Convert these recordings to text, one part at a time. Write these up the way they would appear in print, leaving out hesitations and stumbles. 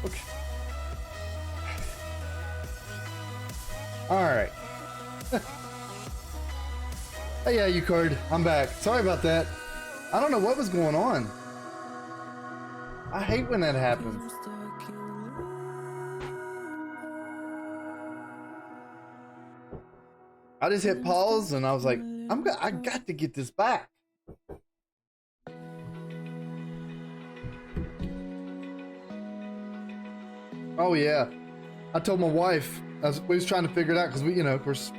Okay. All right. Hey, yeah, you card. I'm back. Sorry about that. I don't know what was going on. I hate when that happens. I just hit pause and I was like, I got to get this back. Oh yeah. I told my wife, we was trying to figure it out because we, you know, of course,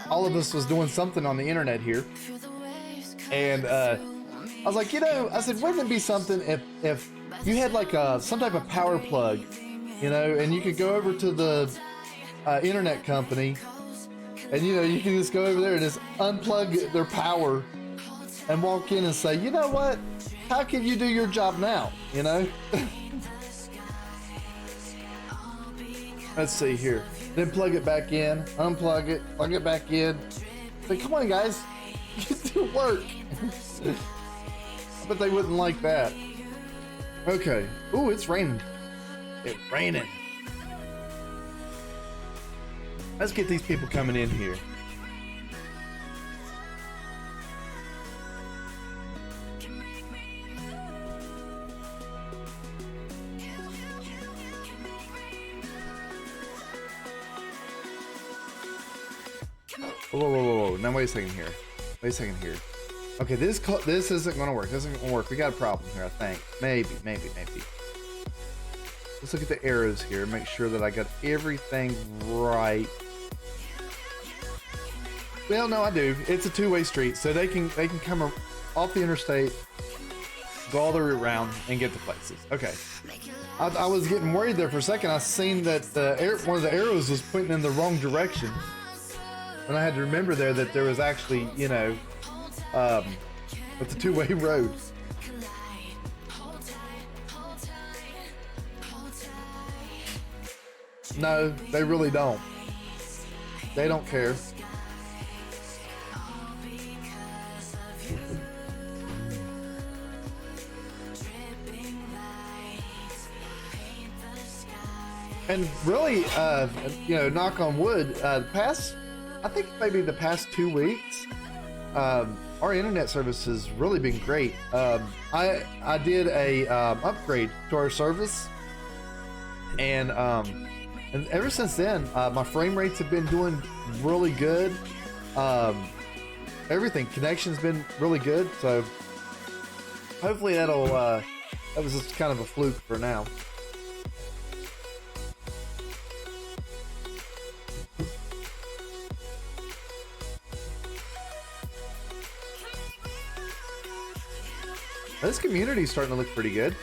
all of us was doing something on the internet here. And I was like, you know, I said, wouldn't it be something if you had like some type of power plug, you know, and you could go over to the internet company and, you know, you can just go over there and just unplug their power and walk in and say, you know what, how can you do your job now, you know? Let's see here. Then plug it back in, unplug it, plug it back in. Say, come on, guys, get to work. But they wouldn't like that. Okay. Ooh, it's raining. It's raining. Let's get these people coming in here. Whoa. Now wait a second here. Wait a second here. Okay, this isn't gonna work. This isn't gonna work. We got a problem here, I think. Maybe. Let's look at the arrows here. Make sure that I got everything right. Well, no, I do. It's a two-way street, so they can come off the interstate, go all the way around, and get to places. Okay. I was getting worried there for a second. I seen that one of the arrows was pointing in the wrong direction. And I had to remember there that there was actually, you know, it's a two-way road. No, they really don't. They don't care. And really, you know, knock on wood, I think maybe the past 2 weeks, our internet service has really been great. I did a upgrade to our service, and ever since then, my frame rates have been doing really good. Everything, connection's been really good. So hopefully that was just kind of a fluke for now. This community is starting to look pretty good.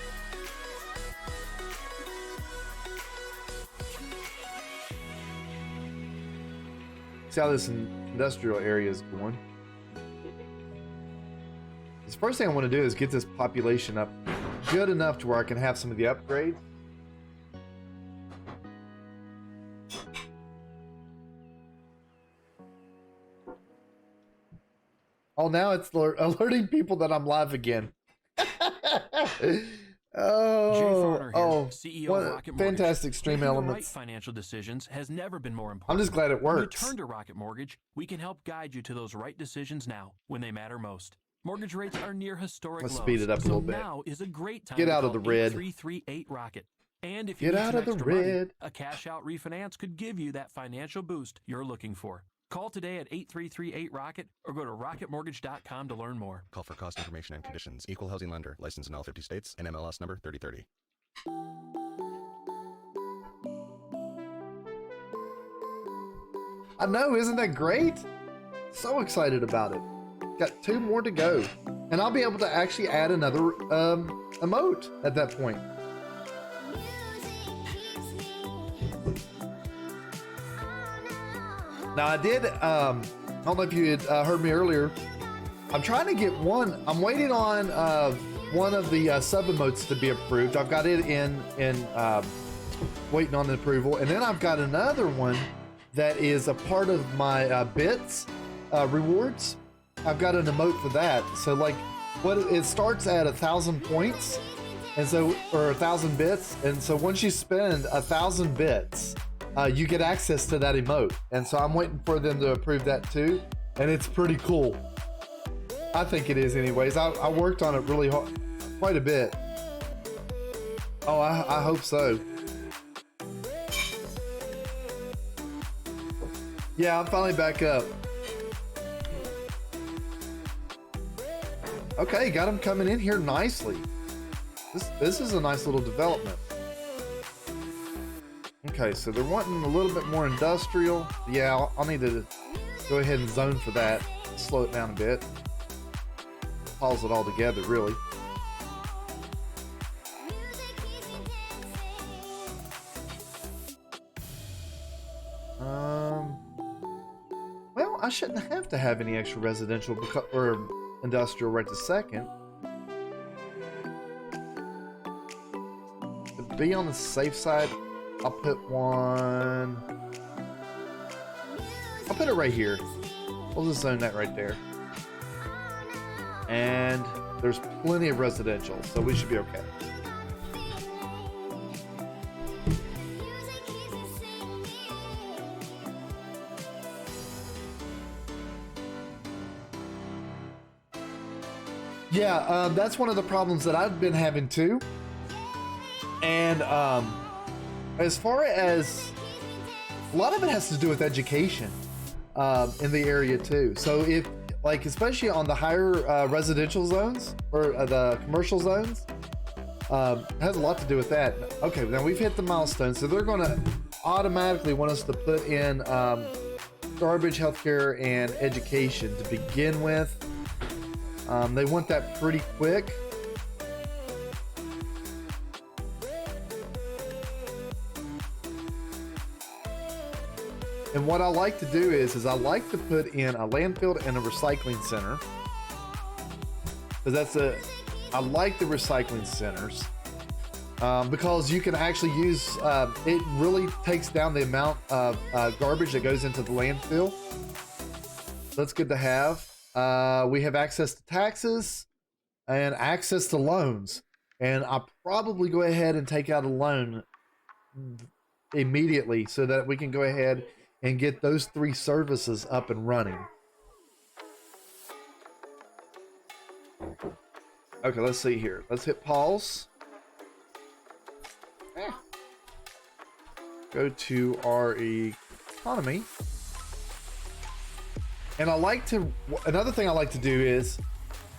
See how this industrial area is going. The first thing I want to do is get this population up good enough to where I can have some of the upgrades. Oh, now it's alerting people that I'm live again. CEO of Rocket Mortgage. Fantastic stream Making elements. The right financial decisions has never been more important. I'm just glad it works. When you turn to Rocket Mortgage, we can help guide you to those right decisions now when they matter most. Mortgage rates are near historic Let's lows. speed it up a little bit. Now is a great time. Get out of the red. 8338 Rocket. And if you Get need out some of the extra money, red. a cash out refinance could give you that financial boost you're looking for. Call today at 8338 Rocket or go to rocketmortgage.com to learn more. Call for cost information and conditions. Equal housing lender. Licensed in all 50 states. And MLS number 3030. I know, isn't that great? So excited about it. Got 2 more to go. And I'll be able to actually add another emote at that point. Now I did, I don't know if you had heard me earlier. I'm trying to get one. I'm waiting on one of the sub emotes to be approved. I've got it in waiting on the approval. And then I've got another one that is a part of my bits rewards. I've got an emote for that. So like, it starts at 1,000 points, And so, or 1,000 bits. And so once you spend 1,000 bits, you get access to that emote. And so I'm waiting for them to approve that too. And it's pretty cool. I think it is anyways. I worked on it really hard, quite a bit. Oh, I hope so. Yeah, I'm finally back up. Okay, got them coming in here nicely. This is a nice little development. Okay, so they're wanting a little bit more industrial. Yeah, I'll need to go ahead and zone for that. Slow it down a bit. Pause it all together, really. Well, I shouldn't have to have any extra residential or industrial right this second. To be on the safe side, I'll put one. I'll put it right here. We'll just zone that right there. And there's plenty of residential, so we should be okay. Yeah, that's one of the problems that I've been having too. And as far as a lot of it has to do with education in the area too. So if like, especially on the higher residential zones or the commercial zones, it has a lot to do with that. Okay, now we've hit the milestone, so they're going to automatically want us to put in garbage, healthcare, and education to begin with. They want that pretty quick. And what I like to do is I like to put in a landfill and a recycling center. Because I like the recycling centers. Because you can actually use, it really takes down the amount of garbage that goes into the landfill. That's good to have. We have access to taxes and access to loans. And I'll probably go ahead and take out a loan immediately so that we can go ahead and get those 3 services up and running. Okay, let's see here. Let's hit pause. Go to our economy. And I like to, another thing I like to do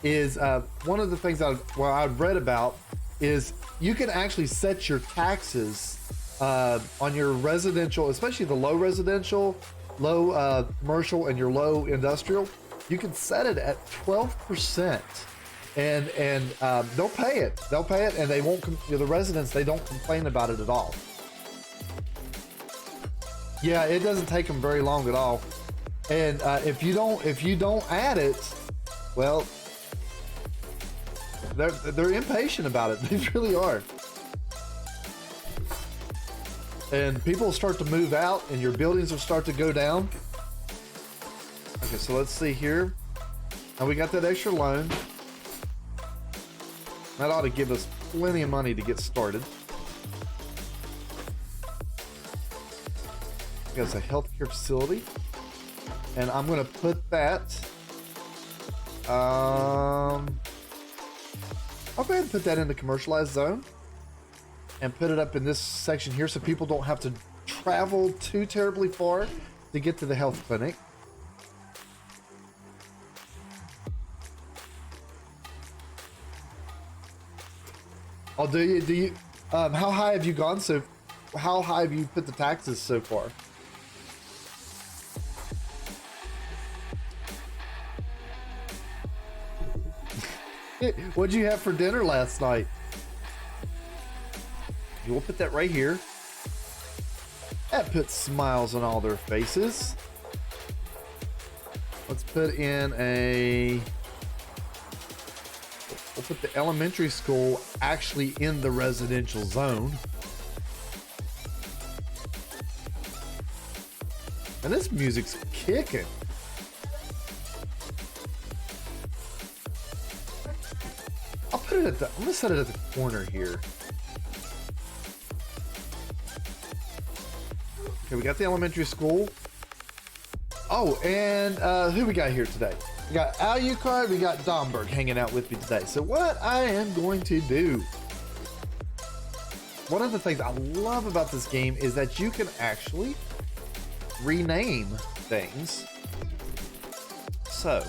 is one of the things I've read about is you can actually set your taxes on your residential, especially the low residential, low commercial, and your low industrial. You can set it at 12%, and they'll pay it. They'll pay it, and they won't. The residents, they don't complain about it at all. Yeah, it doesn't take them very long at all. And if you don't add it, well, they're impatient about it. They really are. And people will start to move out, and your buildings will start to go down. Okay, so let's see here. Now we got that extra loan. That ought to give us plenty of money to get started. It's a healthcare facility. And I'm going to put that. I'll go ahead and put that in the commercialized zone. And put it up in this section here so people don't have to travel too terribly far to get to the health clinic. Oh, do you how high have you gone how high have you put the taxes so far? What'd you have for dinner last night? We'll put that right here. That puts smiles on all their faces. Let's put in we'll put the elementary school actually in the residential zone. And this music's kicking. I'll put it at the, I'm gonna set it at the corner here. Okay, we got the elementary school. Oh, and who we got here today? We got Alucard, we got Domberg hanging out with me today. So what I am going to do, one of the things I love about this game is that you can actually rename things. So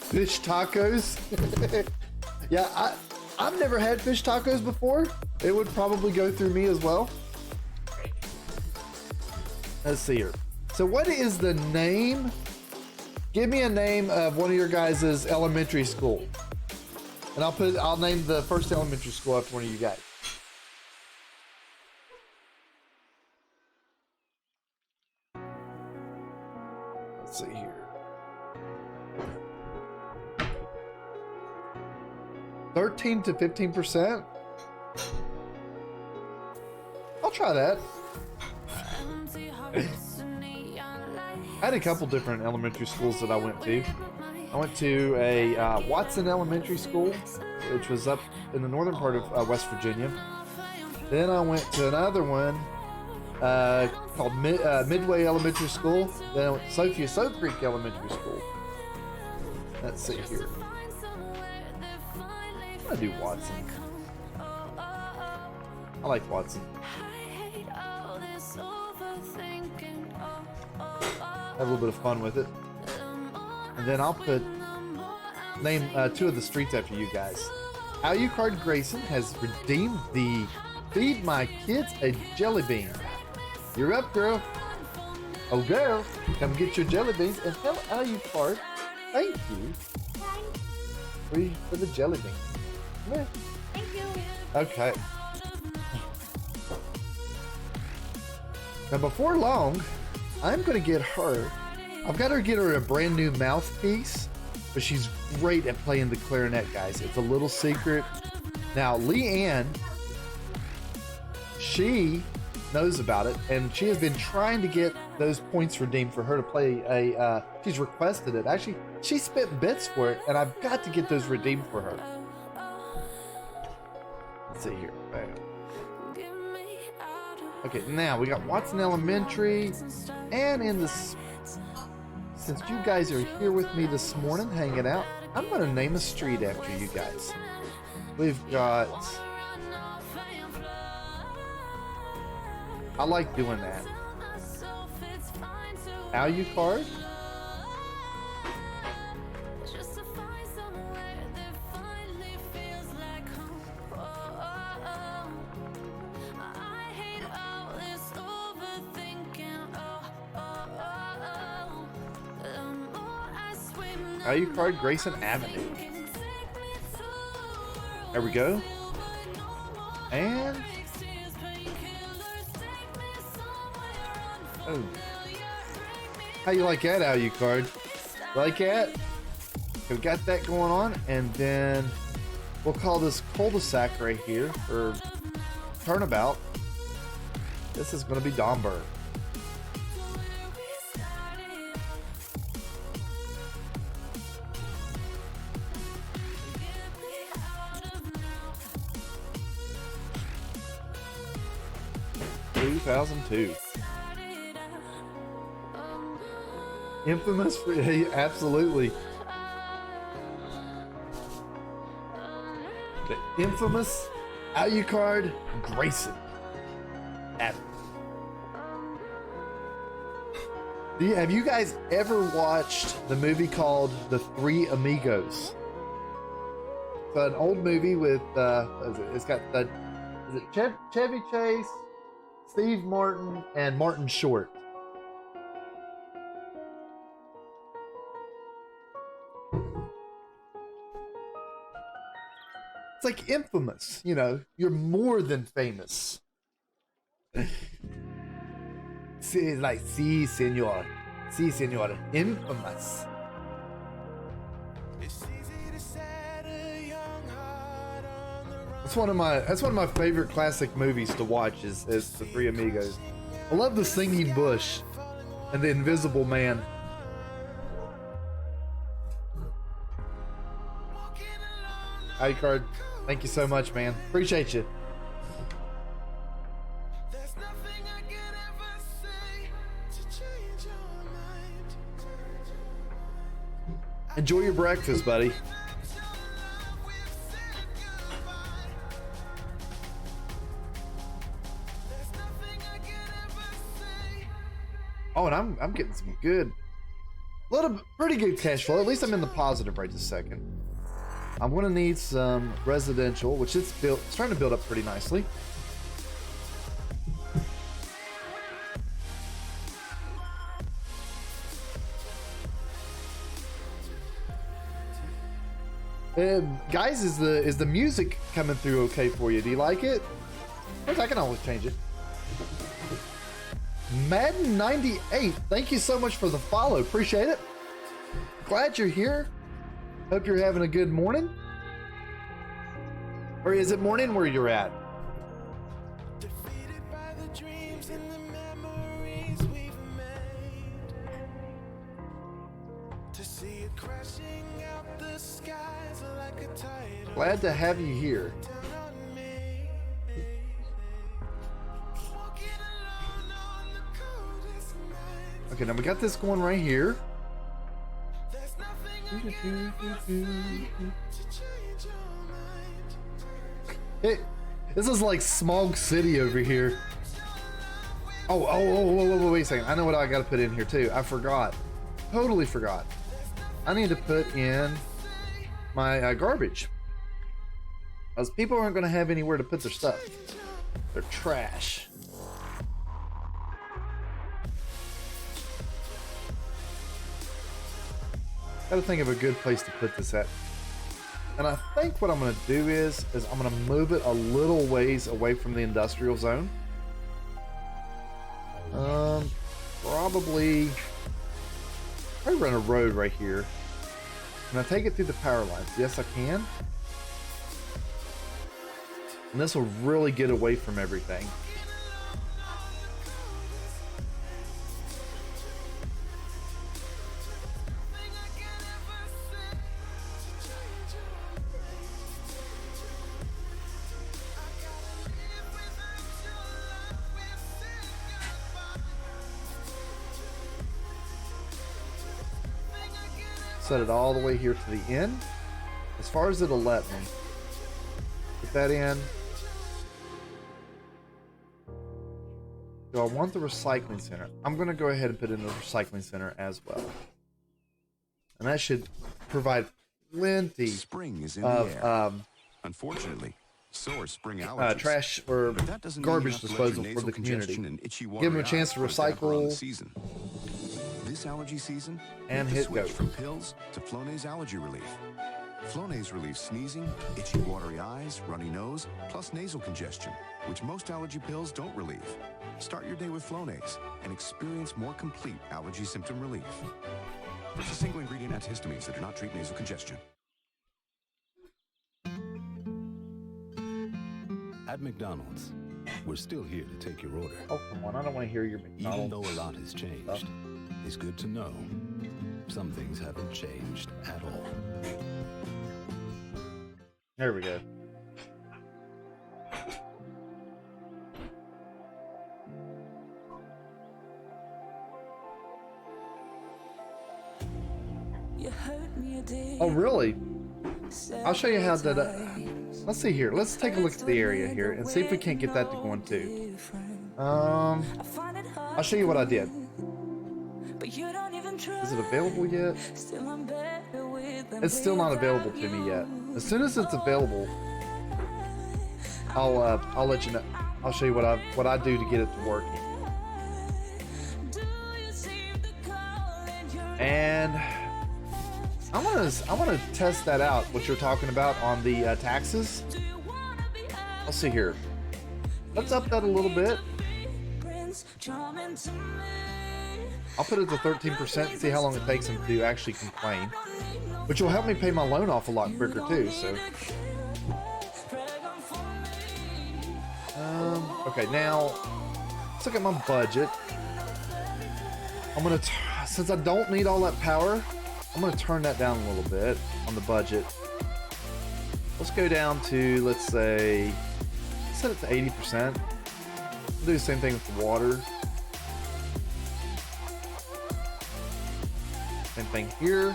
fish tacos. Yeah, I've never had fish tacos before. It would probably go through me as well. Let's see here. So what is the name? Give me a name of one of your guys' elementary school. And I'll name the first elementary school after one of you guys. Let's see here. 13 to 15%. I'll try that. I had a couple different elementary schools that I went to. I went to a Watson Elementary School, which was up in the northern part of West Virginia. Then I went to another one called Midway Elementary School. Then I went to Sophia Soap Creek Elementary School. Let's see here. I'm gonna do Watson. I like Watson. Have a little bit of fun with it. And then I'll name two of the streets after you guys. Alucard Grayson has redeemed the Feed My Kids a Jelly Bean. You're up, girl. Oh, girl, come get your jelly beans and tell Alucard thank you for the jelly beans. Come here. Thank you. Okay. Now, before long, I'm gonna get her. I've got to get her a brand new mouthpiece, but she's great at playing the clarinet, guys. It's a little secret. Now, Leanne, she knows about it, and she has been trying to get those points redeemed for her to play a. She's requested it. Actually, she spent bits for it, and I've got to get those redeemed for her. Let's see here. Bam. Okay, now we got Watson Elementary, and in this, since you guys are here with me this morning hanging out, I'm going to name a street after you guys. We've got, I like doing that. Alucard. Alucard Grayson Avenue. There we go. And oh, how you like that, Alucard? Like that? We got that going on, and then we'll call this cul-de-sac right here, or turnabout. This is going to be Domberg. Infamous for, absolutely. The infamous Alucard Grayson Avenue. Have you guys ever watched the movie called The Three Amigos? It's an old movie with it's got Chevy Chase, Steve Martin, and Martin Short. It's like infamous, you know, you're more than famous. See, like, si, senor, infamous. That's one of my favorite classic movies to watch is The Three Amigos. I love the singing bush. and the Invisible Man. iCard, thank you so much, man. Appreciate you. Enjoy your breakfast, buddy. Oh, and I'm getting some good, pretty good cash flow. At least I'm in the positive right this second. I'm gonna need some residential, which it's starting to build up pretty nicely. Guys, is the music coming through okay for you? Do you like it? Of course, I can always change it. Madden 98, thank you so much for the follow. Appreciate it. Glad you're here. Hope you're having a good morning. Or is it morning where you're at? Defeated by the dreams and the memories we've made. To see it crashing out the skies like a tidal. Glad to have you here. Okay, now we got this going right here. Hey, this is like Smog City over here. Oh, wait a second. I know what I gotta put in here too. I forgot. Totally forgot. I need to put in my garbage. Because people aren't gonna have anywhere to put their stuff. They're trash. Gotta think of a good place to put this at. And I think what I'm gonna do is I'm gonna move it a little ways away from the industrial zone. Probably run a road right here. Can I take it through the power lines? Yes, I can. And this will really get away from everything. Set it all the way here to the end, as far as it'll let me. Put that in. Do I want the recycling center? I'm going to go ahead and put in the recycling center as well. And that should provide plenty Spring is in of the air. Unfortunately, so are spring allergies. Trash or But that doesn't mean garbage you have to let disposal your for nasal the community. congestion and itchy Give them a watery chance to eyes put a damper on the recycle season. This allergy season, and make the hit switch go. from pills to Flonase Allergy Relief. Flonase relieves sneezing, itchy watery eyes, runny nose, plus nasal congestion, which most allergy pills don't relieve. Start your day with Flonase and experience more complete allergy symptom relief. It's a single ingredient antihistamines that do not treat nasal congestion. At McDonald's, we're still here to take your order. Oh, come on. I don't want to hear your Even McDonald's. though a lot has changed, it's good to know some things haven't changed at all. There we go. Oh, really? I'll show you how that... let's see here. Let's take a look at the area here and see if we can't get that to go on too. I'll show you what I did. Is it available yet? It's still not available to me yet. As soon as it's available, I'll let you know. I'll show you what I do to get it to work. And I want to test that out. What you're talking about on the taxes. Let's see here. Let's up that a little bit. I'll put it to 13% and see how long it takes them to actually complain, which will help me pay my loan off a lot quicker too. So, okay, now let's look at my budget. I'm gonna, since I don't need all that power, I'm gonna turn that down a little bit on the budget. Let's go down to, let's say, set it to 80%. Do the same thing with the water. Same thing here.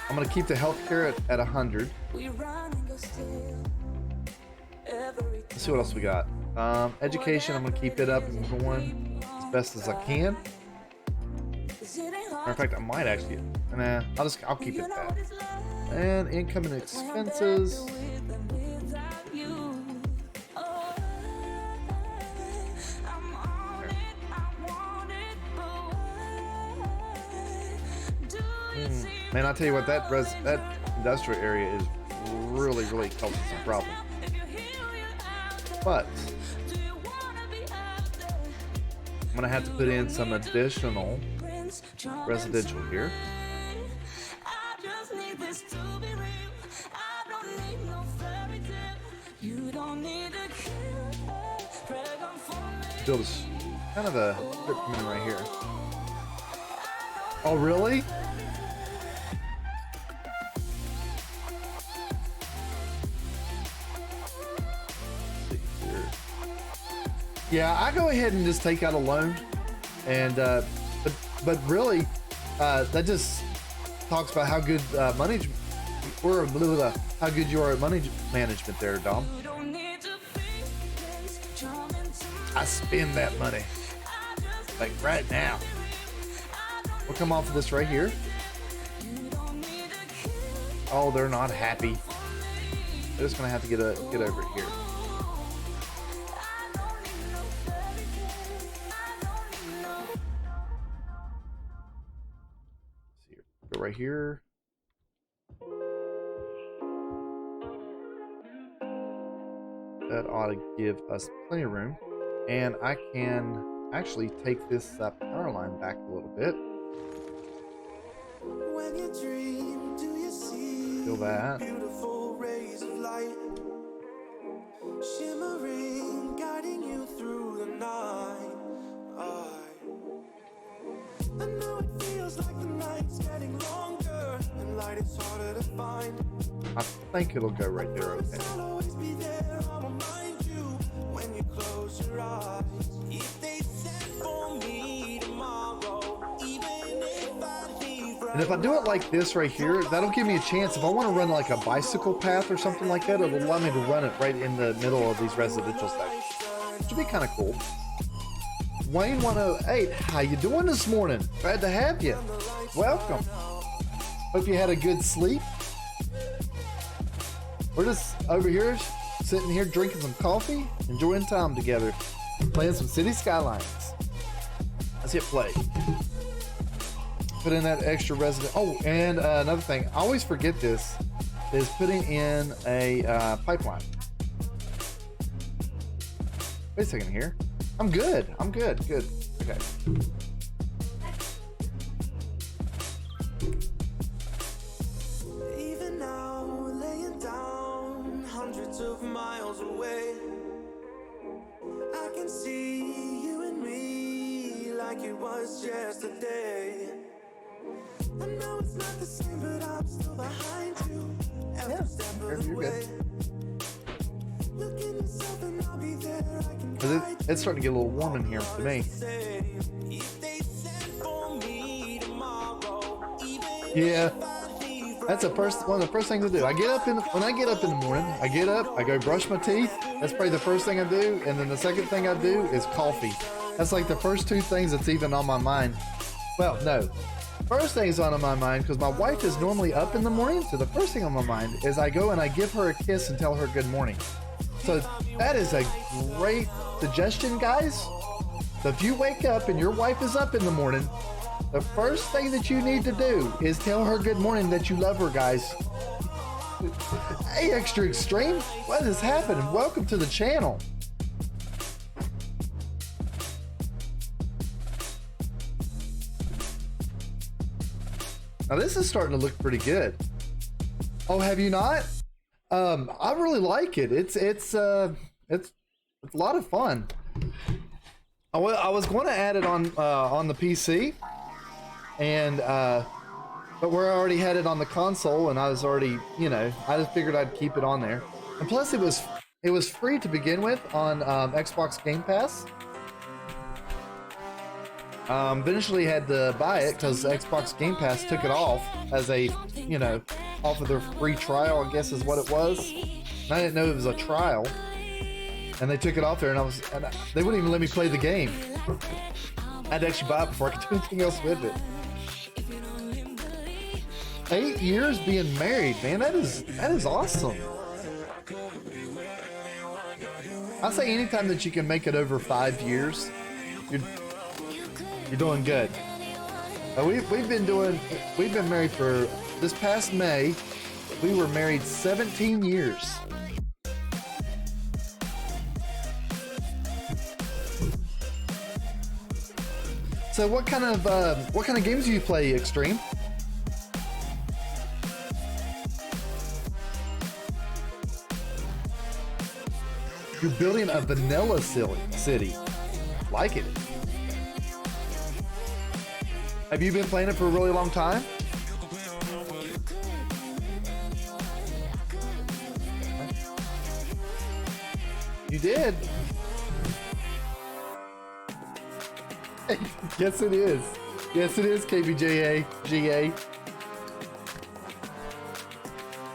I'm gonna keep the healthcare at 100. Let's see what else we got. Education, I'm gonna keep it up and going as best as I can. Matter of fact, I might actually. Nah, I'll keep it at that. And income and expenses. Man, I'll tell you what, that industrial area is really causing some problems. But I'm gonna have to put in some additional residential here. Build kind of a strip coming right here. Oh, really? Yeah, I go ahead and just take out a loan, and but really, that just talks about how good how good you are at money management there, Dom. I spend that money like right now. We'll come off of this right here. Oh, they're not happy. They're just gonna have to get over it here. Go right here. That ought to give us plenty of room. And I can actually take this power line back a little bit. When you dream, do you see Feel that. beautiful rays of light shimmering, guiding you through the night? I know it feels like the night's getting longer and light is harder to find. I think it'll go right there, okay. I'll always be there, I'll remind you when you close your eyes. If they send for me tomorrow, even if I leave right. And if I do it like this right here, that'll give me a chance. If I want to run like a bicycle path or something like that, it'll allow me to run it right in the middle of these residential sections. Which would be kind of cool. Wayne 108, how you doing this morning? Glad to have you. Welcome. Hope you had a good sleep. We're just over here, sitting here drinking some coffee, enjoying time together, playing some City Skylines. Let's hit play. Put in that extra resident. Oh, and another thing, I always forget this, is putting in a pipeline. Wait a second here. I'm good. Good. Okay. Even now, laying down hundreds of miles away, I can see you and me like it was yesterday. I know it's not the same, but I'm still behind you every step of the you're way. good. Look in yourself and I'll be there. I can 'Cause it's starting to get a little warm in here to me. say if they send for me tomorrow, even Yeah. That's one of the first things I do. When I get up in the morning, I get up, I go brush my teeth. That's probably the first thing I do. And then the second thing I do is coffee. That's like the first two things that's even on my mind. Well, no. First thing is on my mind because my wife is normally up in the morning. So the first thing on my mind is I go and I give her a kiss and tell her good morning. So that is a great suggestion, guys. So if you wake up and your wife is up in the morning, the first thing that you need to do is tell her good morning, that you love her, guys. Hey, Extra Extreme, what has happened? Welcome to the channel. Now this is starting to look pretty good. Oh, have you not? I really like it. It's a lot of fun. I was going to add it on the PC, and but we already had it on the console, and I was already, you know, I just figured I'd keep it on there. And plus, it was free to begin with on Xbox Game Pass. Eventually had to buy it because Xbox Game Pass took it off as a, you know, off of their free trial, I guess is what it was. And I didn't know it was a trial. And they took it off there, and they wouldn't even let me play the game. I had to actually buy it before I could do anything else with it. 8 years being married, man, that is awesome. I say anytime that you can make it over 5 years, you're doing good. We've been married for this past May. We were married 17 years. So what kind of games do you play, Extreme? You're building a vanilla city. Like it. Have you been playing it for a really long time? You did. Yes, it is. Yes, it is, KBJA, GA.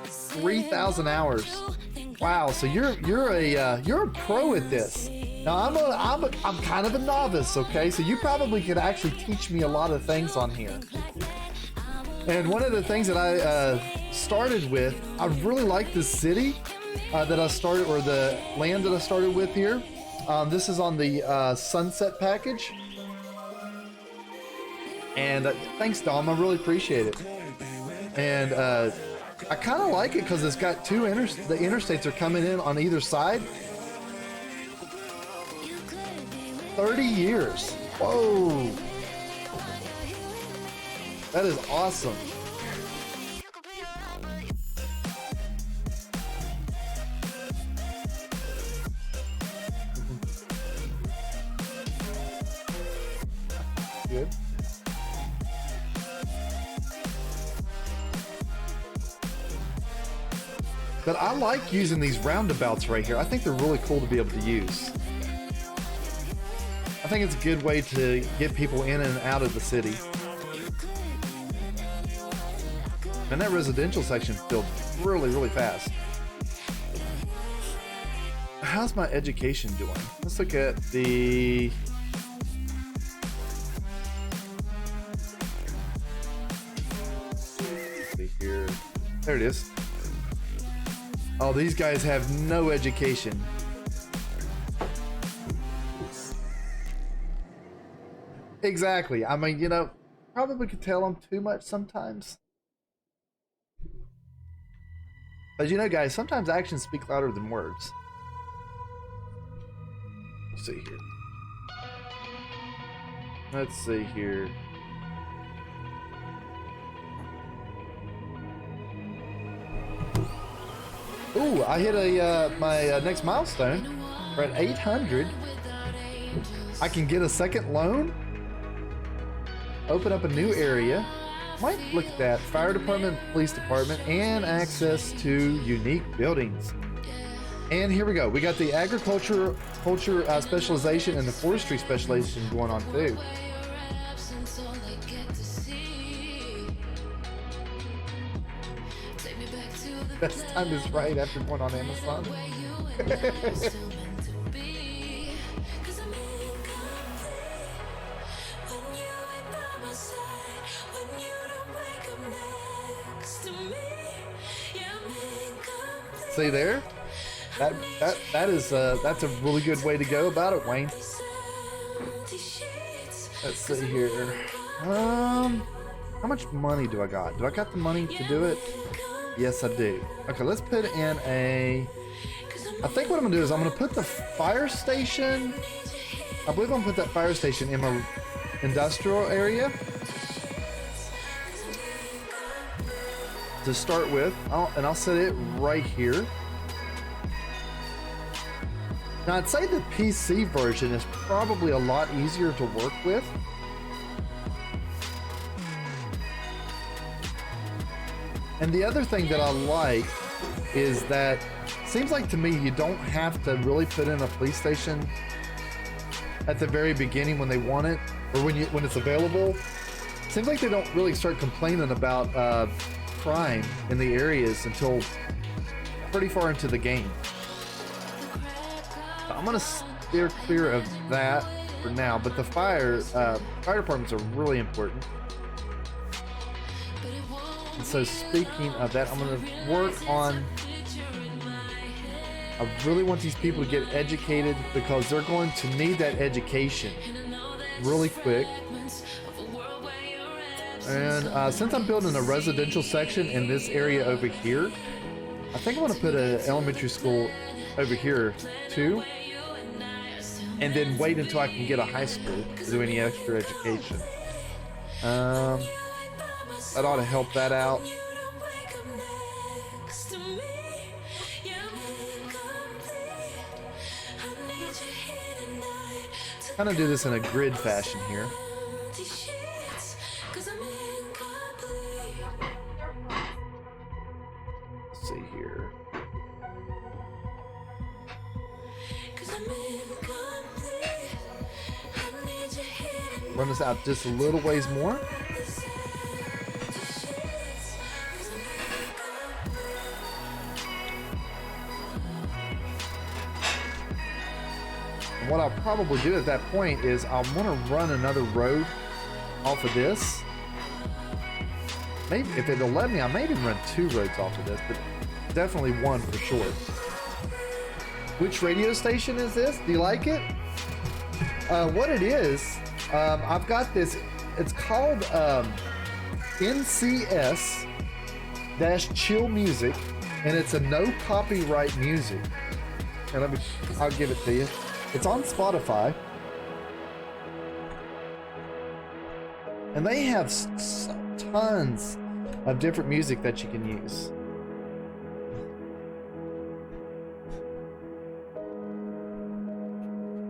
3,000 hours. Wow, so you're a pro at this. Now I'm kind of a novice, okay? So you probably could actually teach me a lot of things on here. And one of the things that I started with, I really like this city that I started, or the land that I started with here. This is on the Sunset package. And thanks, Dom. I really appreciate it. And I kind of like it because it's got the interstates are coming in on either side. 30 years. Whoa. That is awesome. Good. But I like using these roundabouts right here. I think they're really cool to be able to use. I think it's a good way to get people in and out of the city. And that residential section filled really, really fast. How's my education doing? Let's look at the... Let's see here. There it is. Oh, these guys have no education. Exactly. I mean, you know, probably could tell them too much sometimes. But you know, guys, sometimes actions speak louder than words. Let's see here. Let's see here. Ooh, I hit my next milestone. We're at 800. I can get a second loan. Open up a new area. Might look at that. Fire department, police department, and access to unique buildings. And here we go. We got the agriculture specialization and the forestry specialization going on too. Best time is right after going on Amazon. See there? That's a really good way to go about it, Wayne. Let's see here. How much money do I got? Do I got the money to do it? Yes, I do. Okay, let's put in a... I think what I'm gonna do is I'm gonna put the fire station... I believe I'm gonna put that fire station in my industrial area. To start with, and I'll set it right here. Now, I'd say the PC version is probably a lot easier to work with. And the other thing that I like is that seems like to me you don't have to really put in a police station at the very beginning when they want it, or when it's available. Seems like they don't really start complaining about crime in the areas until pretty far into the game. So I'm gonna steer clear of that for now, but the fire departments are really important. And so speaking of that, I'm gonna work on, I really want these people to get educated because they're going to need that education really quick. And since I'm building a residential section in this area over here, I think I'm gonna put an elementary school over here too, and then wait until I can get a high school to do any extra education. That ought to help that out. Kind of do this in a grid fashion here. Let's see here. Run this out just a little ways more. And what I'll probably do at that point is I'll want to run another road off of this. Maybe if it'll let me, I may even run 2 roads off of this, but definitely 1 for sure. Which radio station is this? Do you like it? What it is, I've got this, it's called NCS-Chill Music, and it's a no copyright music. And I'll give it to you. It's on Spotify. And they have tons of different music that you can use.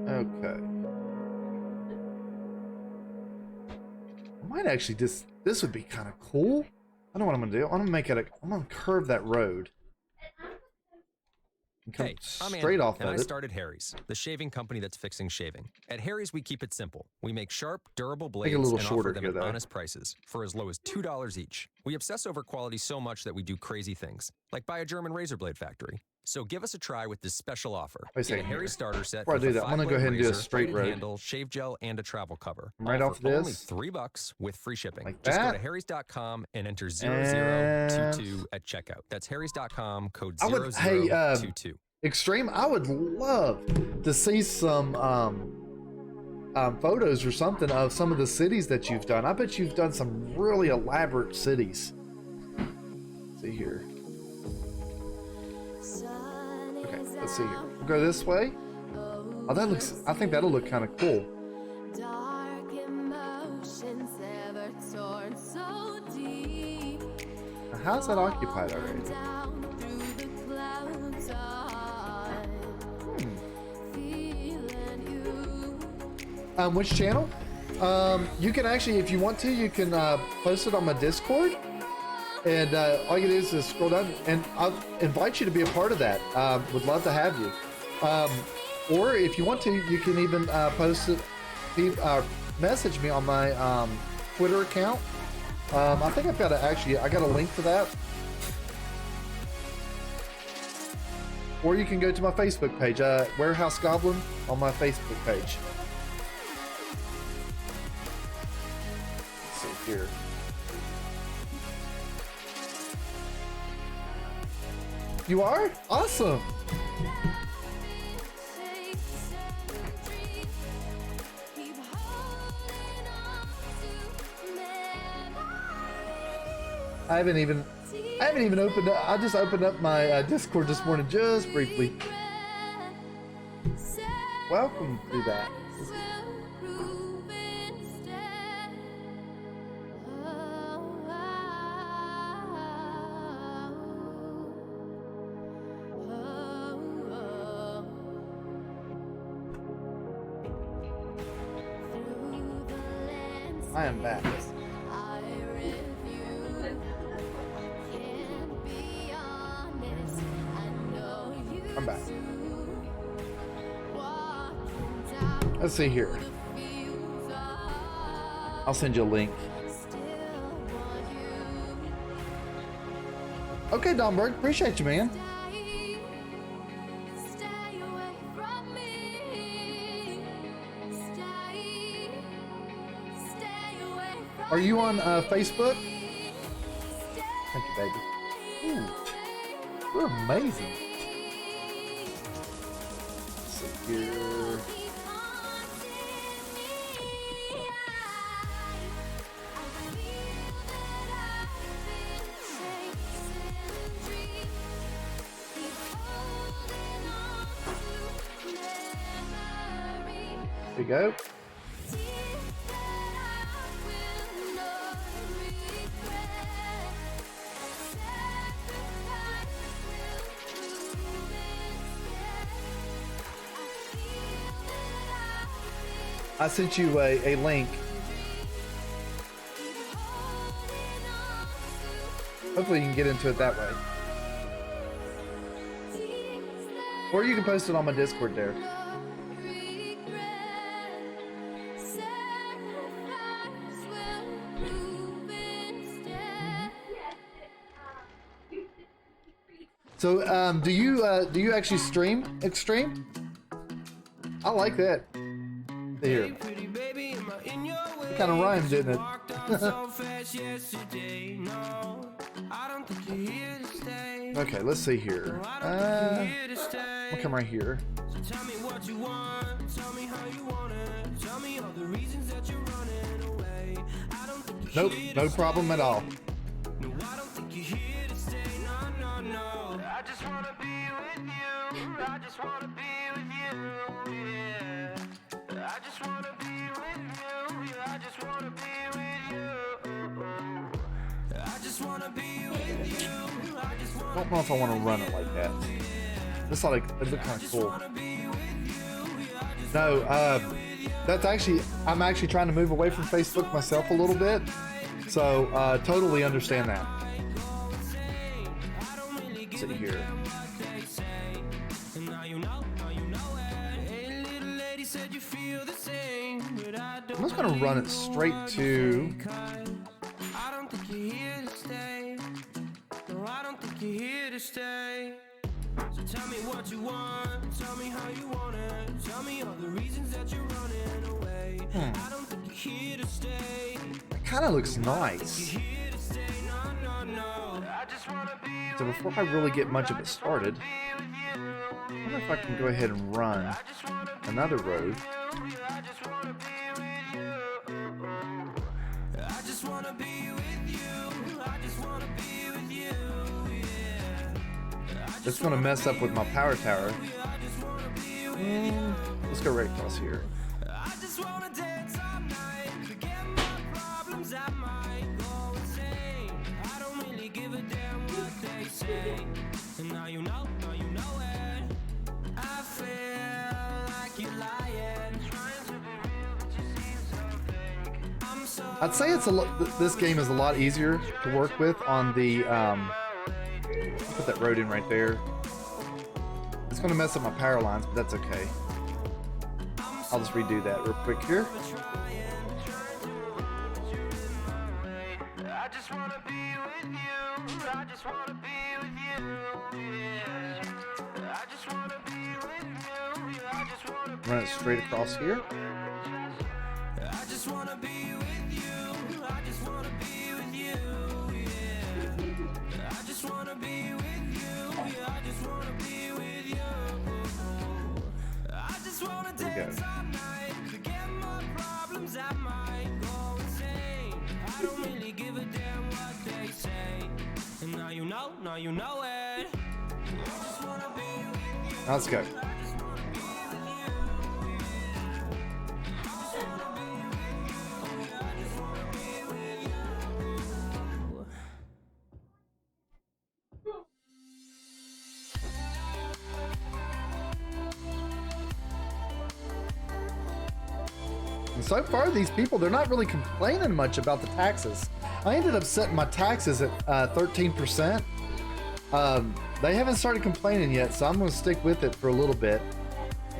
Okay. I might actually this would be kind of cool. I know what I'm gonna do. I'm gonna curve that road. And come Hey, I'm straight Andy, off and of I it. started Harry's, the shaving company that's fixing shaving. At Harry's, we keep it simple. We make sharp, durable blades a little and shorter offer them here, at though. honest prices for as low as $2 each. We obsess over quality so much that we do crazy things, like buy a German razor blade factory. So give us a try with this special offer. Wait a Get a second Harry's here. starter set Before I with do a that, I'm gonna go 5-blade ahead and do a razor, straight bladed road. handle, shave gel, and a travel cover. Right All off for only this. $3 with free shipping. Like Just go that. to harrys.com and enter And 0022 at checkout. That's harrys.com, code I would, hey, 0022. Extreme, I would love to see some photos or something of some of the cities that you've done. I bet you've done some really elaborate cities. Let's see here. Okay, let's see here. We'll go this way. Oh, that looks, I think that'll look kind of cool. Now, how's that occupied already? Which channel? You can actually, if you want to, you can post it on my Discord, and all you do is scroll down, and I'll invite you to be a part of that. Would love to have you. Or if you want to, you can even post it, message me on my Twitter account. I think I've got I got a link to that. Or you can go to my Facebook page, Warehouse Goblin, on my Facebook page. Here. You are? Awesome. I haven't even opened up. I just opened up my Discord this morning just briefly. Welcome to that. I am back. I'm back. Let's see here. I'll send you a link. Okay, Domberg, appreciate you, man. Are you on Facebook? Thank you, baby. Ooh, you're amazing. Let's see here. There we go. I sent you a link. Hopefully you can get into it that way. Or you can post it on my Discord there. So, do you actually stream Extreme? I like that. Here. It kind of rhymed, didn't it? Okay, let's see here. I'll come right here. Nope, no problem at all. I don't know if I want to run it like that. This like it look kind of cool. No, that's actually I'm actually trying to move away from Facebook myself a little bit, so totally understand that. Let's see here. I'm just gonna run it straight to. So tell me what you want, tell me how you want it, tell me all the reasons that you're running away. I don't think you're here to stay. It kind of looks nice. So before I really get much of it started, I wonder if I can go ahead and run another road. I just want to be with you. I just want to be with you. It's gonna mess up with my power tower. Let's go right across here. I just wanna dance all night, forget my problems, I might go insane. I don't really give a damn what they say. And now you know it. I feel like you're lying, trying to be real, but you seem so fake. I'm so I'd say it's this game is a lot easier to work with on the put that road in right there. It's gonna mess up my power lines, but that's okay. I'll just redo that real quick here. I just wanna be with you. I just wanna be with you. I just wanna be with you. I just wanna run it straight across here. I just wanna be with you. I just wanna be with you. I just wanna be with you. I just wanna be with you. I just wanna dance all night, forget my problems, I might go insane. I don't really give a damn what they say. And now you know it. I just wanna be with you. Let's go. so far these people, they're not really complaining much about the taxes. I ended up setting my taxes at 13%. They haven't started complaining yet, so I'm going to stick with it for a little bit.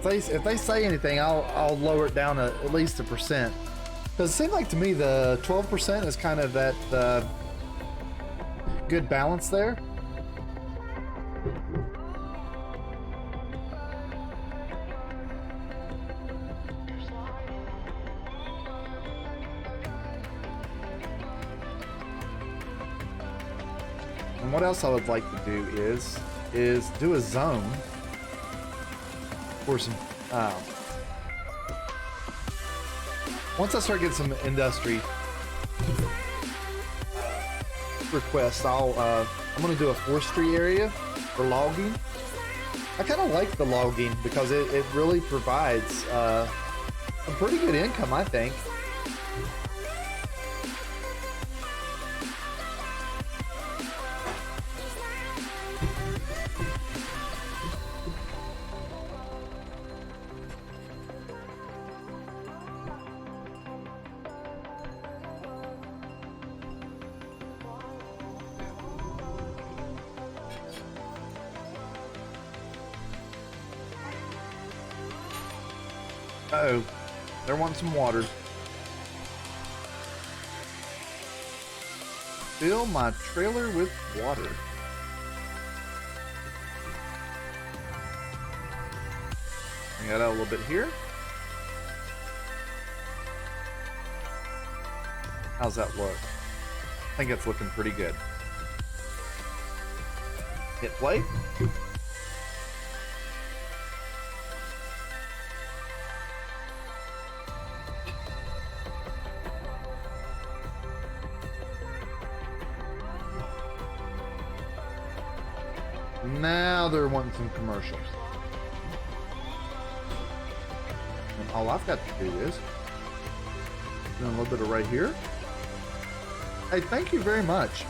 If they say anything, I'll lower it down at least 1%. Because it seems like to me the 12% is kind of that good balance there. And what else I would like to do is do a zone for some once I start getting some industry requests, I'm gonna do a forestry area for logging. I kind of like the logging because it really provides a pretty good income, I think. Uh-oh, they're wanting some water. Fill my trailer with water. Bring that out a little bit here. How's that look? I think it's looking pretty good. Hit play. Now they're wanting some commercials. And all I've got to do is do a little bit of right here. Hey, thank you very much.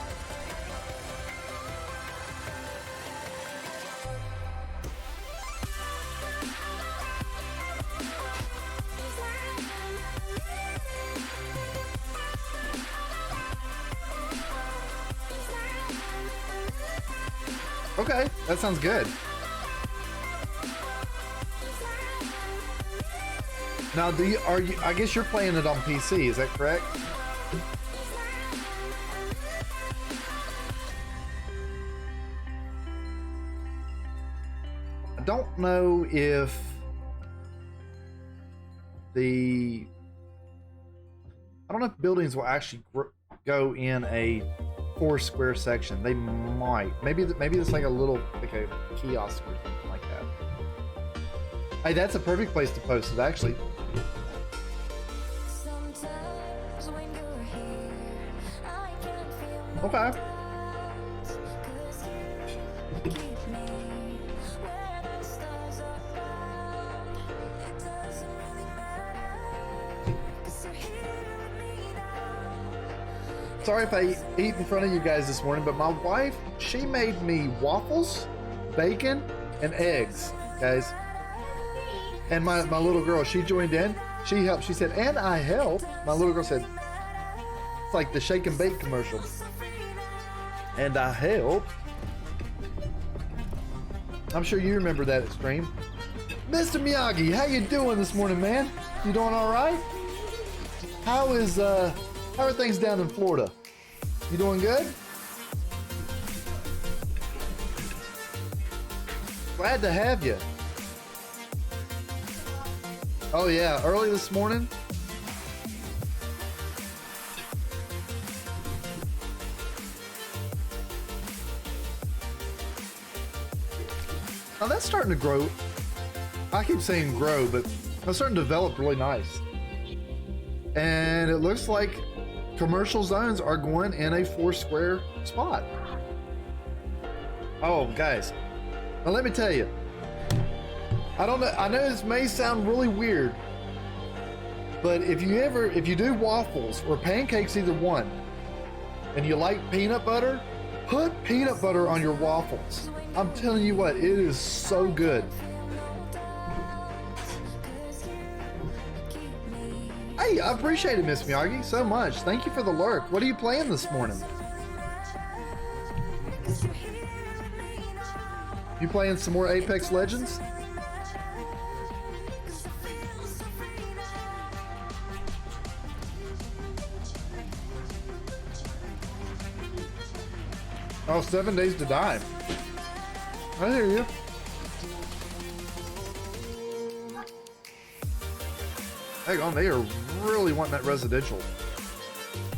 Okay, that sounds good. Now, I guess you're playing it on PC, is that correct? I don't know if I don't know if buildings will actually go in a 4 square section. They might. Maybe it's like a kiosk or something like that. Hey, that's a perfect place to post it, actually. Okay. Sorry if I eat in front of you guys this morning, but my wife, she made me waffles, bacon, and eggs, guys. And my little girl, she joined in. She helped. She said, and I helped. My little girl said, it's like the shake and bake commercial. And I helped. I'm sure you remember that stream. Mr. Miyagi, how you doing this morning, man? You doing all right? How are things down in Florida? You doing good? Glad to have you. Oh yeah, early this morning. Now that's starting to grow. I keep saying grow, but it's starting to develop really nice. And it looks like commercial zones are going in a 4 square spot. Oh, guys, now let me tell you. I know this may sound really weird, but if you do waffles or pancakes, either one, and you like peanut butter, put peanut butter on your waffles. I'm telling you what, it is so good. Hey, I appreciate it, Miss Miyagi, so much. Thank you for the lurk. What are you playing this morning? You playing some more Apex Legends? Oh, 7 Days to Die. I hear you. Hang on, they are really wanting that residential.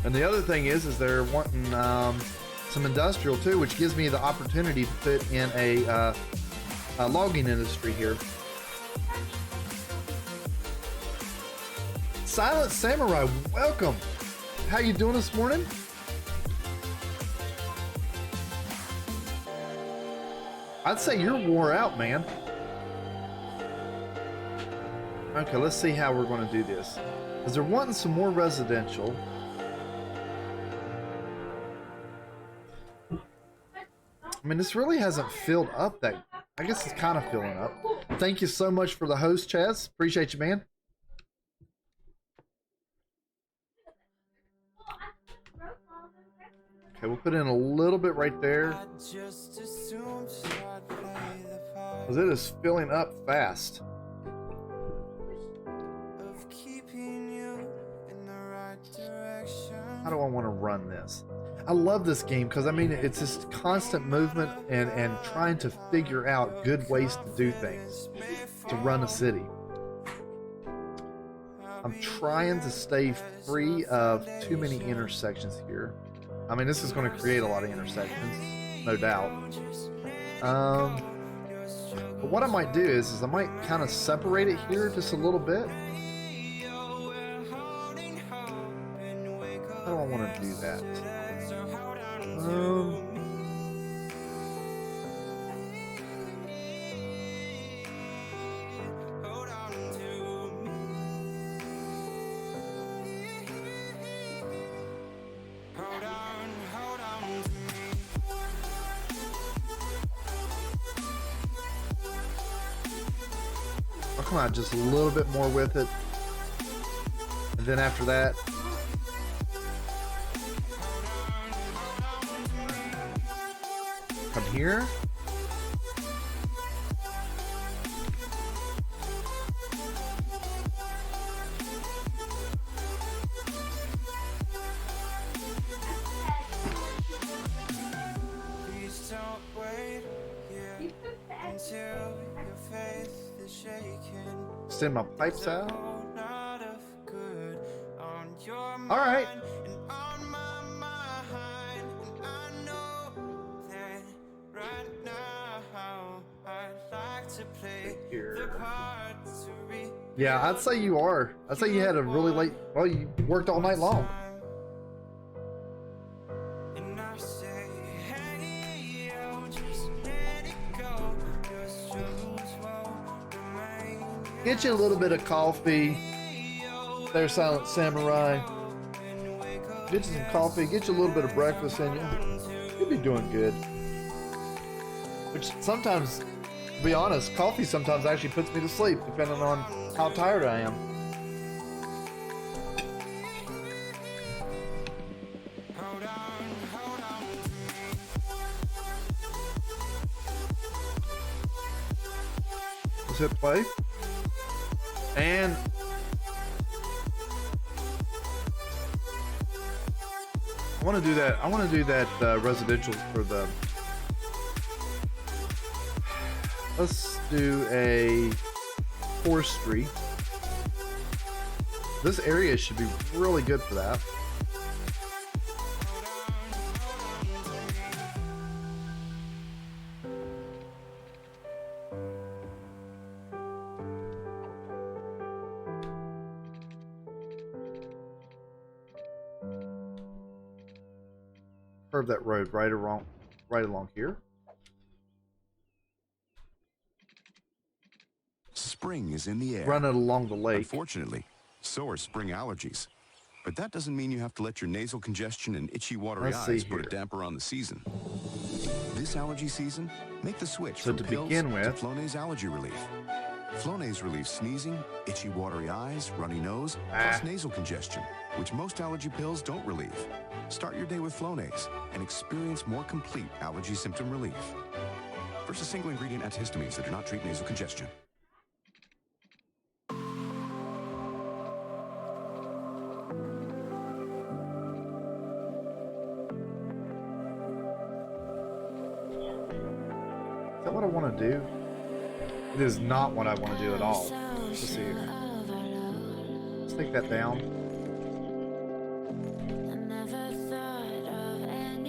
And the other thing is they're wanting some industrial too, which gives me the opportunity to fit in a logging industry here. Silent Samurai, welcome. How you doing this morning? I'd say you're wore out, man. Okay, let's see how we're going to do this. Because they're wanting some more residential. I mean, this really hasn't filled up that... I guess it's kind of filling up. Thank you so much for the host, Chaz. Appreciate you, man. Okay, we'll put in a little bit right there. Because it is filling up fast. How do I want to run this? I love this game because I mean it's just constant movement and trying to figure out good ways to do things to run a city. I'm trying to stay free of too many intersections here. I mean, this is going to create a lot of intersections, no doubt. But what I might do is I might kind of separate it here just a little bit. How do I want to do that? I'll come out just a little bit more with it. And then after that, come here. Please don't wait here until your faith is shaken. Send my pipes out. Not of good on your All right. mind and on my mind. And I know that right now I'd like to play the part to read. Yeah, I'd say you are. I'd say you had a really late. Well, you worked all night long. And I say, hey, yo, just let it go. Your struggles won't remain. Get you a little bit of coffee. There, Silent Samurai. Get you some coffee. Get you a little bit of breakfast in you. You'll be doing good. Which sometimes, to be honest, coffee sometimes actually puts me to sleep, depending on how tired I am. Let's hit play. And I want to do that. I want to do that residential for the. Let's do a forestry. This area should be really good for that. Curve that road right along here. Spring is in the air. Run it along the lake. Unfortunately, so are spring allergies. But that doesn't mean you have to let your nasal congestion and itchy, watery Let's see eyes put a here. damper on the season. This allergy season, make the switch So from to pills begin to with- Flonase Allergy Relief. Flonase relieves sneezing, itchy, watery eyes, runny nose, plus nasal congestion, which most allergy pills don't relieve. Start your day with Flonase and experience more complete allergy symptom relief. Versus single ingredient antihistamines that do not treat nasal congestion. Is that what I want to do? It is not what I want to do at all. Let's see here. Let's take that down.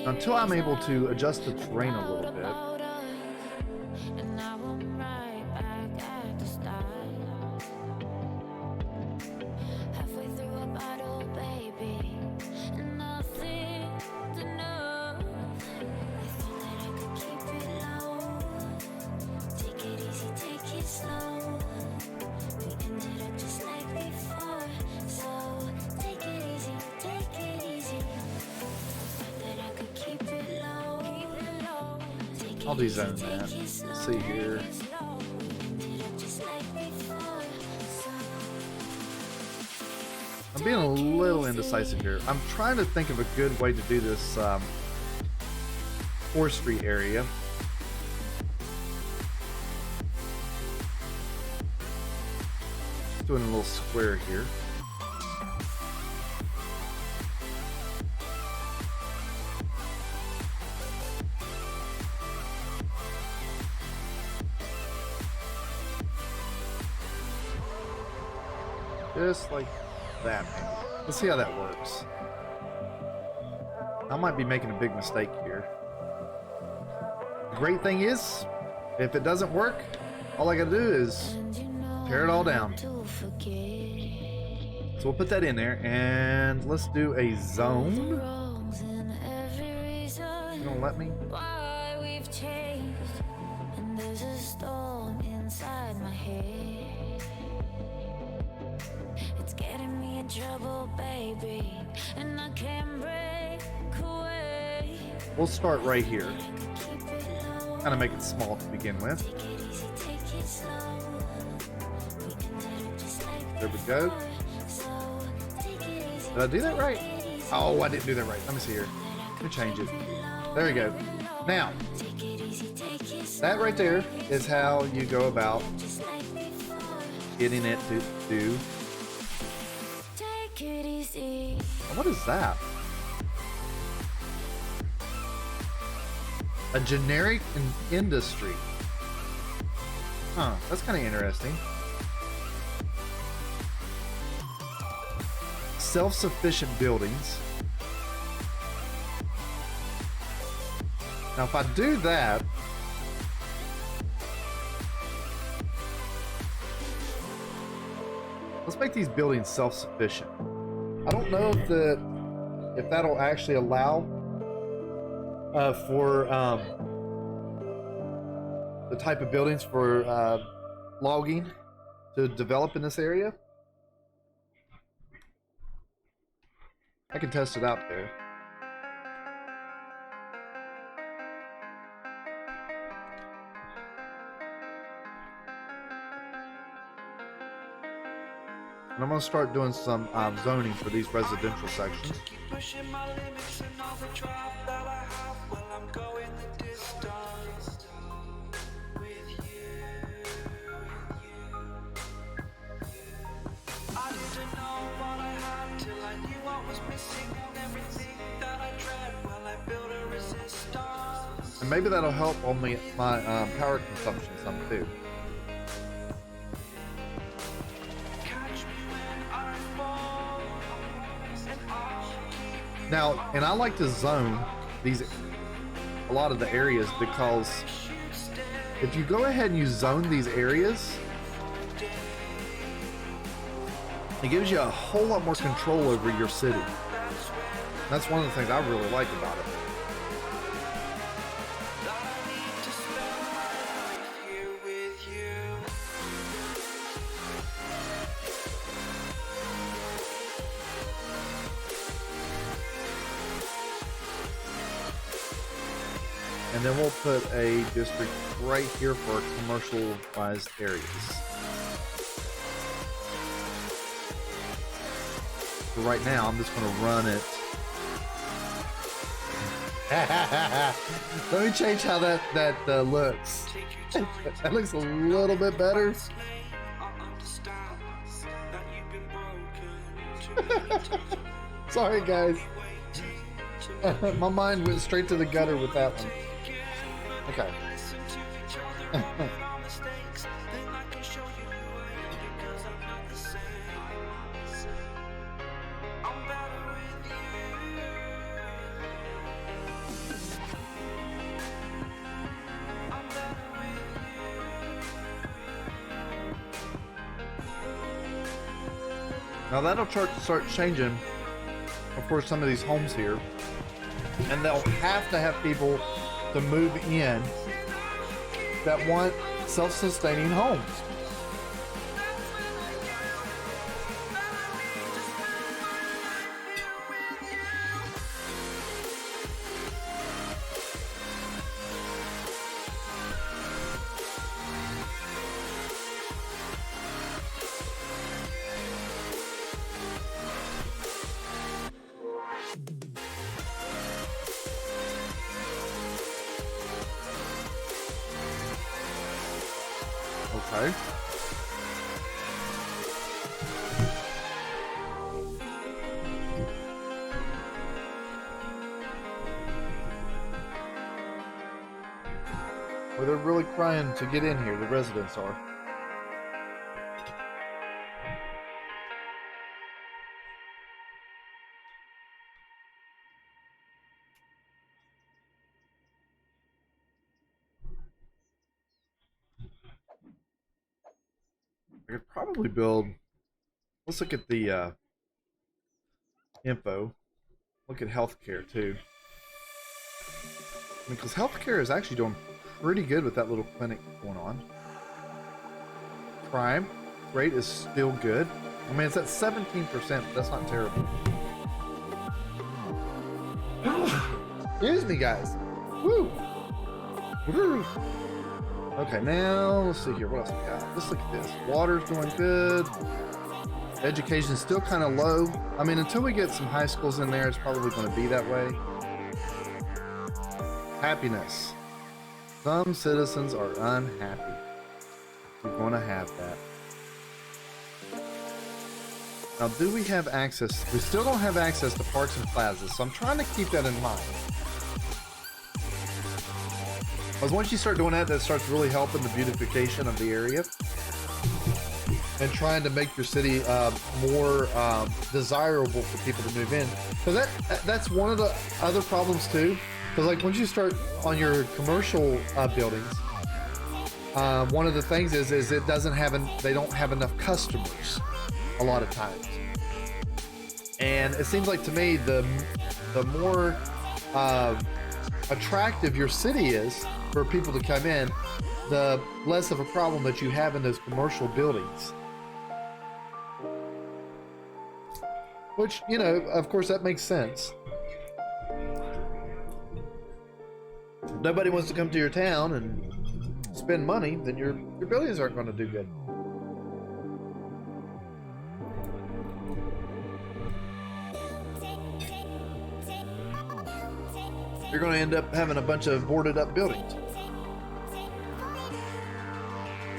Until I'm able to adjust the terrain a little bit. I'll dezone that. Let's see here. I'm being a little indecisive here. I'm trying to think of a good way to do this forestry area. Doing a little square here. Just like that. Let's see how that works. I might be making a big mistake here. The great thing is, if it doesn't work, all I gotta do is tear it all down. So we'll put that in there, and let's do a zone. You gonna let me? Trouble, baby, and I can't break away. We'll start right here. Kind of make it small to begin with. There we go. Did I do that right? Oh, I didn't do that right. Let me see here. Let me change it. There we go. Now, that right there is how you go about getting it to do. What is that? A generic industry. Huh, that's kind of interesting. Self-sufficient buildings. Now if I do that, let's make these buildings self-sufficient. I don't know if that'll actually allow for the type of buildings for logging to develop in this area. I can test it out there. And I'm going to start doing some zoning for these residential sections. And maybe that'll help on my power consumption some too. Now, and I like to zone a lot of the areas, because if you go ahead and you zone these areas, it gives you a whole lot more control over your city. And that's one of the things I really like about it. And then we'll put a district right here for commercialized areas. for right now, I'm just going to run it. Let me change how that looks. That looks a little bit better. Sorry, guys. My mind went straight to the gutter with that one. Okay. Now that'll start changing, of course, some of these homes here, and they'll have to have people to move in that want self-sustaining homes. Okay. Well, they're really crying to get in here, the residents are. I could probably build. Let's look at the info. Look at healthcare too. Because healthcare is actually doing pretty good with that little clinic going on. Crime rate is still good. I mean, it's at 17%. That's not terrible. Excuse me, guys. Woo! Woo! Okay, now let's see here. What else we got? Let's look at this. Water's doing good. Education's still kind of low. I mean, until we get some high schools in there, it's probably going to be that way. Happiness. Some citizens are unhappy. We're going to have that. Now, do we have access? We still don't have access to parks and plazas, so I'm trying to keep that in mind. Because once you start doing that, that starts really helping the beautification of the area and trying to make your city more desirable for people to move in. Because that's one of the other problems too. Because like once you start on your commercial buildings, one of the things is it doesn't have they don't have enough customers a lot of times. And it seems like to me the more attractive your city is for people to come in, the less of a problem that you have in those commercial buildings. Which, you know, of course that makes sense. If nobody wants to come to your town and spend money, then your buildings aren't going to do good. You're going to end up having a bunch of boarded up buildings.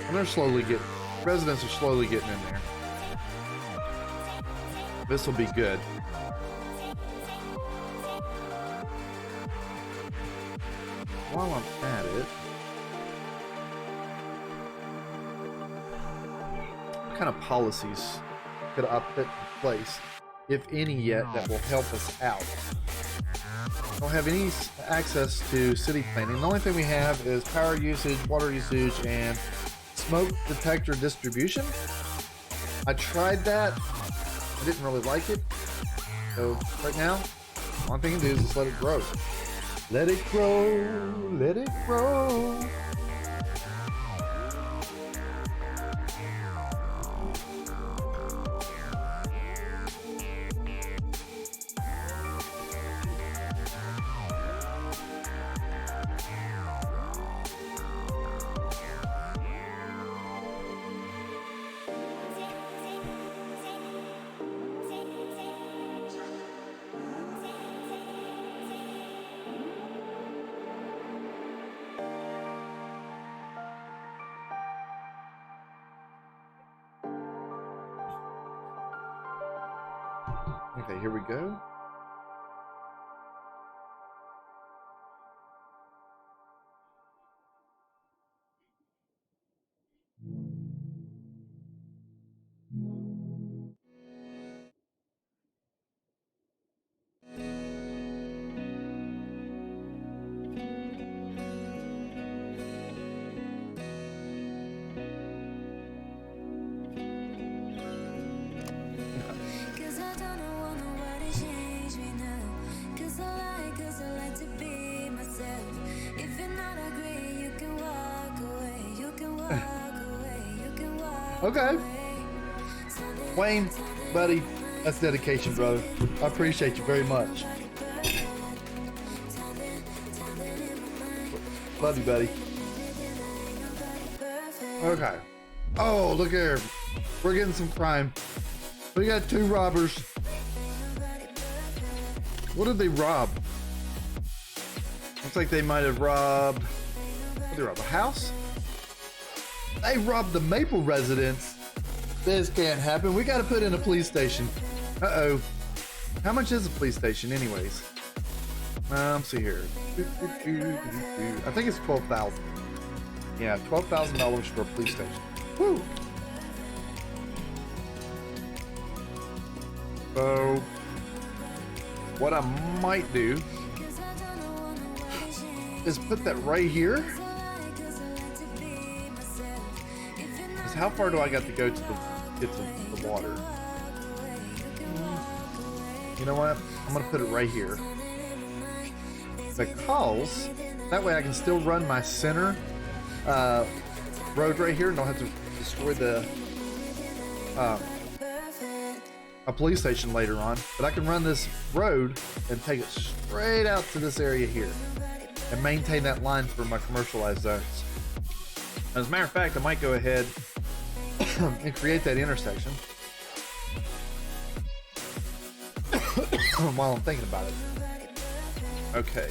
And residents are slowly getting in there. This will be good. While I'm at it, what kind of policies could I put in place, if any yet, that will help us out? I don't have any access to city planning. The only thing we have is power usage, water usage, and smoke detector distribution. I tried that. I didn't really like it. So right now, one thing to do is just let it grow. Let it grow, let it grow. Okay, here we go. Cause I don't want nobody to change me now. Cause I like to be myself. If you're not agree, you can walk away. You can walk away. You can walk Okay. away. Wayne, buddy, that's dedication, brother. I appreciate you very much. Love you, buddy. Okay. Oh, look here. We're getting some crime. We got 2 robbers. What did they rob? Looks like they might have robbed... What did they rob? A house? They robbed the Maple residence. This can't happen. We gotta put in a police station. Uh-oh. How much is a police station anyways? Let's see here. I think it's $12,000. Yeah, $12,000 for a police station. Woo! So, what I might do is put that right here. Because how far do I got to go to get to the water? You know what? I'm gonna put it right here. Because that way I can still run my center road right here and don't have to destroy the a police station later on. But I can run this road and take it straight out to this area here and maintain that line for my commercialized zones. As a matter of fact, I might go ahead and create that intersection while I'm thinking about it. Okay,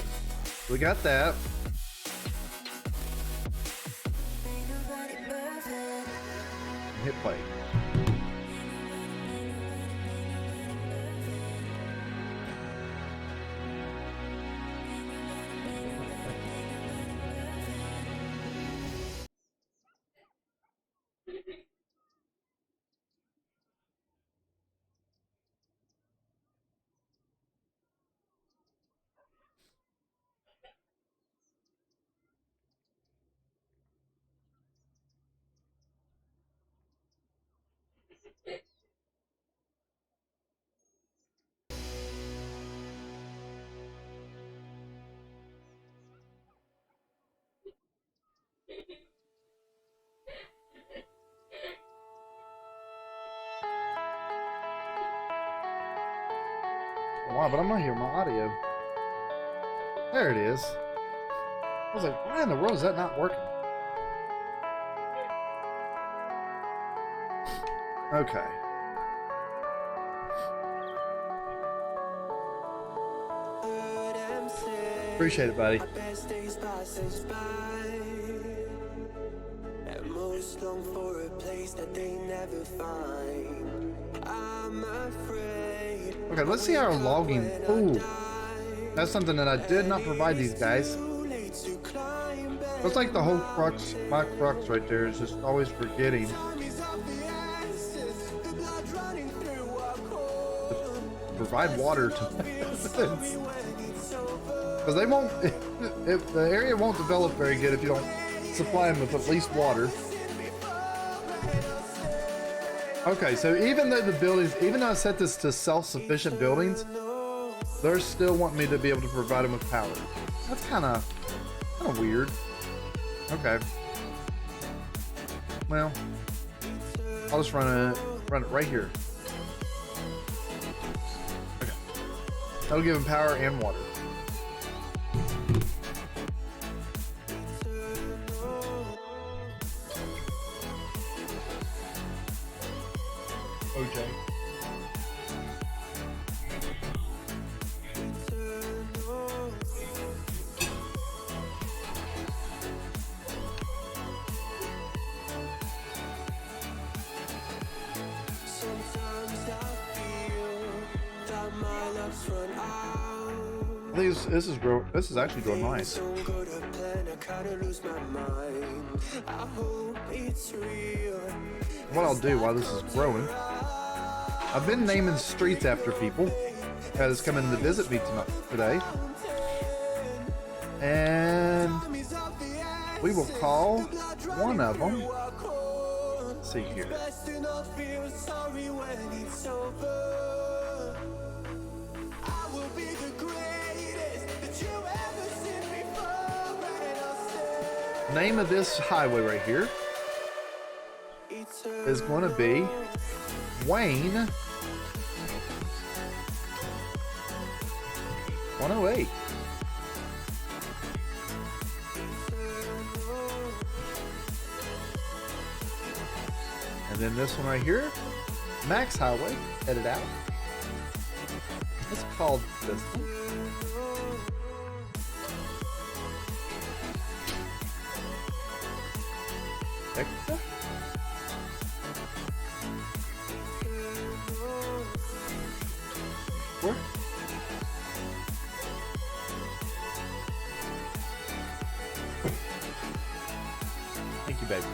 we got that. Hit play. Wow, but I'm not hearing my audio. There it is. I was like, why in the world is that not working? Okay. Appreciate it, buddy. Most long for a place that they never find. I'm afraid. Okay, let's see our logging. Ooh, that's something that I did not provide these guys. Looks like the whole crux, my crux right there is just always forgetting to provide water to residents. Because they won't, if the area won't develop very good if you don't supply them with at least water. Okay, so even though the buildings, even though I set this to self-sufficient buildings, they're still wanting me to be able to provide them with power. That's kind of weird. Okay. Well, I'll just run it right here. Okay. That'll give them power and water. OJ. this is actually growing nice. What I'll do while this is growing, I've been naming streets after people that's coming to visit me today, and we will call one of them. Let's see here. Name of this highway right here is going to be Wayne 108. And then this one right here, Max Highway, headed out. Let's call this one Extra. Four. Thank you, baby.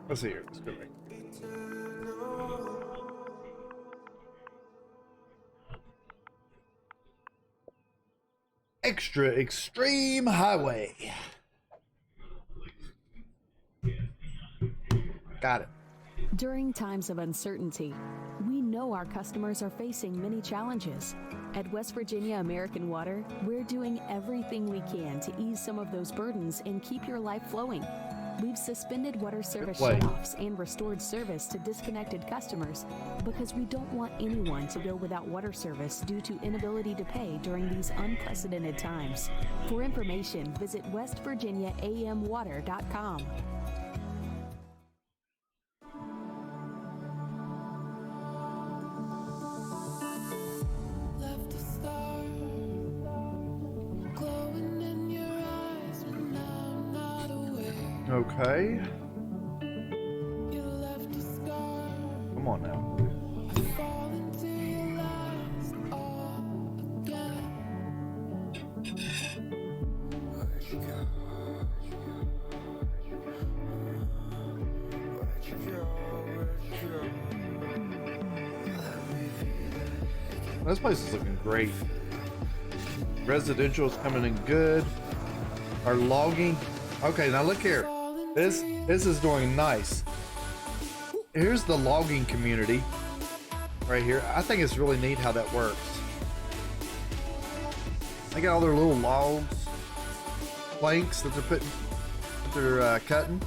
Let's see here. Let's go back. Extra Extreme Highway. Got it. During times of uncertainty, we know our customers are facing many challenges. At West Virginia American Water, we're doing everything we can to ease some of those burdens and keep your life flowing. We've suspended water service shutoffs and restored service to disconnected customers because we don't want anyone to go without water service due to inability to pay during these unprecedented times. For information, visit westvirginiaamwater.com. Okay. Come on now. This place is looking great. Residential is coming in good. Our logging. Okay, now look here. This is doing nice. Here's the logging community right here. I think it's really neat how that works. They got all their little logs, planks that they're cutting.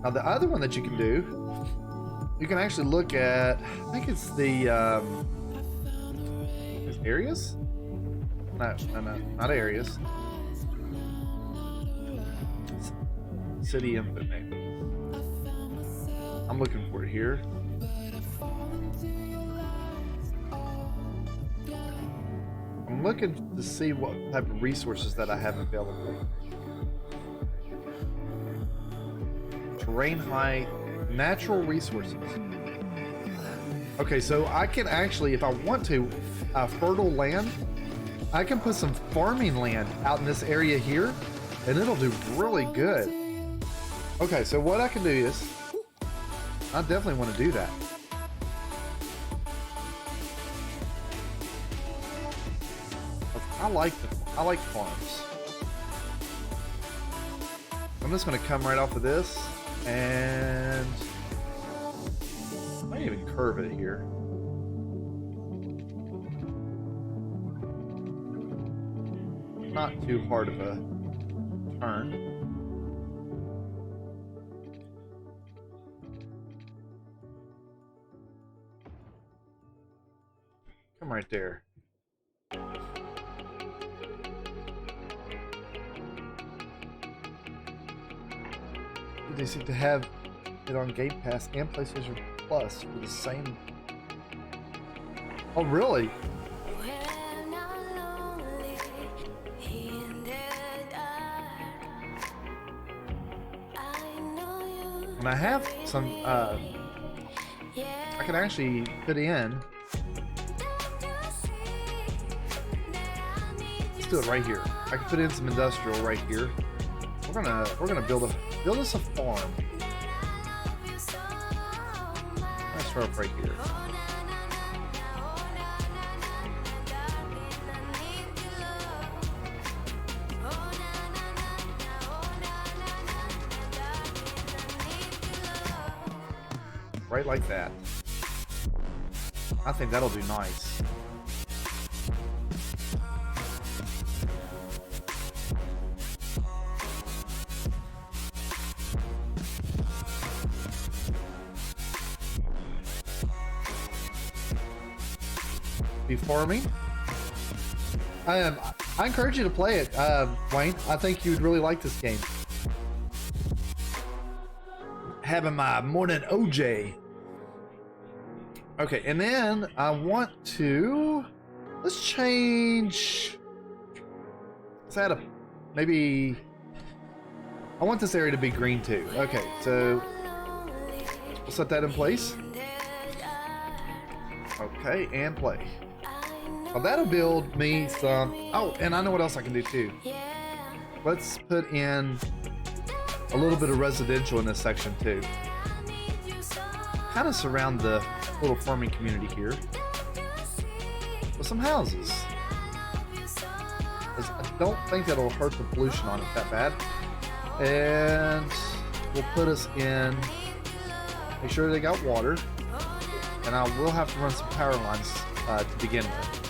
Now the other one that you can do, you can actually look at, I think it's the areas? No, not areas. City info maybe. I'm looking for it here. I'm looking to see what type of resources that I have available. Terrain height, natural resources. Okay, so I can actually, if I want to, fertile land, I can put some farming land out in this area here, and it'll do really good. Okay, so what I can do is, I definitely want to do that. I like farms. I'm just going to come right off of this, and I might even curve it here. Not too hard of a turn. Come right there. They seem to have it on Game Pass and PlayStation Plus for the same. Oh, really? And I have some. I can actually put in. Let's do it right here. I can put in some industrial right here. We're gonna build us a farm. Let's start up right here. Right like that. I think that'll do nice. Be farming. I encourage you to play it, Wayne. I think you'd really like this game. Having my morning OJ. Okay, and then I want to, let's change, let's add maybe, I want this area to be green too. Okay, so we'll set that in place. Okay, and play. Well, that'll build me some, oh, and I know what else I can do too. Let's put in a little bit of residential in this section too. Kind of surround the little farming community here with some houses. I don't think that'll hurt the pollution on it that bad. And we'll put us in, make sure they got water. And I will have to run some power lines to begin with.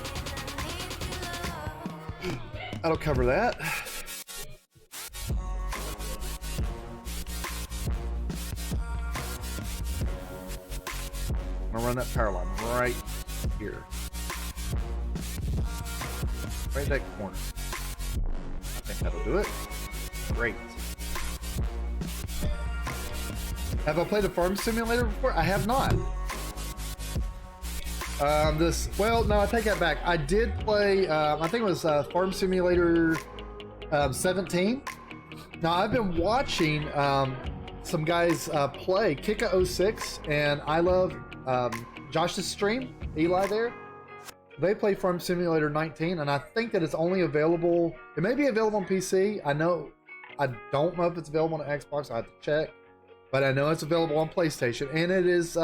That'll cover that. I'm gonna run that power line right here. Right that corner. I think that'll do it. Great. Have I played a farm simulator before? I have not. Well, no, I take that back. I did play, I think it was Farm Simulator 17. Now, I've been watching some guys play Kika06, and I love Josh's stream, Eli there. They play Farm Simulator 19, and I think that it's only available, it may be available on PC. I don't know if it's available on Xbox, I have to check. But I know it's available on PlayStation, and it is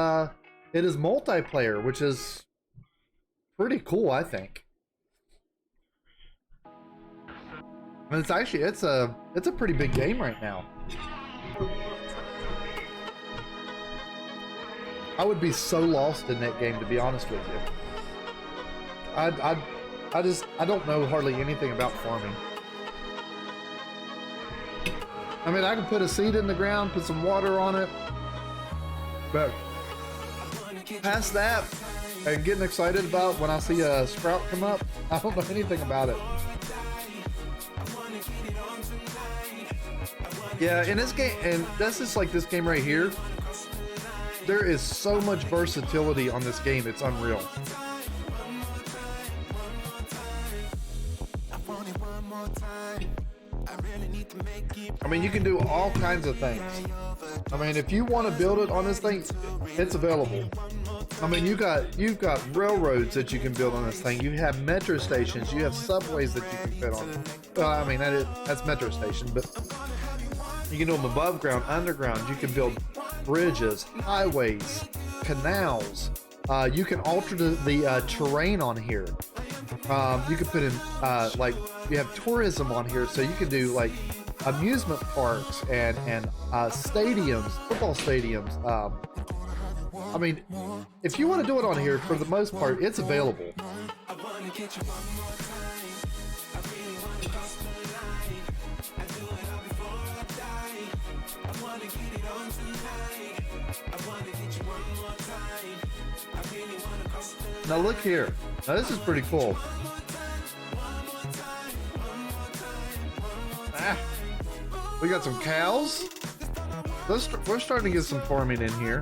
multiplayer, which is pretty cool, I think. And it's actually it's a pretty big game right now. I would be so lost in that game, to be honest with you. I don't know hardly anything about farming. I mean, I can put a seed in the ground, put some water on it, but past that, and getting excited about when I see a sprout come up, I don't know anything about it. Yeah, in this game, and that's just like this game right here, there is so much versatility on this game, it's unreal. I mean, you can do all kinds of things. I mean, if you want to build it on this thing, it's available. I mean, you've got railroads that you can build on this thing. You have metro stations. You have subways that you can fit on. Well, I mean, that's metro station, but you can do them above ground, underground. You can build bridges, highways, canals. You can alter the terrain on here. You can put in like, you have tourism on here, so you can do like amusement parks and stadiums, football stadiums. I mean, if you want to do it on here, for the most part, it's available. Now look here. Now this is pretty cool. We got some cows. We're starting to get some farming in here.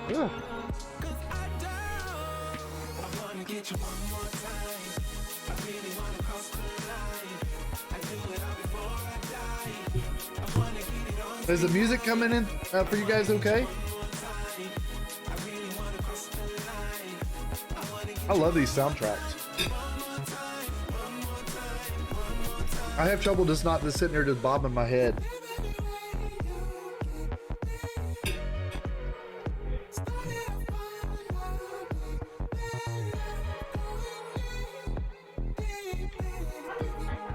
Ugh. Is the music coming in for you guys okay? I love these soundtracks. I have trouble just sitting here just bobbing my head.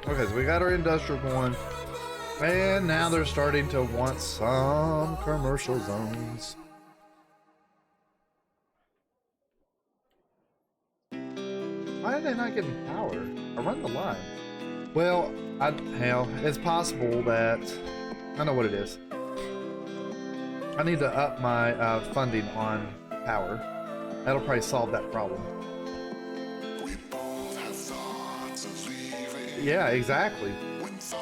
Okay, so we got our industrial going, and now they're starting to want some commercial zones. Why are they not getting power? I run the line. Well, hell, it's possible that I know what it is. I need to up my funding on power. That'll probably solve that problem. Yeah, exactly. Let's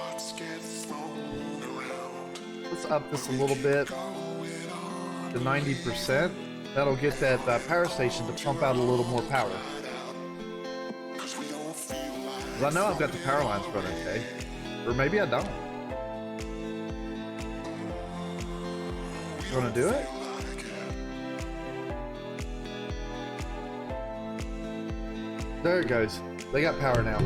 up this a little bit to 90%. That'll get that power station to pump out a little more power. I know I've got the power lines running, okay? Or maybe I don't. You want to do it? There it goes. They got power now.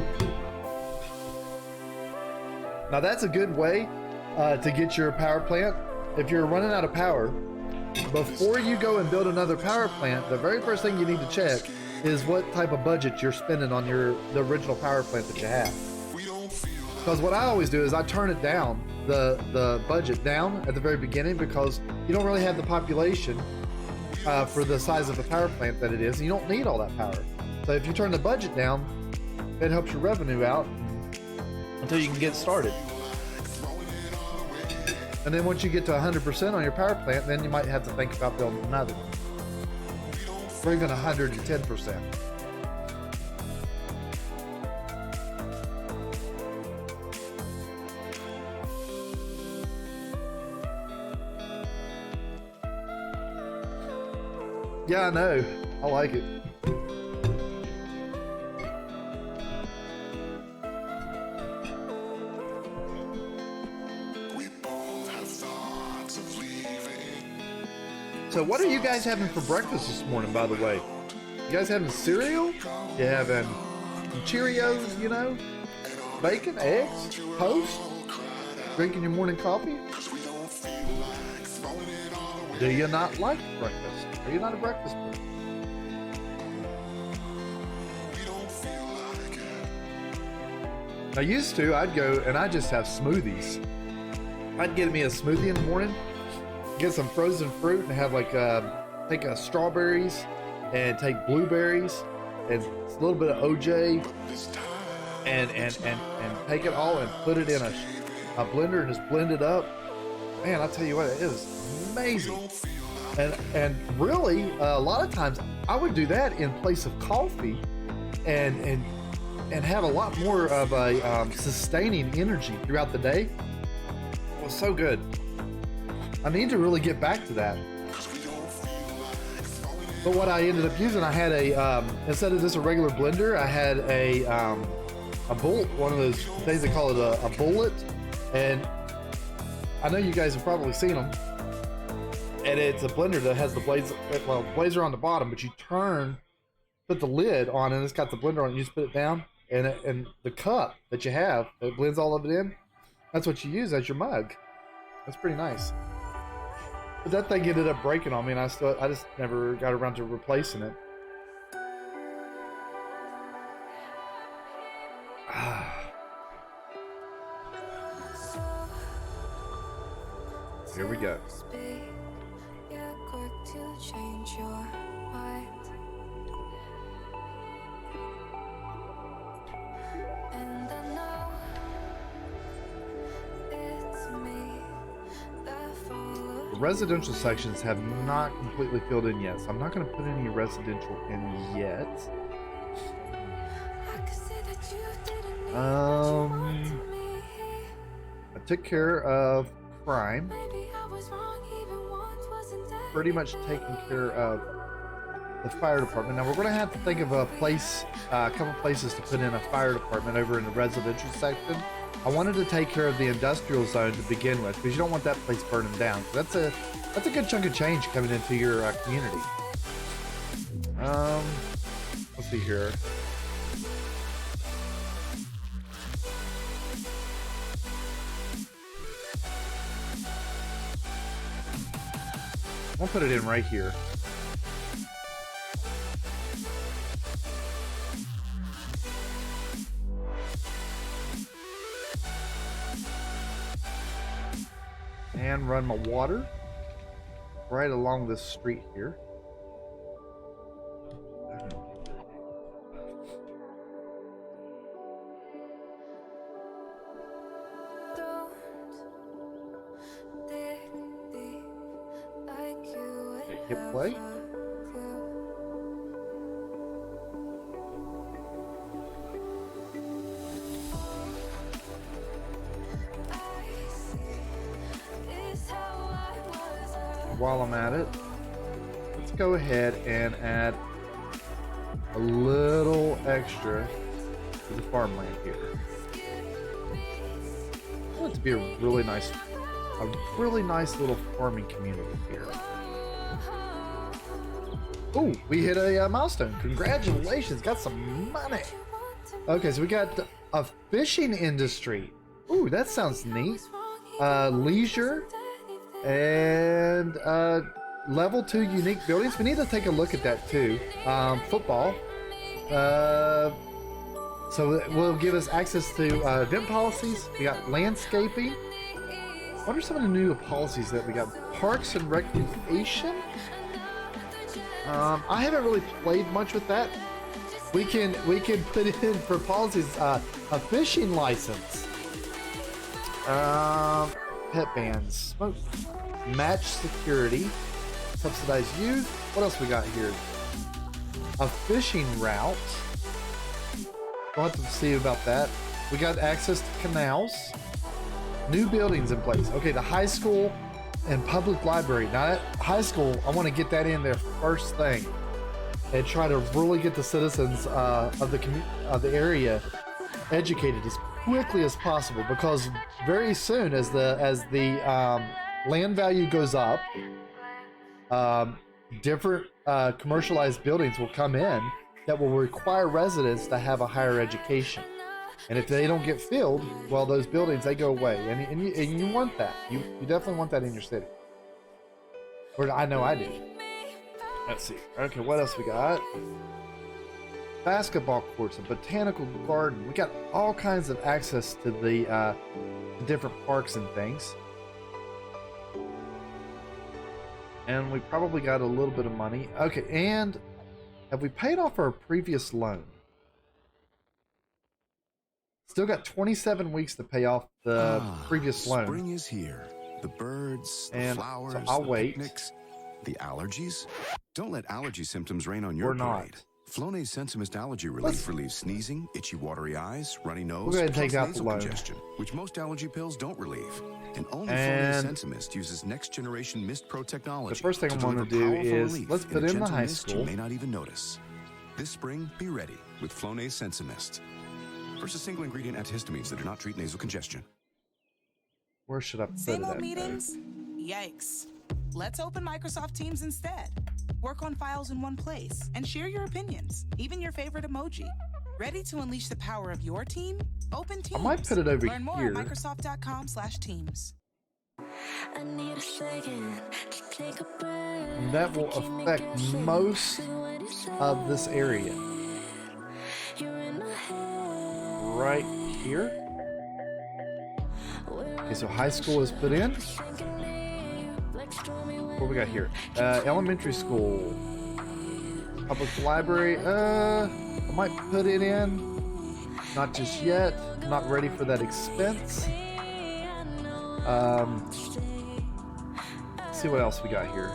Now that's a good way to get your power plant. If you're running out of power, before you go and build another power plant, the very first thing you need to check is what type of budget you're spending on the original power plant that you have. Because what I always do is I turn it down, the budget down at the very beginning, because you don't really have the population for the size of the power plant that it is, and you don't need all that power. So if you turn the budget down, it helps your revenue out until you can get started. And then once you get to 100% on your power plant, then you might have to think about building another one. Or even 110%. Yeah, I know. I like it. So what are you guys having for breakfast this morning, by the way? You guys having cereal? You having Cheerios, you know? Bacon, eggs, toast? Drinking your morning coffee? Do you not like breakfast? Are you not a breakfast person? I used to, I'd go and I'd just have smoothies. I'd get me a smoothie in the morning, get some frozen fruit, and have like take strawberries and take blueberries and a little bit of OJ and take it all and put it in a blender and just blend it up. Man, I'll tell you what, it is amazing. And really, a lot of times I would do that in place of coffee and have a lot more of a sustaining energy throughout the day. It was so good. I need to really get back to that. But what I ended up using, I had instead of just a regular blender, I had a bullet, one of those things they call it a bullet. And I know you guys have probably seen them. And it's a blender that has the blades, well, blades are on the bottom, but you put the lid on, and it's got the blender on it. You just put it down, and the cup that you have, it blends all of it in. That's what you use as your mug. That's pretty nice. But that thing ended up breaking on me, and I just never got around to replacing it. Here we go. You're quick to change your mind. And I know it's me that follows. The residential sections have not completely filled in yet, so I'm not going to put any residential in yet. I could say that you didn't need what you want to me. I took care of crime. Maybe I was wrong, even once wasn't that Pretty much taken care of the fire department. Now we're going to have to think of a place, a couple places to put in a fire department over in the residential section. I wanted to take care of the industrial zone to begin with because you don't want that place burning down. So that's a good chunk of change coming into your community. Let's see here. I'll put it in right here. And run my water right along this street here. Hit play. While I'm at it, let's go ahead and add a little extra to the farmland here. I want it to be a really nice little farming community here. Oh, we hit a milestone. Congratulations, got some money. Okay, so we got a fishing industry. Ooh, that sounds neat. Leisure and level 2 unique buildings. We need to take a look at that too. Football. So it will give us access to event policies. We got landscaping. What are some of the new policies that we got? Parks and recreation. I haven't really played much with that. We can put in for policies a fishing license, pet bans, smoke, match security, subsidized youth. What else we got here? A fishing route. We'll have to see about that. We got access to canals. New buildings in place. Okay, the high school and public library. Now that high school, I want to get that in there first thing and try to really get the citizens of the area educated as quickly as possible, because very soon as the land value goes up, different commercialized buildings will come in that will require residents to have a higher education. And if they don't get filled, well, those buildings, they go away. And you want that. You definitely want that in your city. Or I know I do. Let's see. Okay, what else we got? Basketball courts, a botanical garden. We got all kinds of access to the different parks and things. And we probably got a little bit of money. Okay, and have we paid off our previous loan? Still got 27 weeks to pay off the previous loan. Spring is here. The birds, the And flowers, so I'll the wait. picnics, the allergies. Don't let allergy symptoms rain on your Or not. parade. Flonase Sensimist Allergy Relief relieves sneezing, itchy, watery eyes, runny nose, go ahead and plus take out the nasal loan. congestion, which most allergy pills don't relieve. And only And Flonase Sensimist uses next-generation Mist Pro technology. the first thing to I'm gonna deliver do powerful is, relief let's in put a in the gentle high mist school. You may not even notice. This spring, be ready with Flonase Sensimist. Versus single ingredient antihistamines that do not treat nasal congestion. Where should I put it Same old at? meetings? Yikes. Let's open Microsoft Teams instead. Work on files in one place and share your opinions, even your favorite emoji. Ready to unleash the power of your team? Open Teams. I might put it over Learn more here. at Microsoft.com/Teams. I need a second to take a breath. And that will affect most of this area. You're in my head. Right here. Okay, so high school is put in. What we got here? Elementary school. Public library. I might put it in. Not just yet. I'm not ready for that expense. Let's see what else we got here.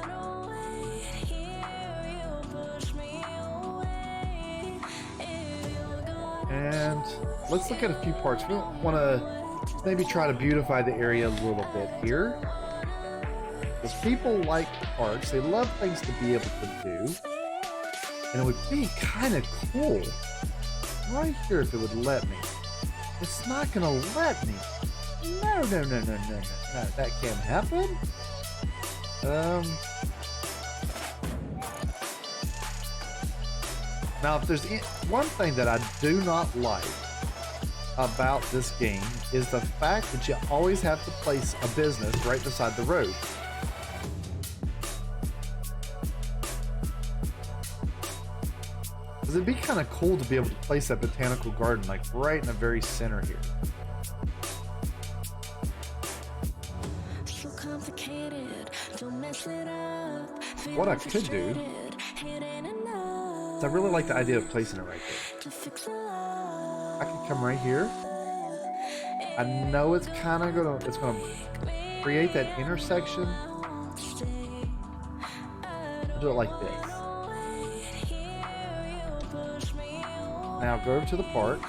And let's look at a few parts. We want to maybe try to beautify the area a little bit here. Because people like parks. They love things to be able to do. And it would be kind of cool right here if it would let me. It's not going to let me. No. That can't happen. Now, if there's one thing that I do not like about this game is the fact that you always have to place a business right beside the road. Because it'd be kind of cool to be able to place that botanical garden like right in the very center here. What I could do is I really like the idea of placing it right there. I can come right here. I know it's kind of gonna create that intersection. I'll do it like this. Now go over to the park.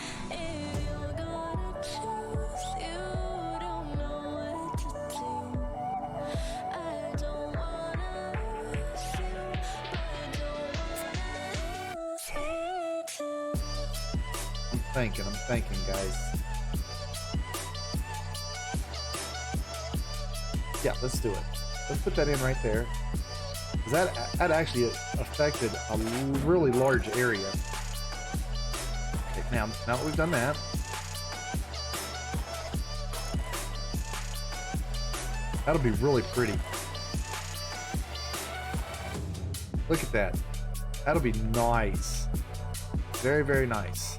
I'm thinking, guys. Yeah, let's do it. Let's put that in right there. That actually affected a really large area. Okay, now that we've done that, that'll be really pretty. Look at that. That'll be nice. Very, very nice.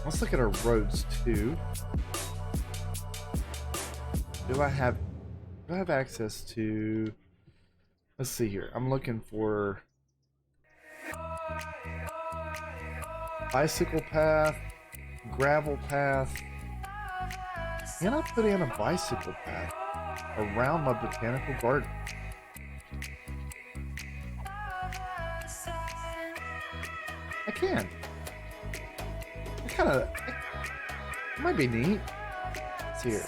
Let's look at our roads too. Do I have access to, let's see here. I'm looking for bicycle path, gravel path. Can I put in a bicycle path around my botanical garden? I can. It might be neat. Let's see here.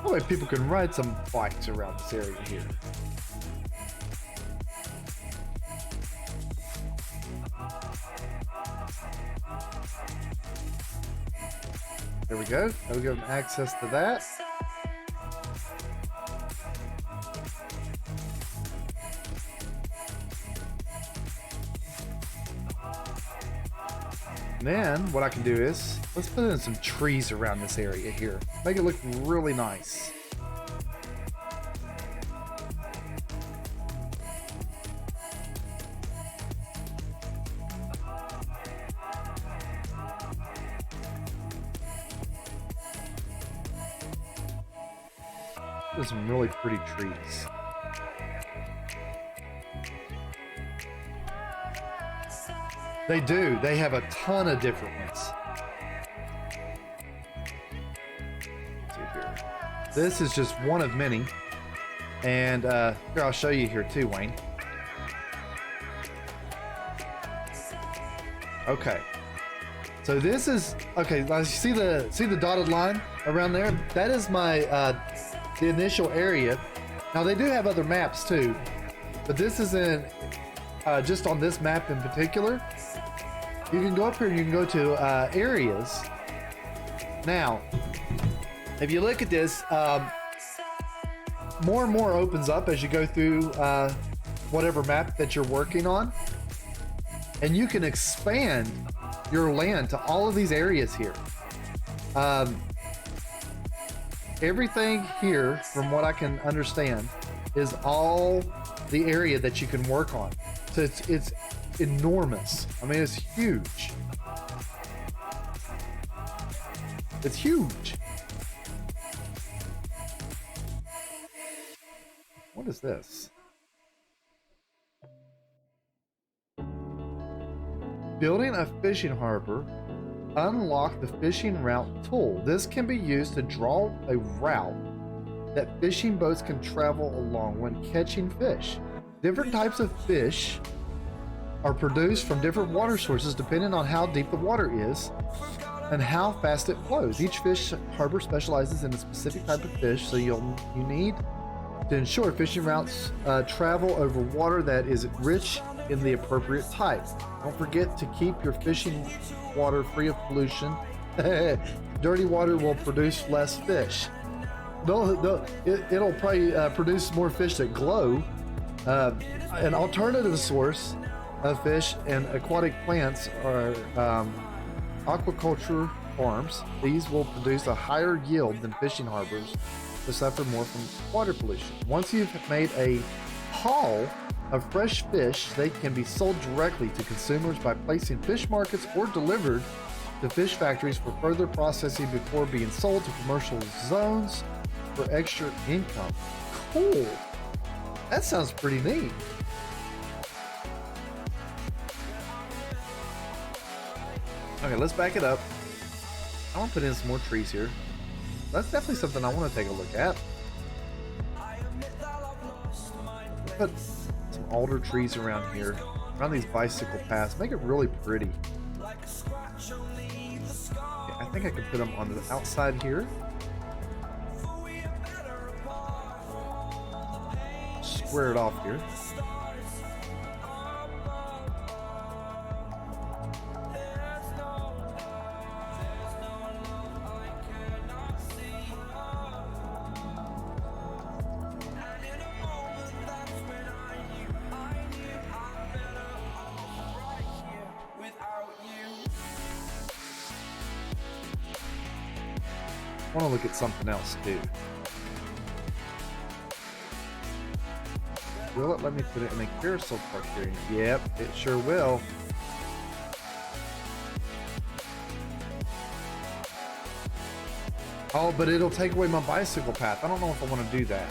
That way people can ride some bikes around this area here. There we go. Now we give them access to that. And then what I can do is, let's put in some trees around this area here. Make it look really nice. There's some really pretty trees. They do. They have a ton of different ones. Let's see here. This is just one of many. And here, I'll show you here too, Wayne. Okay. So this is, okay, now you see the dotted line around there? That is my the initial area. Now they do have other maps too, but this is in just on this map in particular. You can go up here and you can go to areas. Now, if you look at this, more and more opens up as you go through whatever map that you're working on. and you can expand your land to all of these areas here. Everything here, from what I can understand, is all the area that you can work on. So it's enormous. I mean, it's huge. It's huge. What is this? Building a fishing harbor. Unlock the fishing route tool. This can be used to draw a route that fishing boats can travel along when catching fish. Different types of fish are produced from different water sources depending on how deep the water is and how fast it flows. Each fish harbor specializes in a specific type of fish, so you need to ensure fishing routes travel over water that is rich in the appropriate type. Don't forget to keep your fishing water free of pollution. Dirty water will produce less fish. It'll probably produce more fish that glow. An alternative source of fish and aquatic plants are aquaculture farms. These will produce a higher yield than fishing harbors to suffer more from water pollution. Once you've made a haul of fresh fish, they can be sold directly to consumers by placing fish markets or delivered to fish factories for further processing before being sold to commercial zones for extra income. Cool. That sounds pretty neat. Okay, let's back it up. I want to put in some more trees here. That's definitely something I want to take a look at. Put some alder trees around here, around these bicycle paths. Make it really pretty. Okay, I think I can put them on the outside here. Square it off here. I want to look at something else too. Will it let me put it in a carousel park here? Yep, it sure will. Oh, but it'll take away my bicycle path. I don't know if I want to do that.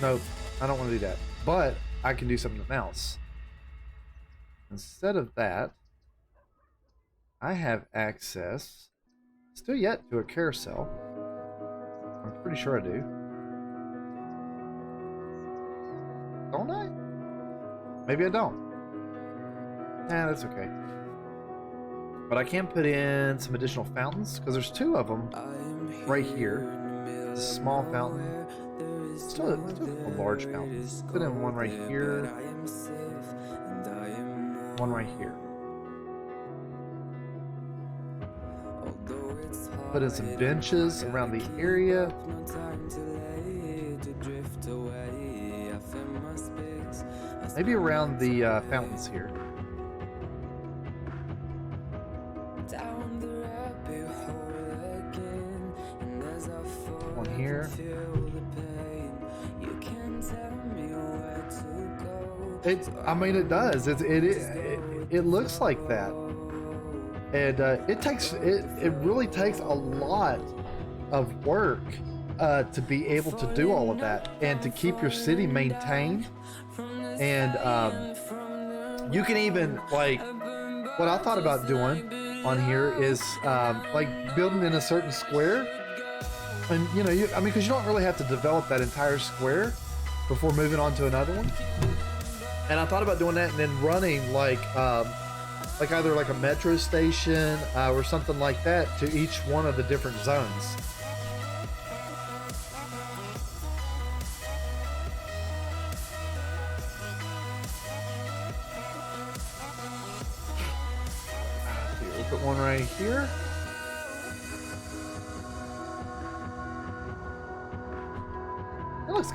Nope, I don't want to do that. But I can do something else. Instead of that, I have access, still yet, to a carousel. I'm pretty sure I do. Don't I? Maybe I don't. Nah, that's okay. But I can put in some additional fountains, because there's two of them right here. It's a small fountain. Still a large fountain. Put in one right here. One right here. Put in some benches around the area. Maybe around the fountains here. One here. I mean, it does. It looks like that. And it really takes a lot of work to be able to do all of that and to keep your city maintained. And you can even, like, what I thought about doing on here is like building in a certain square. And you know, I mean, because you don't really have to develop that entire square before moving on to another one. And I thought about doing that and then running like either like a metro station or something like that to each one of the different zones. We'll put one right here. That looks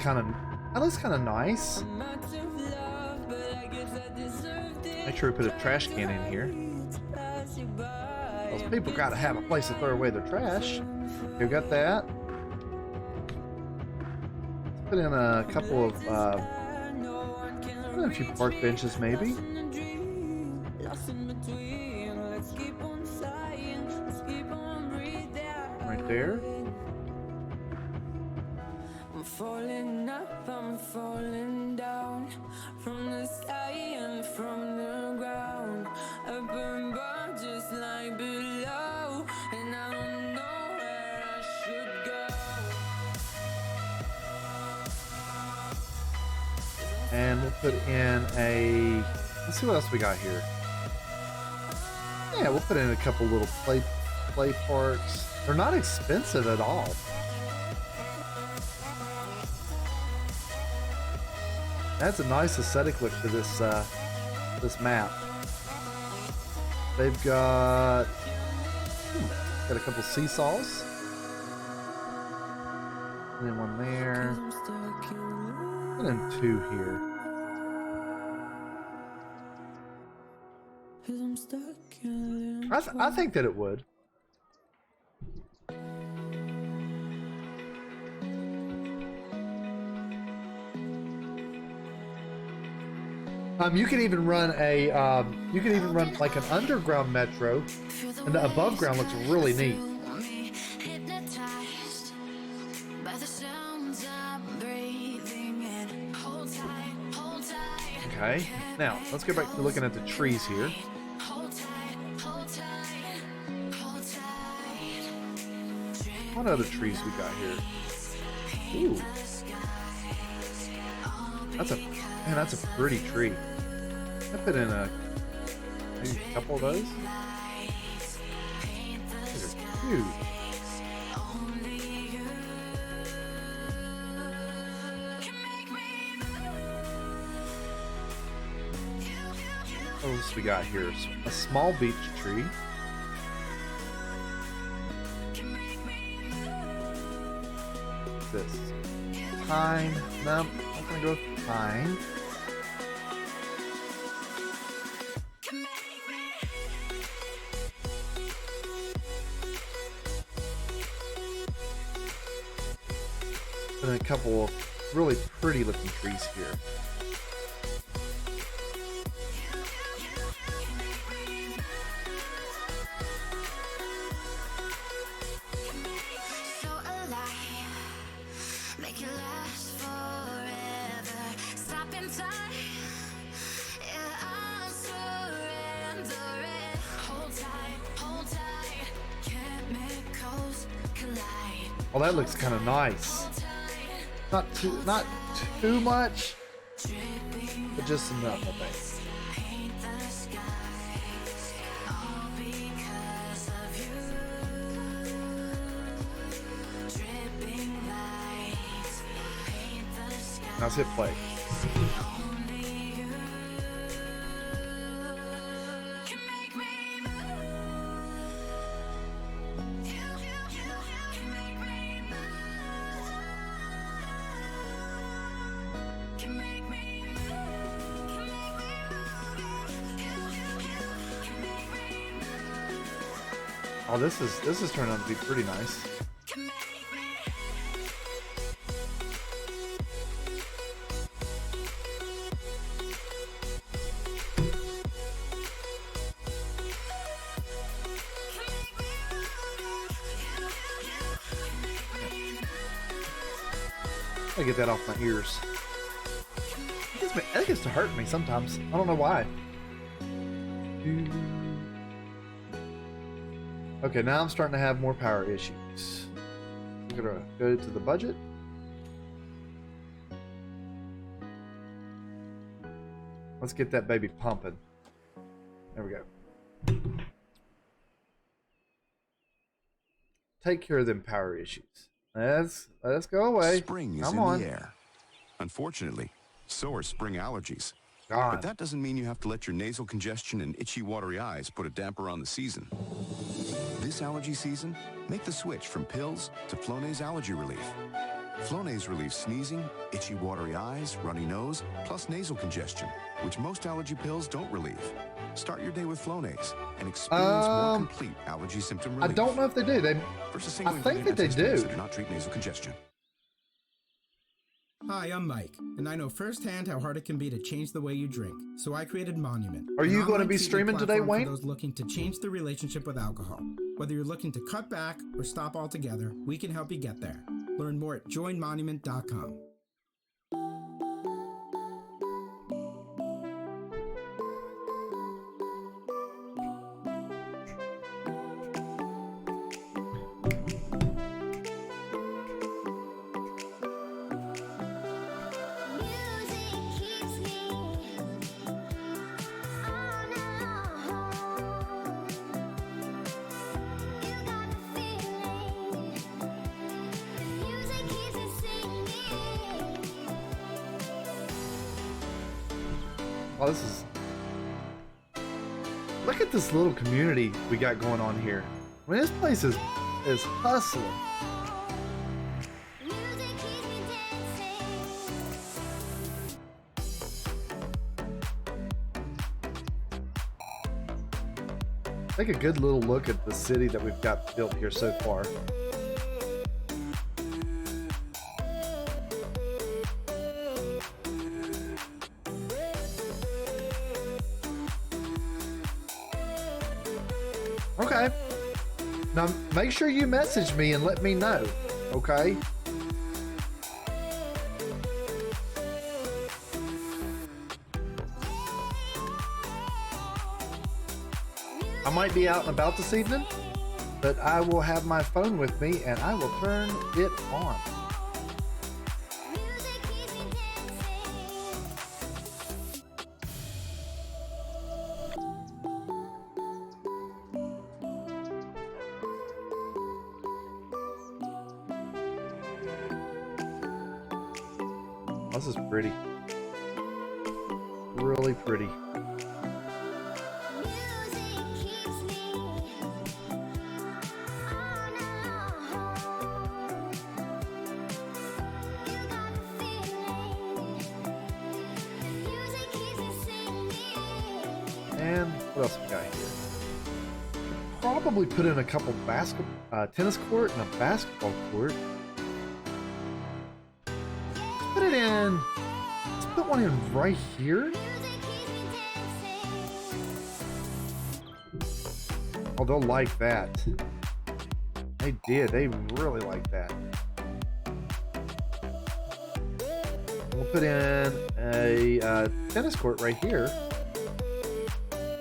kind of nice. Make sure we put a trash can in here. Those people gotta have a place to throw away their trash. Okay, we got that. Let's put in a couple of, a few park benches maybe. Right there. I'm falling up, I'm falling down from the sky and from the ground. Up above, just like below, and I don't know where I should go. And we'll put in a. Let's see what else we got here. Yeah, we'll put in a couple little play parks. They're not expensive at all. That's a nice aesthetic look to this this map. They've got a couple seesaws, and then one there, and then two here. I think that it would. You could even run a, like an underground metro, and the above ground looks really neat. Okay, now let's get back to looking at the trees here. What other trees we got here? Ooh, that's a pretty tree. I put in maybe a couple of those. These are huge. What else we got here? A small beech tree. What's this? Pine. No, I'm gonna go with pine. And a couple of really pretty looking trees here. Oh, that looks kind of nice. Not too much, but just enough, I think. Now let's hit play. Oh, this is turning out to be pretty nice. I get that off my ears. It gets to hurt me sometimes. I don't know why. Okay, now I'm starting to have more power issues. I'm gonna go to the budget. Let's get that baby pumping. There we go. Take care of them power issues. Let's go away. Spring is Come in on. the air. Unfortunately, so are spring allergies. God. But that doesn't mean you have to let your nasal congestion and itchy, watery eyes put a damper on the season. This allergy season, make the switch from pills to Flonase Allergy Relief. Flonase relieves sneezing, itchy, watery eyes, runny nose, plus nasal congestion, which most allergy pills don't relieve. Start your day with Flonase and experience more complete allergy symptom relief. I don't know if they do. I think that they do. Do not treat nasal congestion. Hi, I'm Mike, and I know firsthand how hard it can be to change the way you drink. So I created Monument. Are you an going to online be treatment streaming today, platform Wayne? For those looking to change their relationship with alcohol. Whether you're looking to cut back or stop altogether, we can help you get there. Learn more at joinmonument.com. Oh, this is... Look at this little community we got going on here. I mean, this place is hustling. Take a good little look at the city that we've got built here so far. Okay. Now make sure you message me and let me know, okay? I might be out and about this evening, but I will have my phone with me and I will turn it on. This is pretty. Really pretty. And what else we got here? Probably put in a couple tennis court and a basketball court. Put it in. Let's put one in right here. Oh, they'll like that. They did. They really like that. We'll put in a tennis court right here.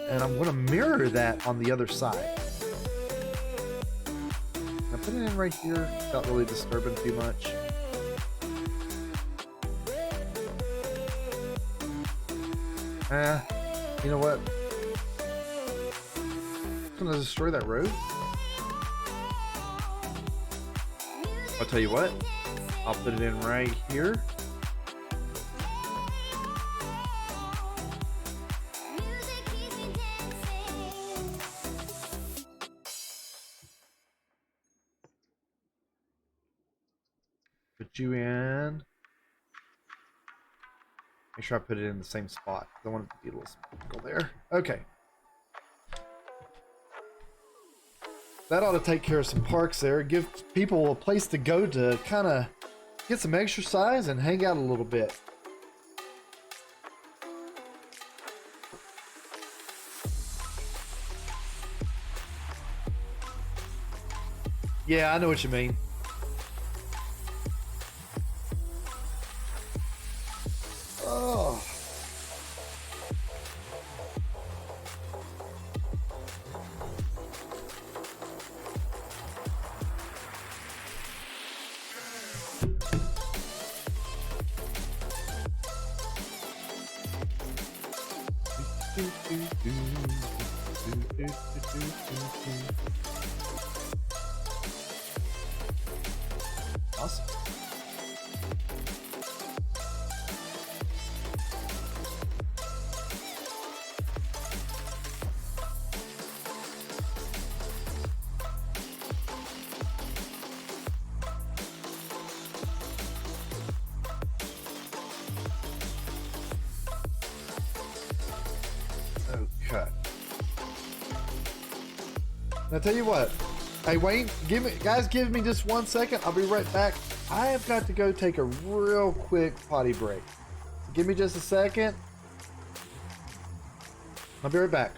And I'm going to mirror that on the other side. I'll put it in right here without really disturbing too much. You know what? I'm going to destroy that road. I'll tell you what. I'll put it in right here. Put you in. Make sure I put it in the same spot. I want it to be a little sparkle there. Okay. That ought to take care of some parks there. Give people a place to go to kind of get some exercise and hang out a little bit. Yeah, I know what you mean. Oh. Awesome. Now tell you what. Hey Wayne, give me just 1 second. I'll be right back. I have got to go take a real quick potty break. So give me just a second. I'll be right back.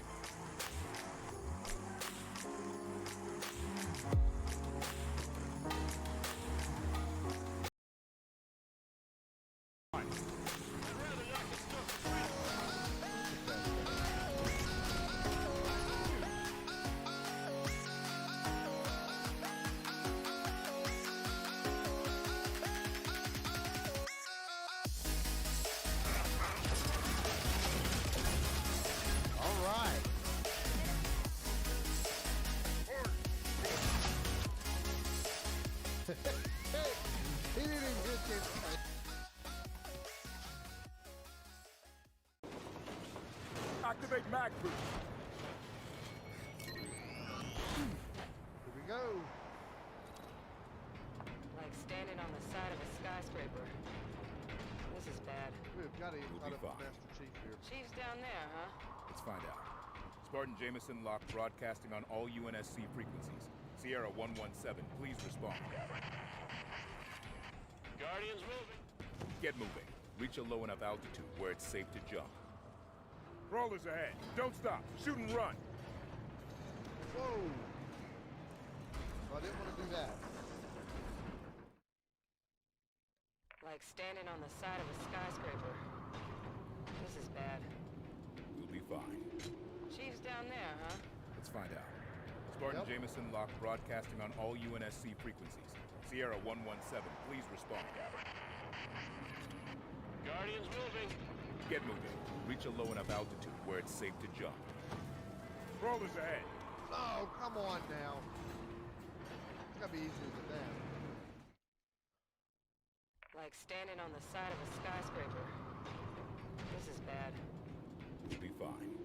Activate mag boost. Here we go. Like standing on the side of a skyscraper. This is bad. We've got to We'll be fine. Master Chief here. Chief's down there, huh? Let's find out. Spartan Jameson locked broadcasting on all UNSC frequencies. Sierra 117, please respond. Guardians moving. Get moving. Reach a low enough altitude where it's safe to jump. Crawlers ahead. Don't stop. Shoot and run. Whoa. Well, I didn't want to do that. Like standing on the side of a skyscraper. This is bad. We'll be fine. Chief's down there, huh? Let's find out. Spartan Jameson locked broadcasting on all UNSC frequencies. Sierra 117, please respond. Guardians moving. Get moving. Reach a low enough altitude where it's safe to jump. Crawlers ahead. Oh, come on now. It's gotta be easier than that. Like standing on the side of a skyscraper. This is bad. We'll be fine.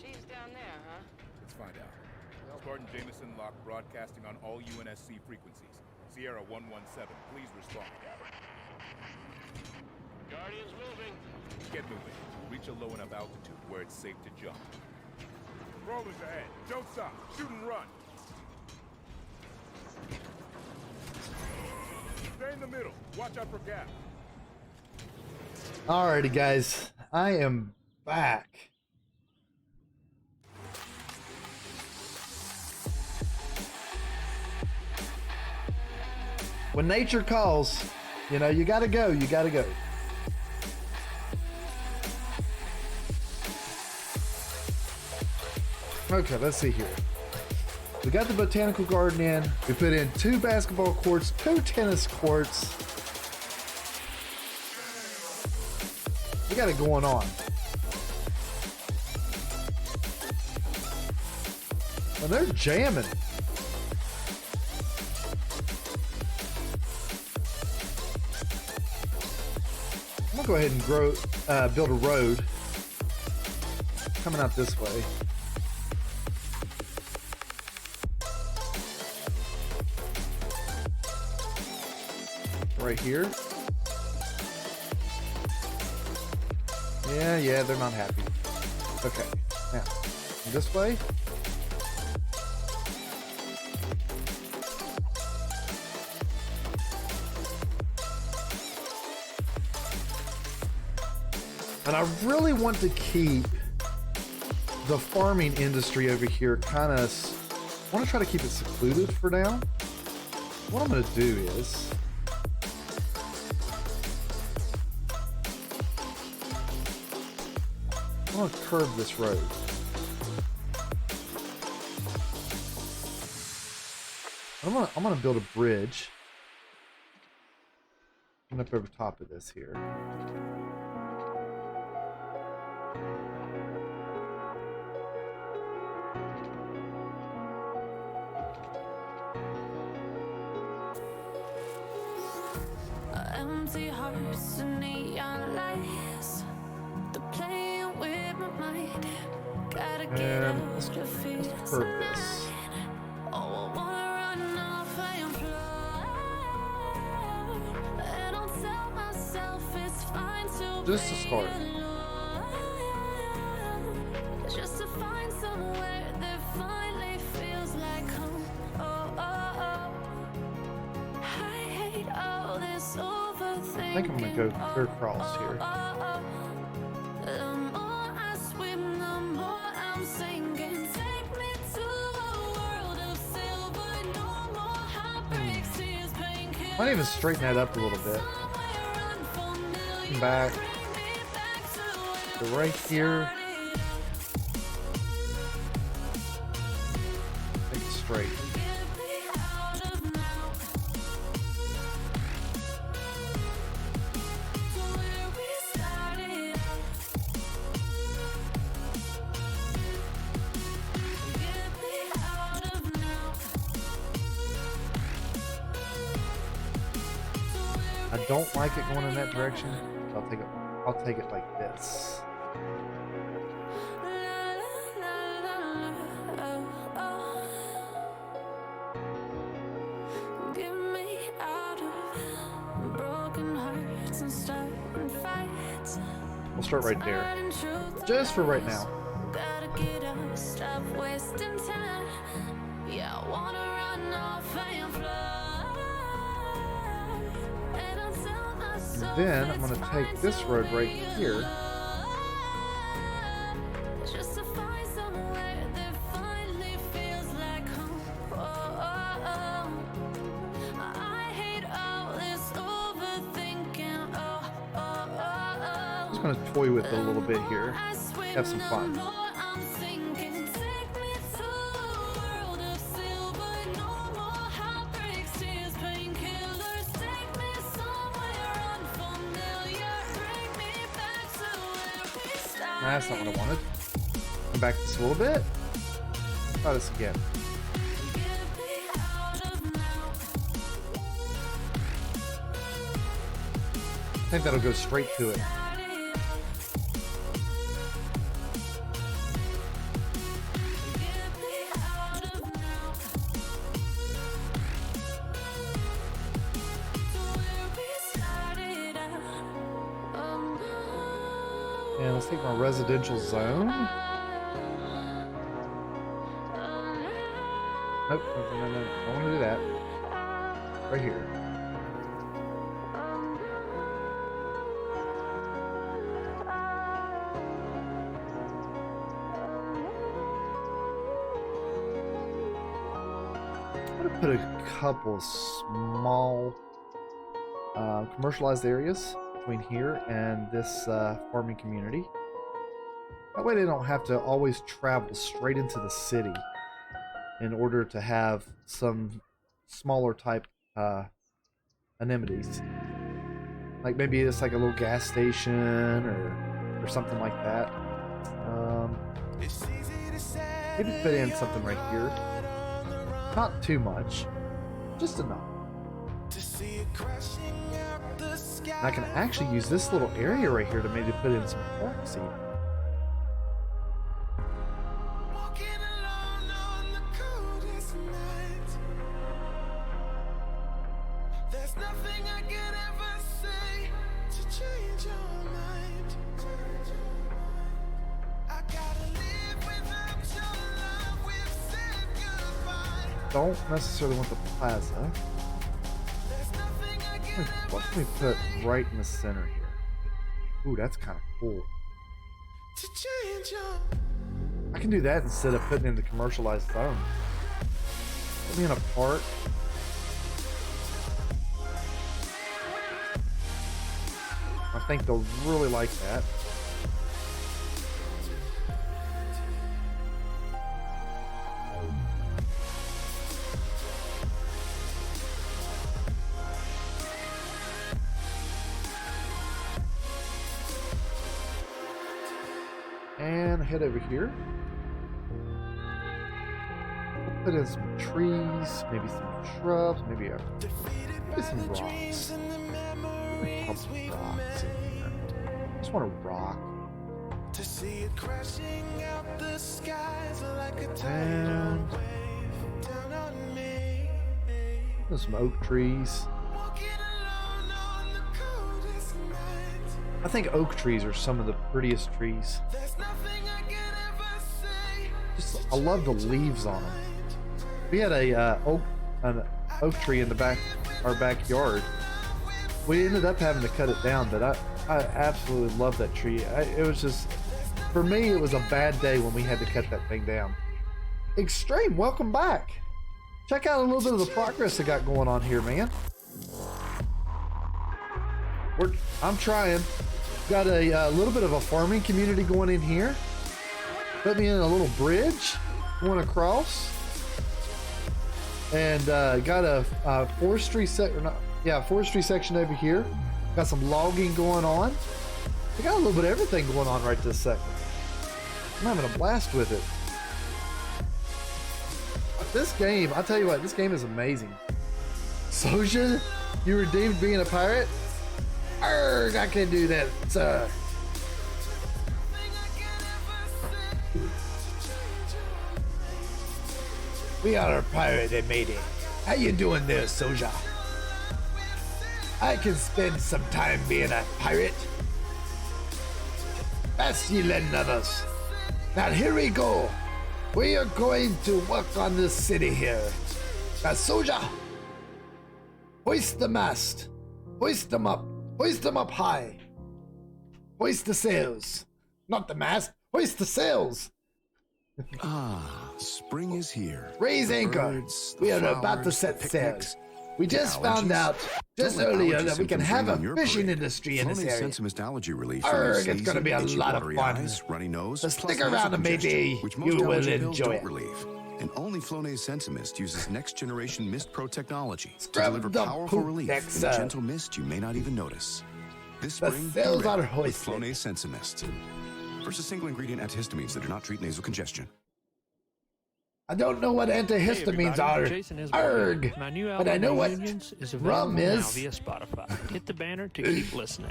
Chief's down there, huh? Let's find out. Spartan Jameson locked broadcasting on all UNSC frequencies. Sierra 117, please respond. Guardians moving. Get moving. Reach a low enough altitude where it's safe to jump. Crawlers ahead. Don't stop. Shoot and run. Stay in the middle. Watch out for gaps. Alrighty, guys. I am back. When nature calls, you know, you gotta go. You gotta go. Okay, let's see here. We got the botanical garden in. We put in 2 basketball courts, 2 tennis courts. We got it going on. And they're jamming. I'm gonna go ahead and build a road coming out this way. Right here. Yeah, they're not happy. Okay, now, this way. And I really want to keep the farming industry over here kind of, I want to try to keep it secluded for now. What I'm going to do is, I'm going to curve this road. I'm going to build a bridge. Up over top of this here. Empty hearts and neon lights. They're playing with my mind. Gotta get out of fear tonight. Oh, I wanna run off and fly. And I'll tell myself it's fine to just to start. just to find somewhere that finally feels like I think I'm gonna go clear across here. Might even straighten that up a little bit. Come back to right here. Make it straight. I don't like it going in that direction. So I'll take it like this. We'll start right there. Just for right now. Then I'm going to take this road right here. Just going to toy with it a little bit here. Have some fun. That's not what I wanted. Come back this a little bit. Try this again. I think that'll go straight to it. And let's take my residential zone. Nope, no, don't want to do that. Right here. I'm going to put a couple small commercialized areas between here and this farming community. That way they don't have to always travel straight into the city in order to have some smaller type amenities. Like maybe it's like a little gas station or something like that. Maybe put in something right here. Not too much, just enough. And I can actually use this little area right here to maybe put in some corn seed. Don't necessarily want the plaza. What can we put right in the center here? Ooh, that's kind of cool. I can do that instead of putting in the commercialized zone. Put me in a park. I think they'll really like that. And head over here. Put in some trees, maybe some shrubs, maybe some rocks. Put some rocks in here. Just want a rock. And put some oak trees. I think oak trees are some of the prettiest trees. I love the leaves on them. We had an oak tree in the our backyard We ended up having to cut it down, but I absolutely love that tree. It was just, for me, it was a bad day when we had to cut that thing down. Extreme, welcome back. Check out a little bit of the progress I got going on here, man. I'm trying. Got a little bit of a farming community going in here. Put me in a little bridge going across. And got a forestry section over here. Got some logging going on. We got a little bit of everything going on right this second. I'm having a blast with it. This game, I'll tell you what, this game is amazing. Soja, you redeemed being a pirate? Arrgh, I can do that, sir. We are a pirate and matey. How you doing there, Soja? I can spend some time being a pirate. Best ye lend of us. Now here we go. We are going to work on this city here. Now, Soja, hoist the mast. Hoist them up. Hoist them up high. Hoist the sails. Not the mast. Hoist the sails. Spring is here. Raise The anchor. birds, the We are about to flowers, set the sail. picnics, We the just found allergies. out just Don't let earlier allergy that we can symptoms have rain a on your fishing parade. industry in this Flonase area. Sensimist allergy relief Arrgh, relieves it's gonna be a sneezing, lot itchy, of watery fun. eyes, runny nose, So plus stick around nasal and maybe congestion, which most you will allergy pills enjoy don't it. relieve. And only Flonase Sensimist uses next generation Mist Pro technology to Scrub deliver the powerful poop relief next, in a sir. gentle mist you may not even notice. This The spring, sails be ready are with hoisted. Flonase Sensimist versus single ingredient antihistamines that do not treat nasal congestion. I don't know what antihistamines are. Arrgh. My new But I album, know what Reunions, is rum available now is. via Spotify. Hit the banner to keep listening.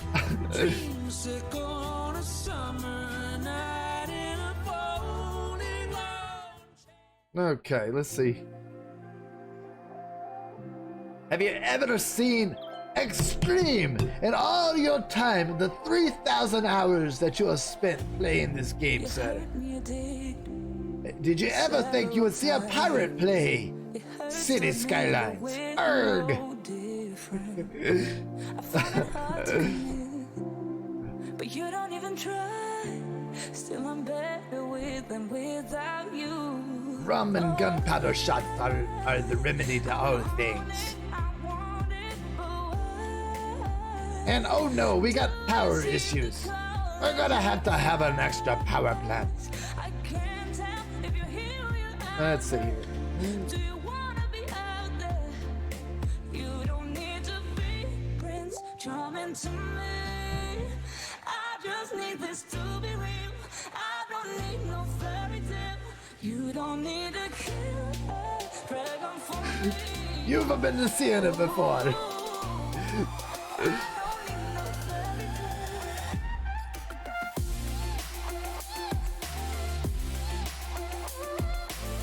Okay, let's see. Have you ever seen Extreme in all your time, the 3,000 hours that you have spent playing this game, sir? Did you ever think you would see a pirate play City Skylines? Arrgh! But you don't even try. Still, I'm better with than without you. Rum and gunpowder shots are the remedy to all things. And oh no, we got power issues. We're gonna have to have an extra power plant. Let's see here. Do you wanna be out there? You don't need to be Prince Charming to me. I just need this to be real. I don't need no fairy tale. You don't need a killer dragon for me. You've been seeing it before.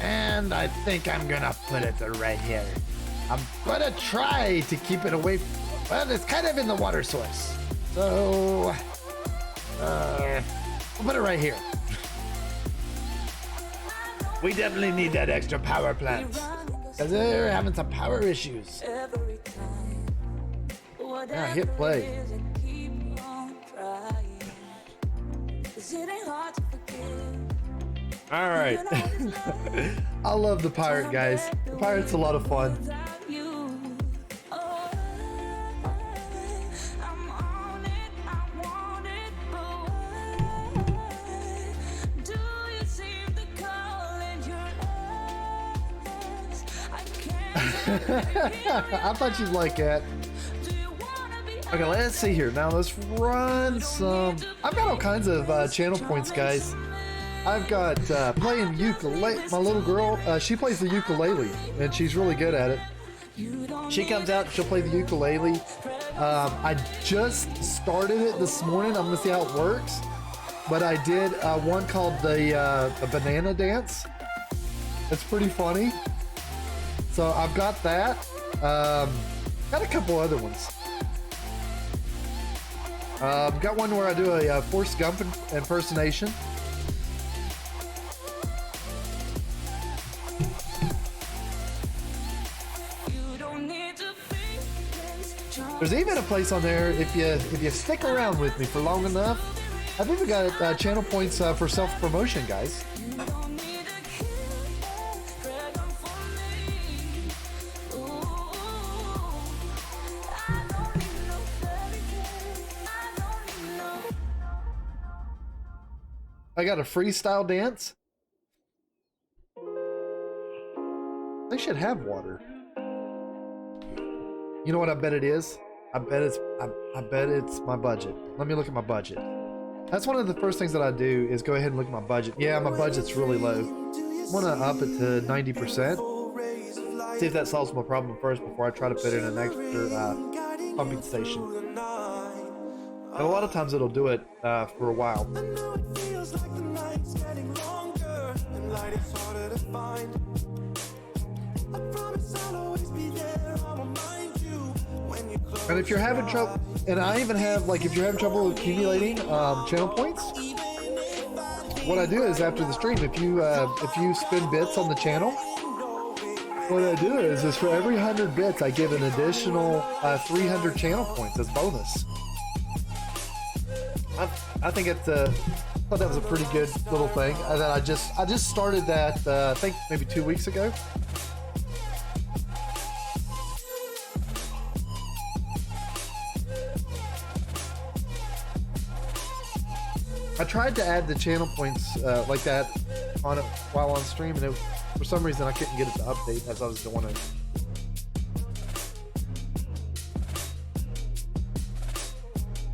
And I think I'm gonna put it right here. I'm gonna try to keep it away. Well, it's kind of in the water source. So, I'll put it right here. We definitely need that extra power plant. Because they're having some power issues. Yeah, hit play. All right. I love the pirate, guys. The pirate's a lot of fun. I thought you'd like that. Okay, let's see here. Now let's run some. I've got all kinds of channel points, guys. I've got playing ukulele. My little girl, she plays the ukulele, and she's really good at it. She comes out, she'll play the ukulele. I just started it this morning. I'm gonna see how it works. But I did one called the banana dance. It's pretty funny. So I've got that. Got a couple other ones. Got one where I do a Forrest Gump impersonation. There's even a place on there, if you stick around with me for long enough, I've even got channel points for self-promotion, guys. I got a freestyle dance. They should have water. You know what I bet it is? I bet it's my budget. Let me look at my budget. That's one of the first things that I do is go ahead and look at my budget. Yeah, my budget's really low. I want to up it to 90%. See if that solves my problem first before I try to put in an extra pumping station. And a lot of times it'll do it for a while. And if you're having trouble, and I even have, like, if you're having trouble accumulating channel points, what I do is after the stream, if you spend bits on the channel, what I do is for every 100 bits, I give an additional 300 channel points as bonus. I think it's I thought that was a pretty good little thing. And then I just started that I think maybe 2 weeks ago. I tried to add the channel points like that on it while on stream, and for some reason I couldn't get it to update as I was doing it.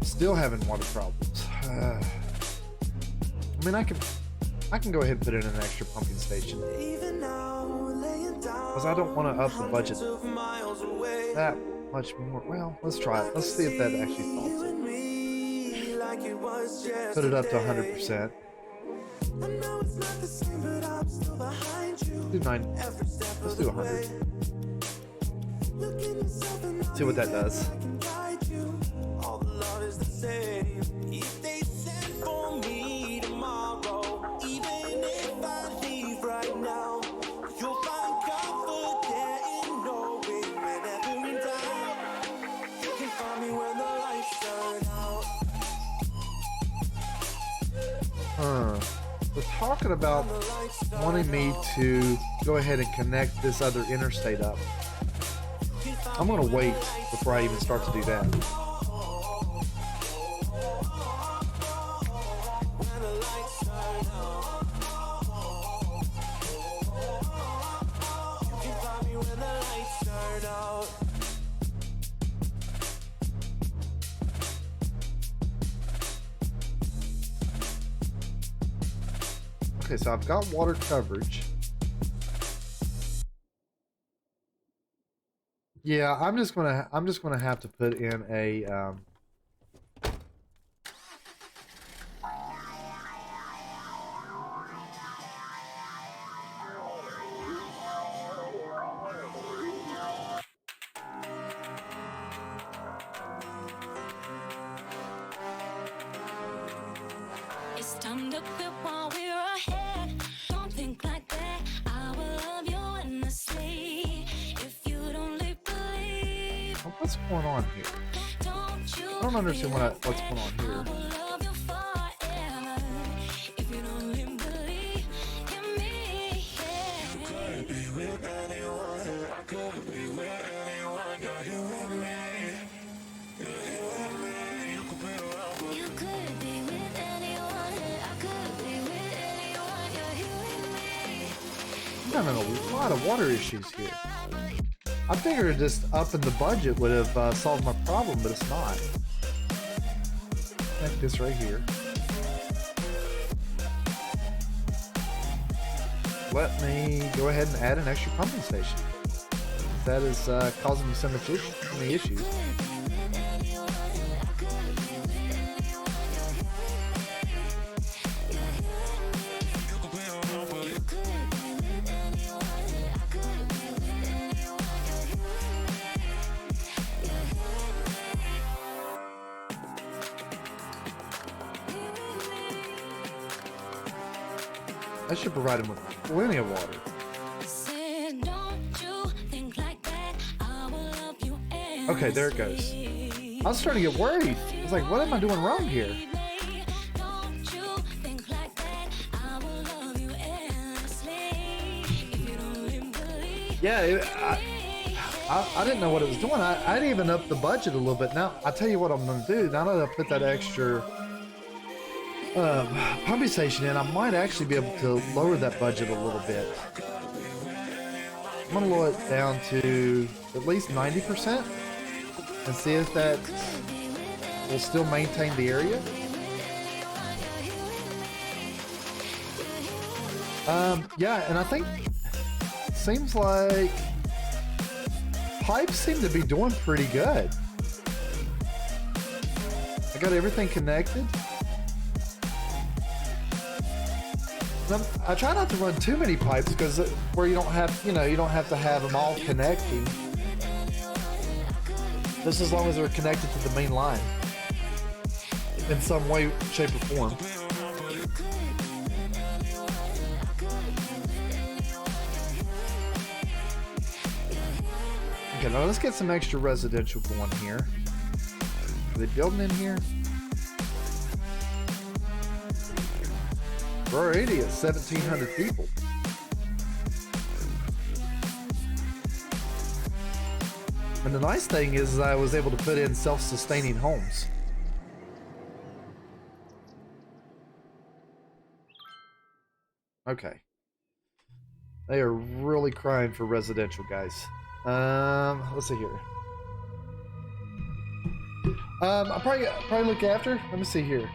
Still having water problems. I mean, I can go ahead and put in an extra pumping station because I don't want to up the budget that much more. Well, let's try it. Let's see if that actually solves it. Put it up to 100%. Do 90. Let's do 100. See what that does. They're talking about wanting me to go ahead and connect this other interstate up. I'm gonna wait before I even start to do that. Okay, so I've got water coverage. Yeah, I'm just gonna have to put in a It's time to quit while we're ahead. Don't think like that. I will love you endlessly. If you don't believe, what's going on here? I don't understand what's going on here. I'm having a lot of water issues here. I figured just upping the budget would have solved my problem, but it's not. Like this right here. Let me go ahead and add an extra pumping station. That is causing me so many issues. I should provide him with plenty of water. Okay, there it goes. I was starting to get worried. I was like, what am I doing wrong here? Yeah, I didn't know what it was doing. I'd even upped the budget a little bit. Now, I'll tell you what I'm going to do. Now that I put that extra pumping station in, I might actually be able to lower that budget a little bit. I'm going to lower it down to at least 90% and see if that will still maintain the area. Yeah, and I think seems like pipes seem to be doing pretty good. I got everything connected. I try not to run too many pipes because where you don't have, you don't have to have them all connecting. Just as long as they're connected to the main line in some way, shape, or form. Okay, now let's get some extra residential going here. Are they building in here? We're already at 1,700 people. And the nice thing is I was able to put in self-sustaining homes. Okay. They are really crying for residential, guys. Let's see here. I'll probably look after. Let me see here.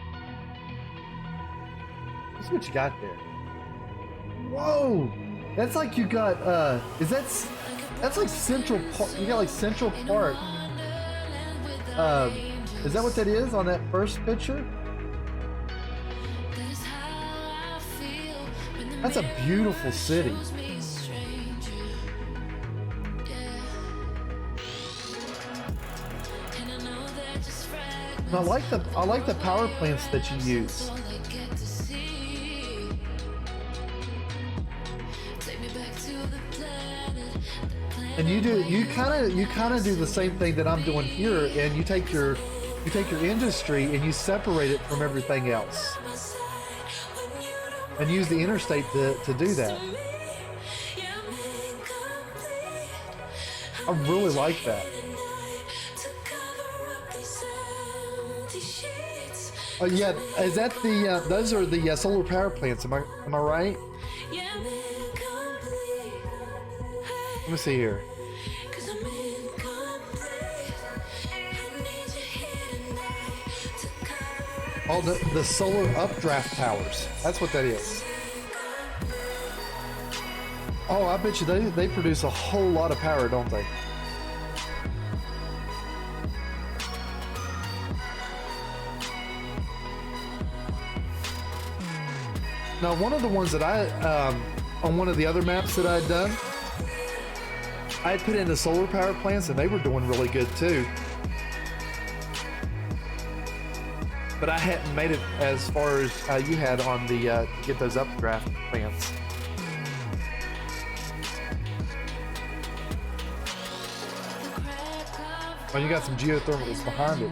Let's see what you got there. Whoa! That's like you got, that's like Central Park. You got like Central Park. Is that what that is on that first picture? That's a beautiful city. And I like the power plants that you use. And you kind of do the same thing that I'm doing here, and you take your industry and you separate it from everything else. And use the interstate to do that. I really like that. Oh yeah, is that the those are the solar power plants? Am I right? Let me see here. Oh, the solar updraft towers. That's what that is. Oh, I bet you they produce a whole lot of power, don't they? Now, one of the ones that on one of the other maps that I'd done, I had put in the solar power plants and they were doing really good too. But I hadn't made it as far as you had on the to get those updraft plants. Oh, you got some geothermals behind it.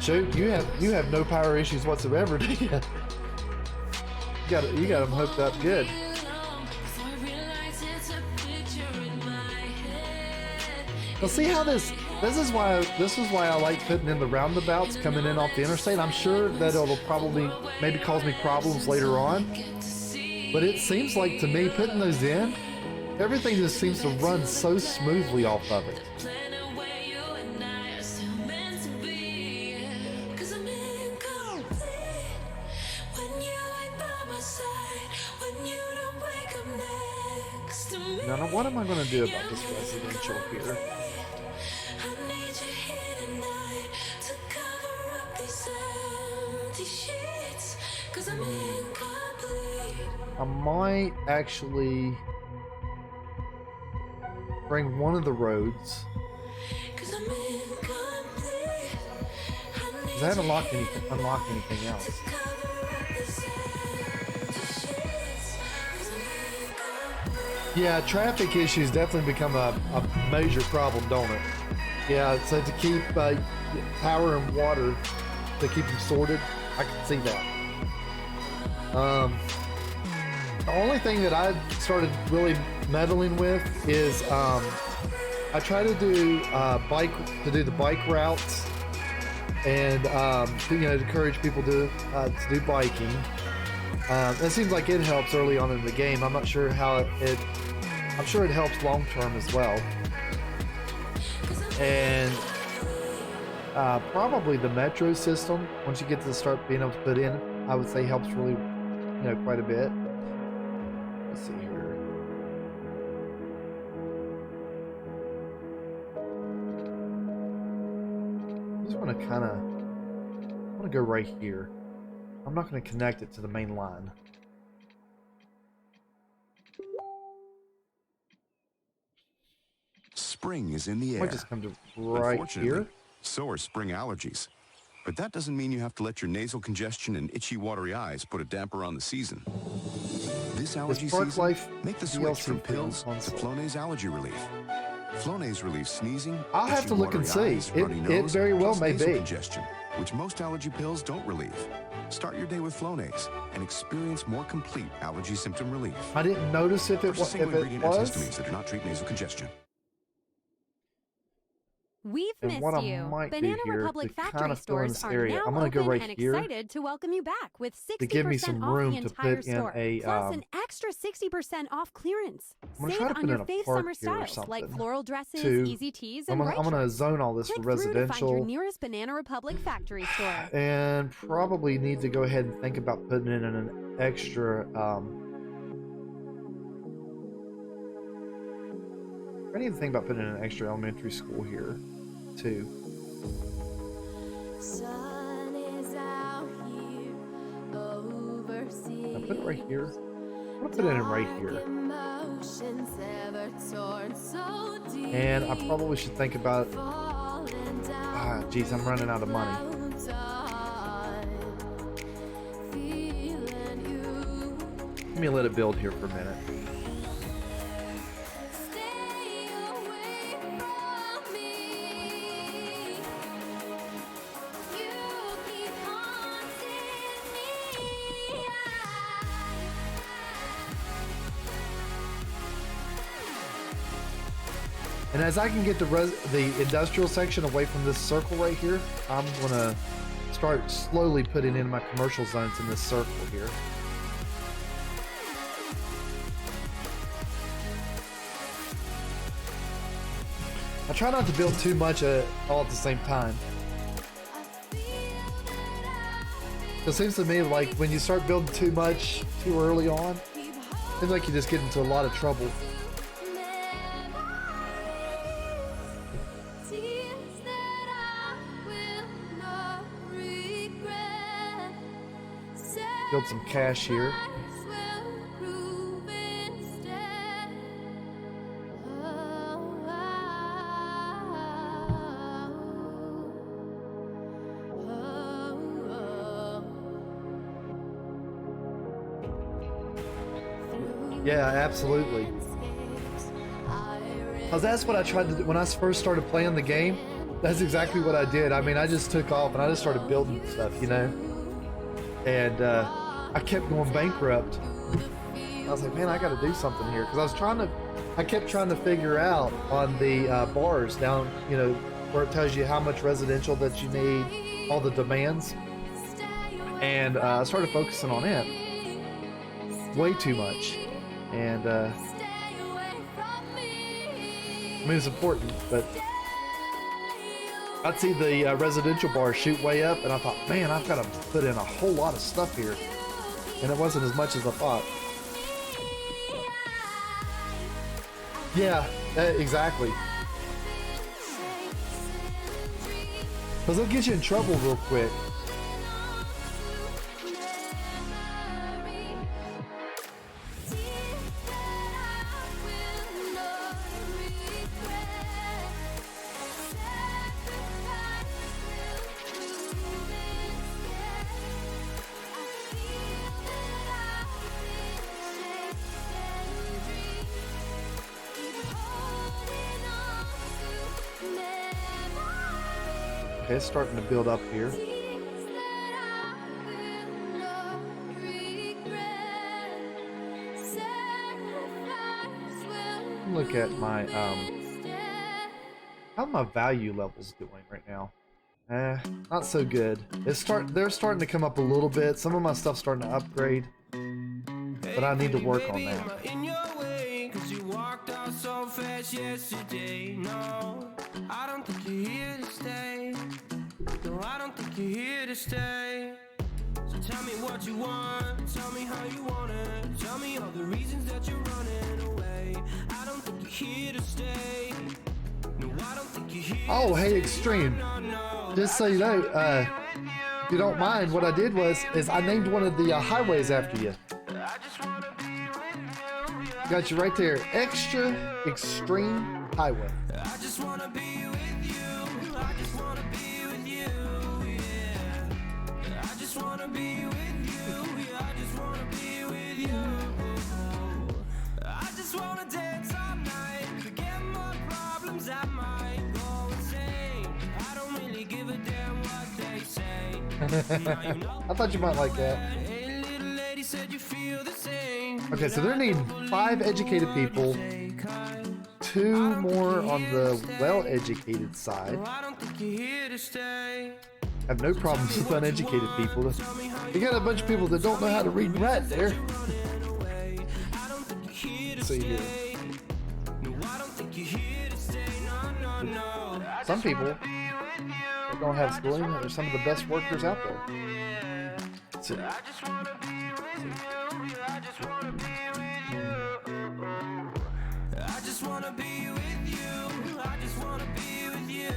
Shoot, you have no power issues whatsoever, do you? You got them hooked up good. Well, see how this is why I like putting in the roundabouts coming in off the interstate. I'm sure that it'll probably maybe cause me problems later on, but it seems like to me putting those in, everything just seems to run so smoothly off of it. Now, what am I going to do about this residential here? I might actually bring one of the roads. Because I haven't unlocked anything else. Yeah, traffic issues definitely become a major problem, don't it? Yeah, so to keep power and water to keep them sorted. I can see that. The only thing that I started really meddling with is I try to do the bike routes and to encourage people to do biking. It seems like it helps early on in the game. I'm not sure how I'm sure it helps long term as well. And probably the metro system, once you get to start being able to put in, I would say helps really, quite a bit. Let's see here. I just want to go right here. I'm not going to connect it to the main line. Spring is in the air. Might just come to right Unfortunately, here. so are spring allergies. But that doesn't mean you have to let your nasal congestion and itchy, watery eyes put a damper on the season. This allergy Park season, Life make the DLC switch from for pills to console. Flonase Allergy Relief. Flonase relieves sneezing, I'll have itchy, to look and watery see. eyes, runny It nose, very well plus may nasal be. congestion, which most allergy pills don't relieve. Start your day with Flonase and experience more complete allergy symptom relief. I didn't notice if it Purchase was. single-ingredient antihistamines that do not treat nasal congestion. We've And missed what I you. might do Banana here Republic to kind factory of fill in stores this are area, now I'm gonna go open right and here excited to welcome you back with 60% to give me some off room the to entire put in store, a, plus an extra 60% off clearance. I'm gonna Save try to on put your in a fave park summer here or styles like something floral dresses, to- easy tees, I'm and gonna bright zone all this Click for through to find your residential, nearest Banana Republic factory store. and probably need to go ahead and think about putting in an extra. I need to think about putting in an extra elementary school here, too. Sun is out here overseas. I'll put it right here. I'm gonna put it in right here. Emotions ever torn so deep. And I probably should think about. Geez, I'm running out of money. Let me let it build here for a minute. And as I can get the industrial section away from this circle right here, I'm gonna start slowly putting in my commercial zones in this circle here. I try not to build too much all at the same time. It seems to me like when you start building too much too early on, it seems like you just get into a lot of trouble. Build some cash here. Yeah, absolutely. Because that's what I tried to do when I first started playing the game. That's exactly what I did. I mean, I just took off and I just started building stuff, you know? And I kept going bankrupt. I was like, man, I got to do something here. Because I kept trying to figure out on the bars down, you know, where it tells you how much residential that you need, all the demands. And I started focusing on it. Way too much. And I mean, it's important, but I'd see the residential bar shoot way up, and I thought, man, I've got to put in a whole lot of stuff here. And it wasn't as much as I thought. Yeah, exactly. Because they'll get you in trouble real quick. Okay, it's starting to build up here. Look at my how my value levels doing right now. Not so good. They're starting to come up a little bit. Some of my stuff's starting to upgrade, but I need to work on that. In your way, 'cause you walked out so fast yesterday. No, I don't think you're here to stay. No, I don't think you're here to stay. So tell me what you want, tell me how you want it. Tell me all the reasons that you're running away. I don't think you're here to stay. No, I don't think you're here. Oh, hey, Extreme. Just so you know, if you don't mind, what I did is I named one of the highways after you. Got you right there. Extra Extreme Highway. I just wanna be with you. I just wanna be with you. Yeah. I just wanna be with you. Yeah, I just wanna be with you. I just wanna dance all night. Forget my problems. I might go insane. I don't really give a damn what they say. I thought you might like that. Hey, little lady said you feel the same. Okay, so they're needing 5 educated people, 2 more on the well-educated side. I don't think you're here to stay. I have no problems with uneducated people. You got a bunch of people that don't know how to read and write there. See here. Some people that don't have schooling are some of the best workers out there. So, I just wanna be with you. I just wanna be with you. Yeah. I just wanna be with you. Yeah, I just wanna be with you.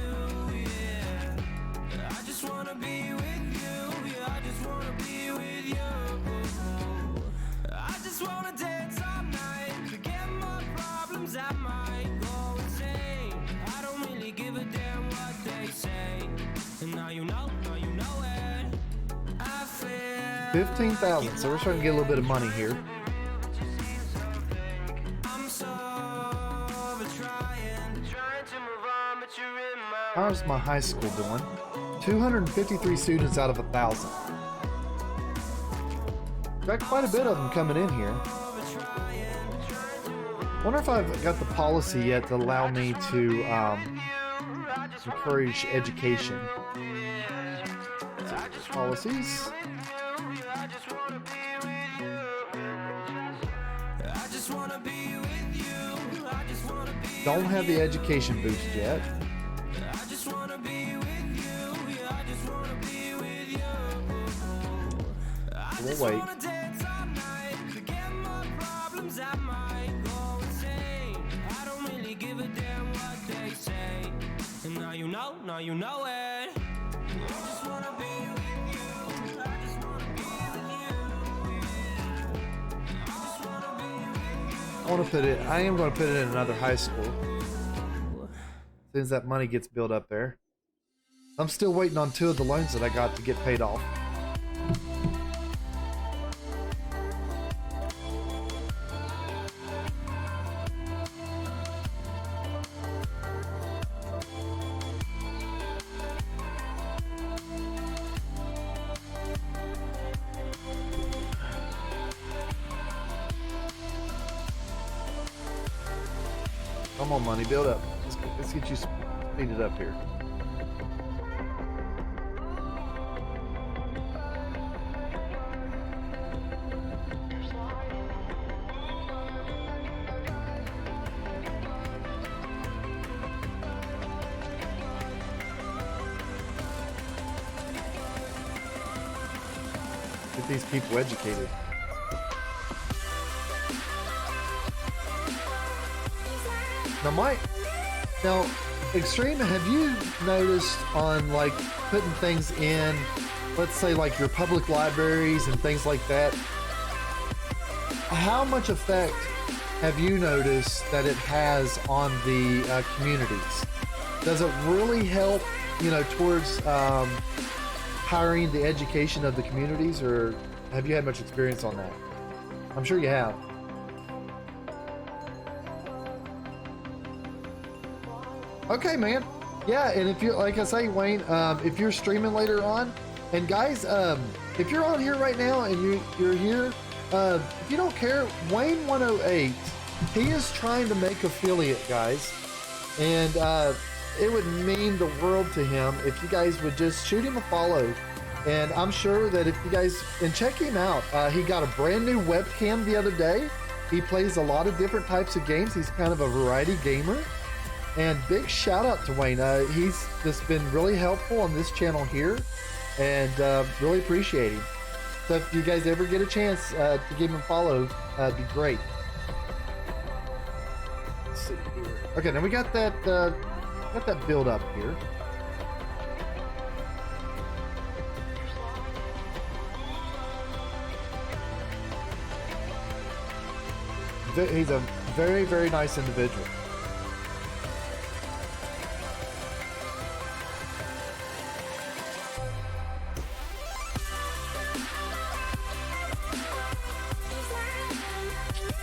I just wanna dance all night. Forget my problems. I might go insane. I don't really give a damn what they say. And now you know it. I feel 15,000. So we're starting to get a little bit of money here. How's my high school doing? 253 students out of 1,000. Got quite a bit of them coming in here. Wonder if I've got the policy yet to allow me to encourage education. So, policies. Don't have the education boost yet. We'll wait. Now you know it. I just wanna be with you. I just wanna be with you. I just wanna be with you. I am going to put it in another high school. As soon as that money gets built up there. I'm still waiting on 2 of the loans that I got to get paid off. Come on, money, build up. Let's get you speeded up here. Get these people educated. Now, Extreme, have you noticed on like putting things in, let's say like your public libraries and things like that, how much effect have you noticed that it has on the communities? Does it really help, towards hiring the education of the communities, or have you had much experience on that? I'm sure you have. Okay, man. Yeah, and if you like I say, Wayne, if you're streaming later on, and guys, if you're on here right now and you're here, if you don't care, Wayne 108, he is trying to make affiliate, guys, and it would mean the world to him if you guys would just shoot him a follow. And I'm sure that if you guys, and check him out, he got a brand new webcam the other day. He plays a lot of different types of games. He's kind of a variety gamer. And big shout out to Wayne. He's just been really helpful on this channel here, and really appreciate him. So if you guys ever get a chance to give him a follow, it'd be great. Let's see here. Okay, now we got that build up here. He's a very, very nice individual.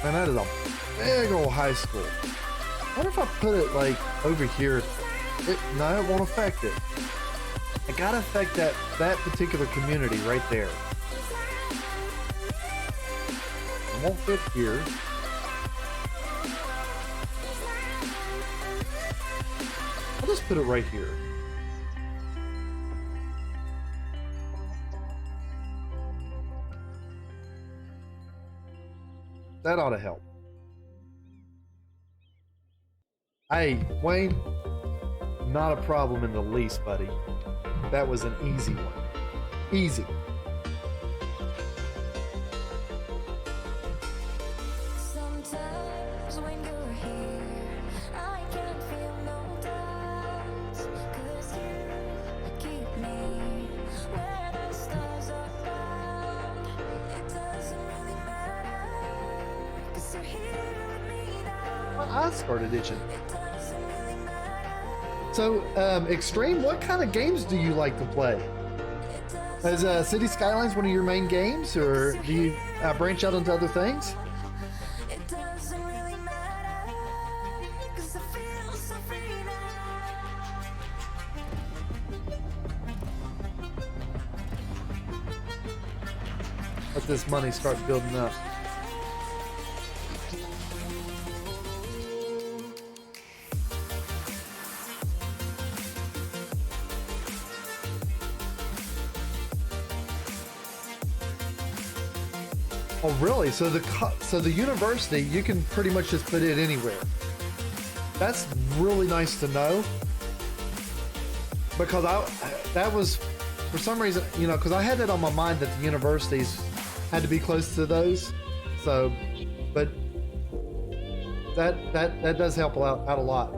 Man, that is a big old high school. I wonder if I put it like over here. No, it won't affect it. I gotta affect that particular community right there. It won't fit here. I'll just put it right here. That ought to help. Hey, Wayne, not a problem in the least, buddy. That was an easy one. Easy. Sometimes when you're here, I can feel no doubts, 'cause you keep me where the stars are found. It doesn't really matter, 'cause you're here with me now. I started itching. So, Extreme, what kind of games do you like to play? Is City Skylines one of your main games, or do you branch out into other things? It doesn't really matter, 'cause I feel so free now. Let this money start building up. Oh, really? So the university, you can pretty much just put it anywhere. That's really nice to know, because that was, for some reason, you know, because I had that on my mind that the universities had to be close to those. So, but that does help out a lot.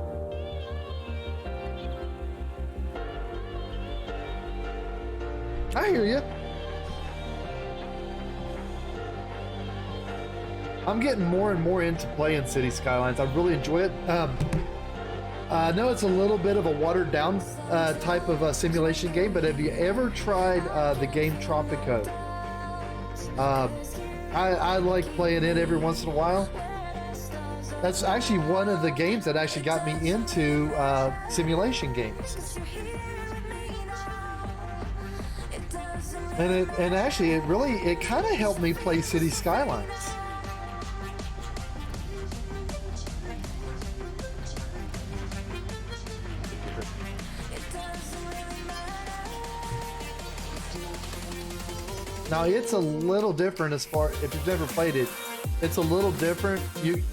I hear you. I'm getting more and more into playing City Skylines. I really enjoy it. I know it's a little bit of a watered down type of a simulation game, but have you ever tried the game Tropico? I like playing it every once in a while. That's actually one of the games that actually got me into simulation games. And actually it kind of helped me play City Skylines. Now it's a little different as far, if you've never played it, it's a little different. You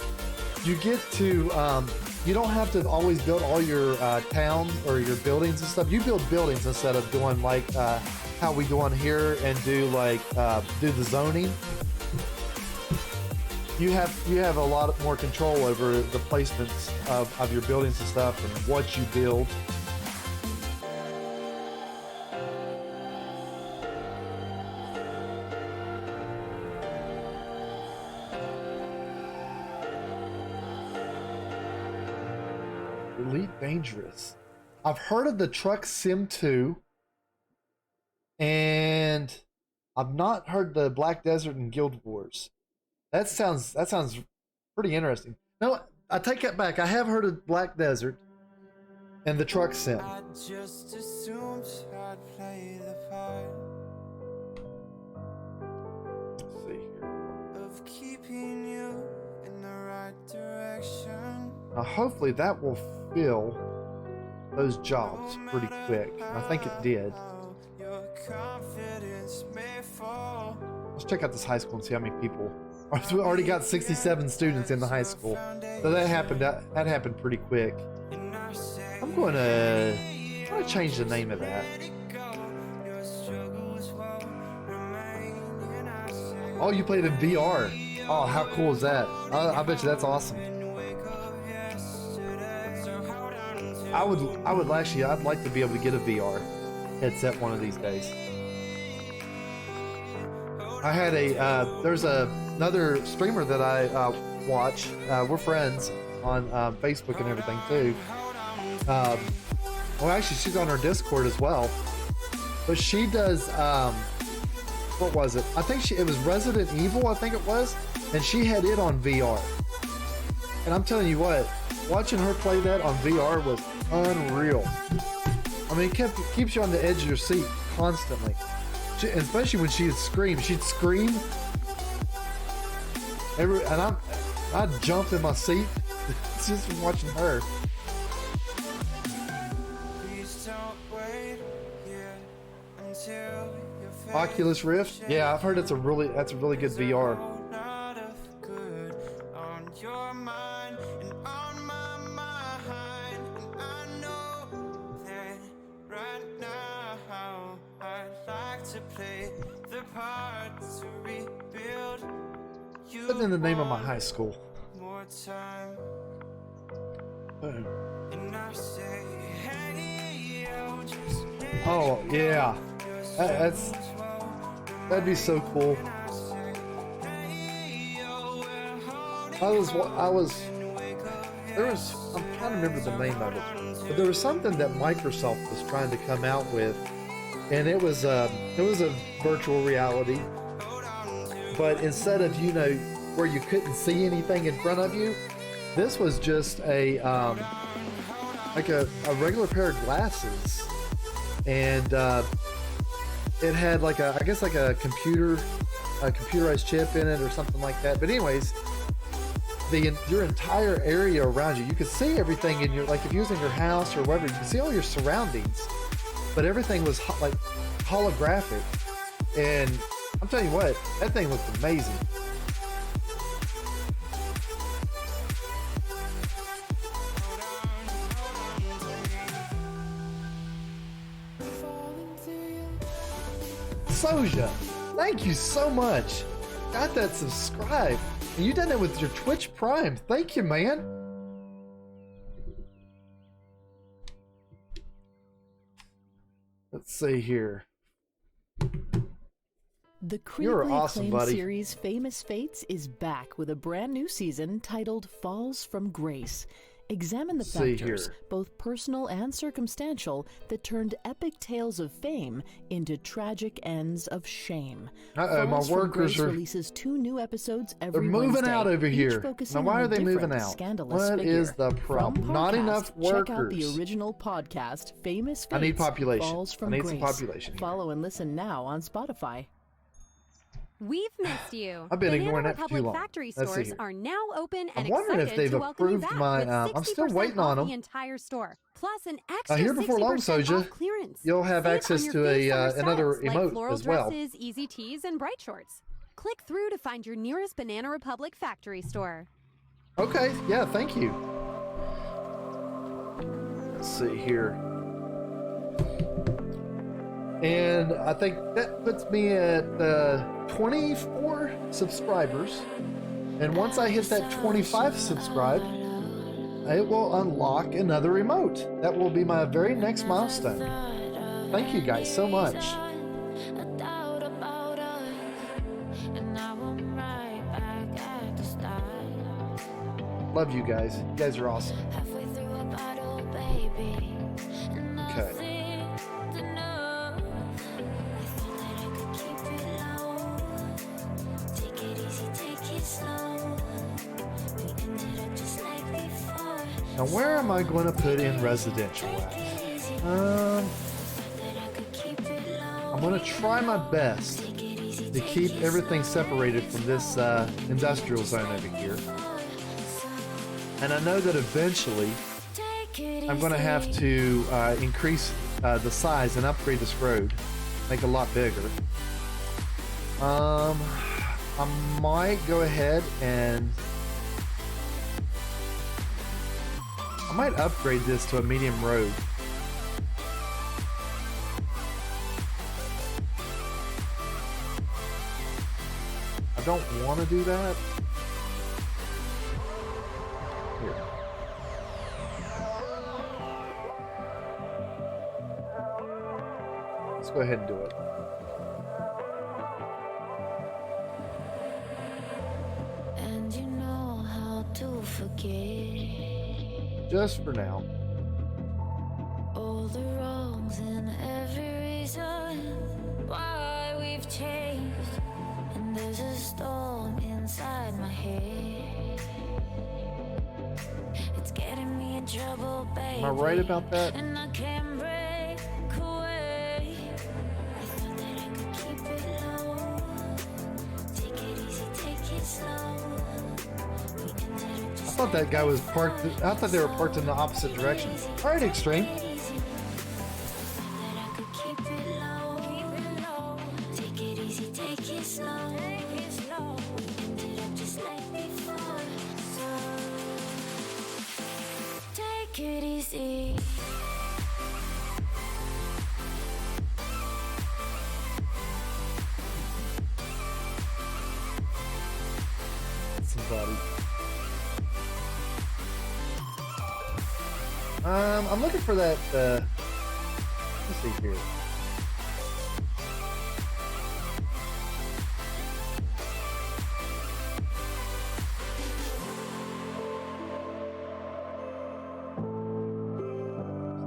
get to, you don't have to always build all your towns or your buildings and stuff. You build buildings instead of doing like how we do on here and do like, do the zoning. You have a lot more control over the placements of your buildings and stuff and what you build. Elite Dangerous. I've heard of the Truck Sim 2, and I've not heard the Black Desert and Guild Wars. That sounds pretty interesting. No, I take that back. I have heard of Black Desert, and the truck sim. I just assumed I'd play the part Let's see here. of keeping you in the right direction. Now, hopefully that will fill those jobs pretty quick. And I think it did. Your confidence may fall. Let's check out this high school and see how many people. We already got 67 students in the high school, so that happened pretty quick. I'm going to change the name of that. Oh, you played in VR. Oh, how cool is that? I bet you that's awesome. I'd like to be able to get a VR headset one of these days. I had there's another streamer that I watch. We're friends on Facebook and everything too. Well, actually, she's on our Discord as well. But she does, what was it? I think it was Resident Evil, I think it was. And she had it on VR. And I'm telling you what, watching her play that on VR was unreal. I mean, it keeps you on the edge of your seat constantly. Especially when she'd scream. She'd scream. And I'd jump in my seat just from watching her. Oculus Rift? Yeah, I've heard that's a really good VR. Put in the name of my high school. Oh yeah, that'd be so cool. I'm trying to remember the name of it, but there was something that Microsoft was trying to come out with, and it was a virtual reality, but instead of where you couldn't see anything in front of you, this was just a like a regular pair of glasses, and it had like a computerized chip in it or something like that. But anyways, your entire area around you could see everything in your, like if you was in your house or wherever, you could see all your surroundings, but everything was like holographic. And I'm telling you what, that thing looked amazing. Soja, thank you so much. Got that subscribe. And you done it with your Twitch Prime. Thank you, man. Let's see here. The critically awesome, acclaimed buddy. series Famous Fates is back with a brand new season titled Falls from Grace. Examine the See factors, here. both personal and circumstantial, that turned epic tales of fame into tragic ends of shame. Uh-oh, my Falls from workers Grace are... releases 2 new episodes They're every moving Wednesday, out over each here. focusing Now, why on a are they moving different out? scandalous What figure. is the problem? From Not podcast, enough Check out the workers. original podcast, Famous Fates. I need population. Falls from I need Grace. some population here. Follow and listen now on Spotify. We've missed you. I've been Banana ignoring that for too Republic long. factory Let's see stores here. are now open and I'm wondering if excited they've to welcome you approved back my, with I'm still 60% waiting on off them. the entire store, plus an extra Here before long, 60% Soja, off clearance. you'll have Save access on your to favorite summer another styles, emote like floral as well. dresses, easy tees, and bright shorts. Click through to find your nearest Banana Republic factory store. Okay, yeah, thank you. Let's see here. And I think that puts me at 24 subscribers. And once I hit that 25 subscribe, it will unlock another emote. That will be my very next milestone. Thank you guys so much. Love you guys. You guys are awesome. Okay. Now, where am I going to put in residential at? I'm going to try my best to keep everything separated from this industrial zone over here. And I know that eventually I'm going to have to increase the size and upgrade this road, make it a lot bigger. I might go ahead and I might upgrade this to a medium road. I don't want to do that. Here. Let's go ahead and do it. And you know how to forget Just for now. all the wrongs and every reason why we've changed. And there's a storm inside my head. It's getting me in trouble, baby. Am I right about that? And I can't break away. I thought that I could keep it low. Take it easy, take it slow. We can do it I just thought that guy was parked. I thought they were parked in the opposite direction. All right, Extreme. that I could keep it low. Take it easy, take it slow. We can do it just like before. So take it easy. Somebody. I'm looking for that. Let's see here.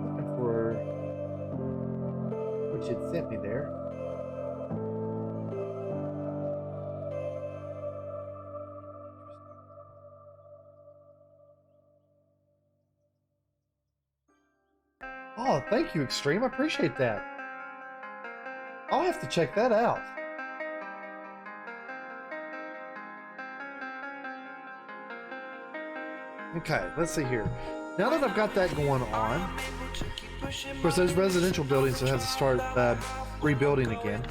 Looking for what you'd sent me there. Oh, thank you, Extreme. I appreciate that. I'll have to check that out. Okay, let's see here. Now that I've got that going on, of course, those residential buildings that have to start rebuilding again.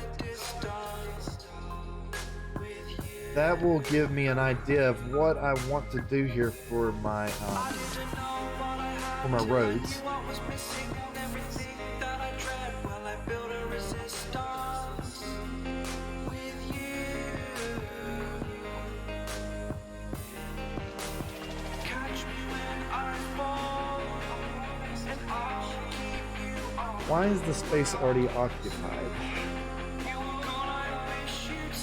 That will give me an idea of what I want to do here for my roads. Why is the space already occupied?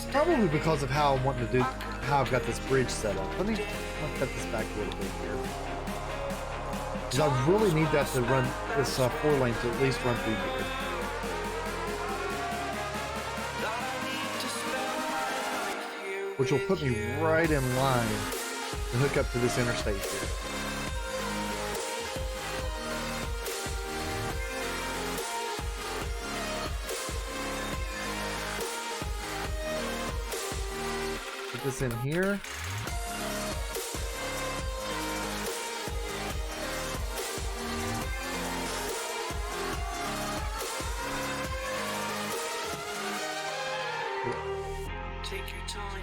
Probably because of how I want to do, how I've got this bridge set up. Let me cut this back a little bit here. Because I really need that to run, this 4 lane to at least run through here. Which will put me right in line to hook up to this interstate here. Put this in here.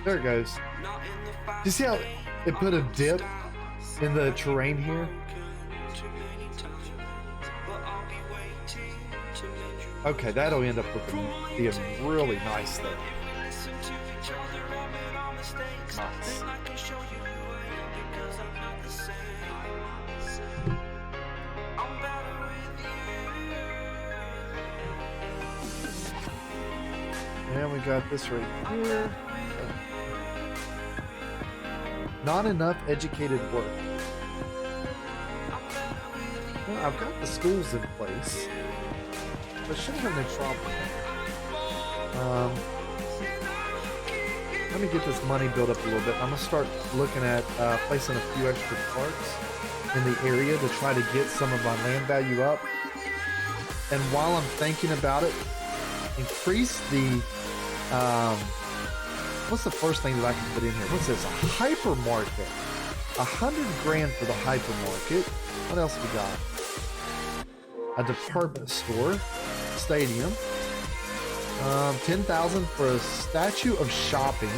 There it goes. Do you see how it put a dip in the terrain here? Okay, that'll end up being really nice there. Nice. And we got this right here. Not enough educated work. Well, I've got the schools in place. But shouldn't have no problem. Let me get this money built up a little bit. I'm gonna start looking at placing a few extra parts. in the area to try to get some of my land value up. And while I'm thinking about it, increase the, what's the first thing that I can put in here? What's this? A hypermarket. 100 grand for the hypermarket. What else we got? A department store, stadium. 10,000 for a statue of shopping.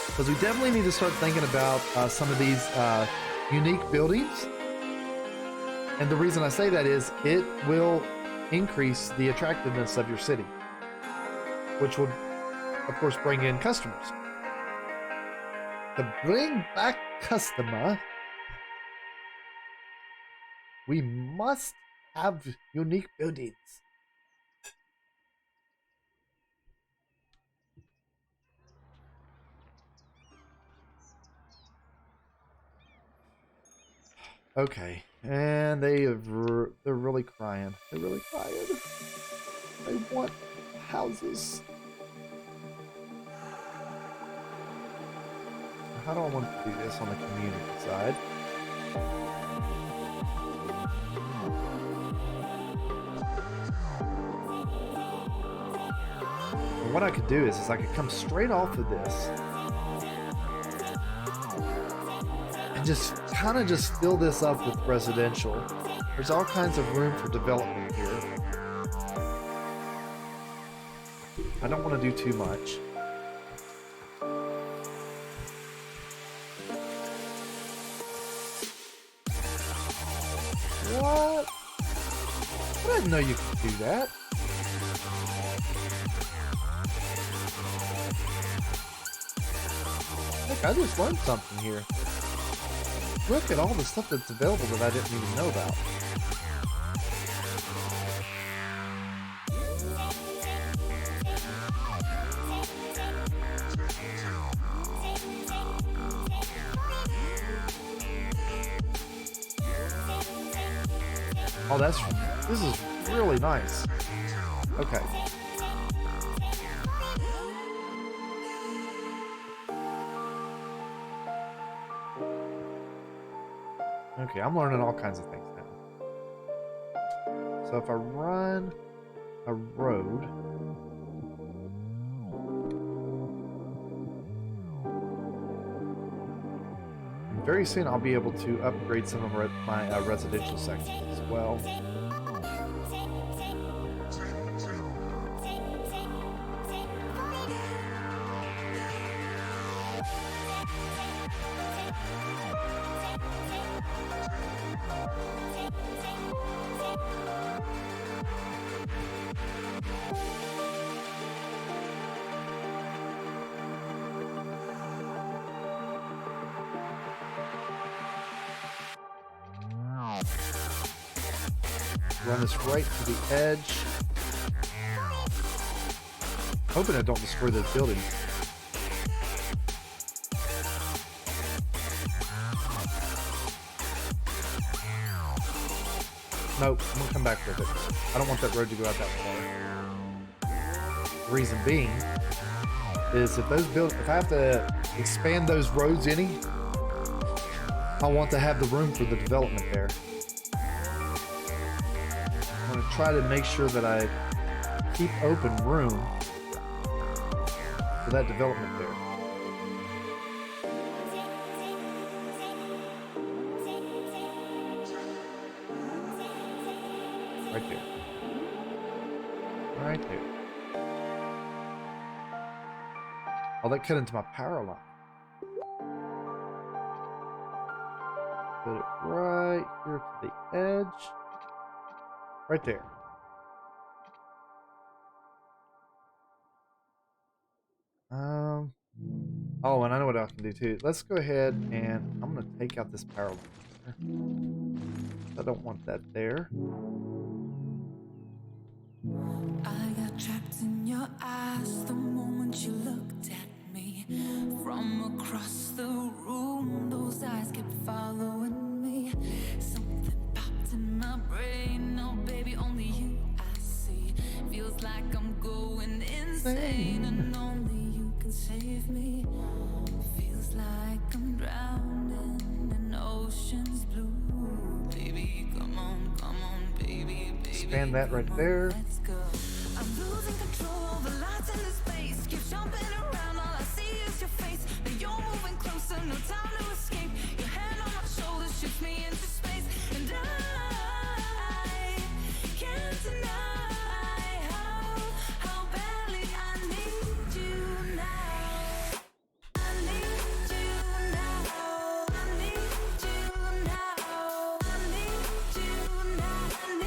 Because we definitely need to start thinking about some of these unique buildings. And the reason I say that is it will increase the attractiveness of your city, which would, of course, bring in customers. To bring back customer, we must have unique buildings. Okay, and they're really crying. They're really crying. They want houses. How do I want to do this on the community side? And what I could do is I could come straight off of this and just kind of just fill this up with residential. There's all kinds of room for development here. I don't want to do too much. What? I didn't know you could do that. Look, I just learned something here. Look at all the stuff that's available that I didn't even know about. Oh, this is really nice. Okay. Okay, I'm learning all kinds of things now. So if I run a road, very soon I'll be able to upgrade some of my residential sections as well. Run this right to the edge. Hoping I don't destroy those buildings. Nope, I'm gonna come back with it. I don't want that road to go out that far. The reason being is if I have to expand those roads any, I want to have the room for the development there. I'm going to try to make sure that I keep open room for that development there. Right there. Right there. Oh, that cut into my power line. Put it right here to the edge. Right there. Oh, and I know what I can do too. Let's go ahead and I'm gonna take out this power line. I don't want that there. I got trapped in your eyes the moment you looked at me. From across the room, those eyes kept following me. Something popped in my brain. No, baby, only you I see. Feels like I'm going insane, and only you can save me. Feels like I'm drowning, and expand that right there. I'm losing control, the lights in the space keep jumping around. All I see is your face. Now you're moving closer, no time to escape. Your hand on my shoulder shoots me into space, and I can't deny how badly I need you now. I need you now. I need you now. I need you now. I need you now. I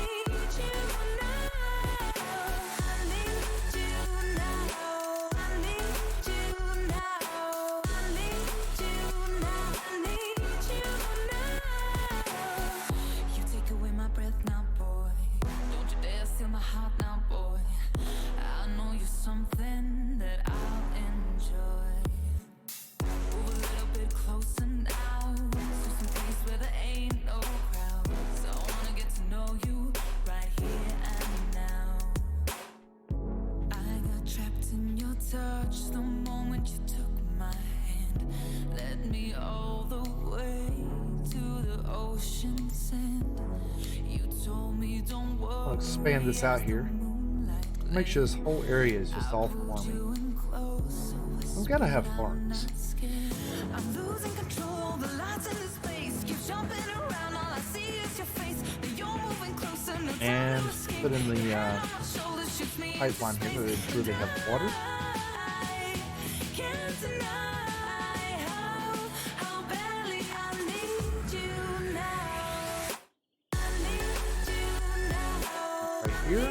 need you now. I need you now. I need you now. I need you now. You take away my breath now, boy. Don't you dare steal my heart now, boy. I know you're something that I'll enjoy. Move a little bit closer now, to some place where there ain't no crowds. I wanna get to know you right here and now. I got trapped in your touch the moment you took my hand. Led me all the way to the ocean's end. You told me don't worry. I'll expand this out here. Make sure this whole area is just all farming. I've got to have farms. I'm losing control, the lights in the space keep jumping around. All I see is your face. You're moving closer, no time And to escape. put in the Your hand on my shoulder shoots me into pipeline here to space. ensure they have water. I can't deny how badly I need you now. I need you now. Right here.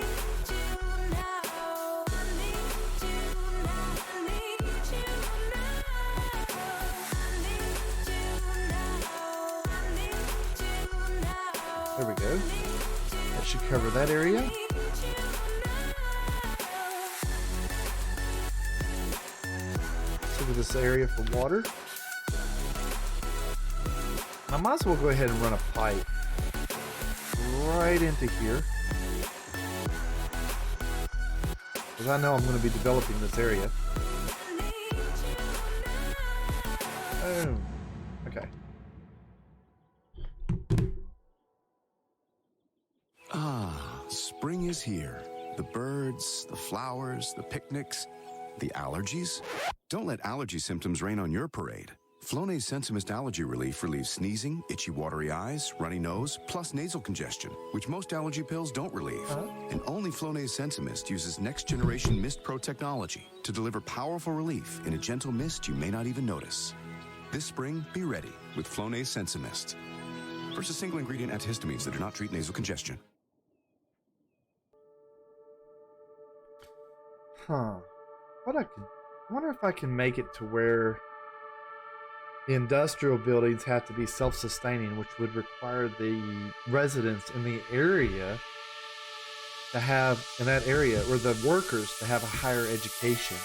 There we go. That should cover that area. Let's look at this area for water. I might as well go ahead and run a pipe right into here, because I know I'm going to be developing this area. Oh, okay. Ah, spring is here. The birds, the flowers, the picnics, the allergies. Don't let allergy symptoms rain on your parade. Flonase Sensimist Allergy Relief relieves sneezing, itchy watery eyes, runny nose, plus nasal congestion, which most allergy pills don't relieve. And only Flonase Sensimist uses next-generation Mist Pro technology to deliver powerful relief in a gentle mist you may not even notice. This spring, be ready with Flonase Sensimist. Versus single-ingredient antihistamines that do not treat nasal congestion. Huh. I wonder if I can make it to where the industrial buildings have to be self-sustaining, which would require the residents in the area to have, in that area, or the workers to have a higher education.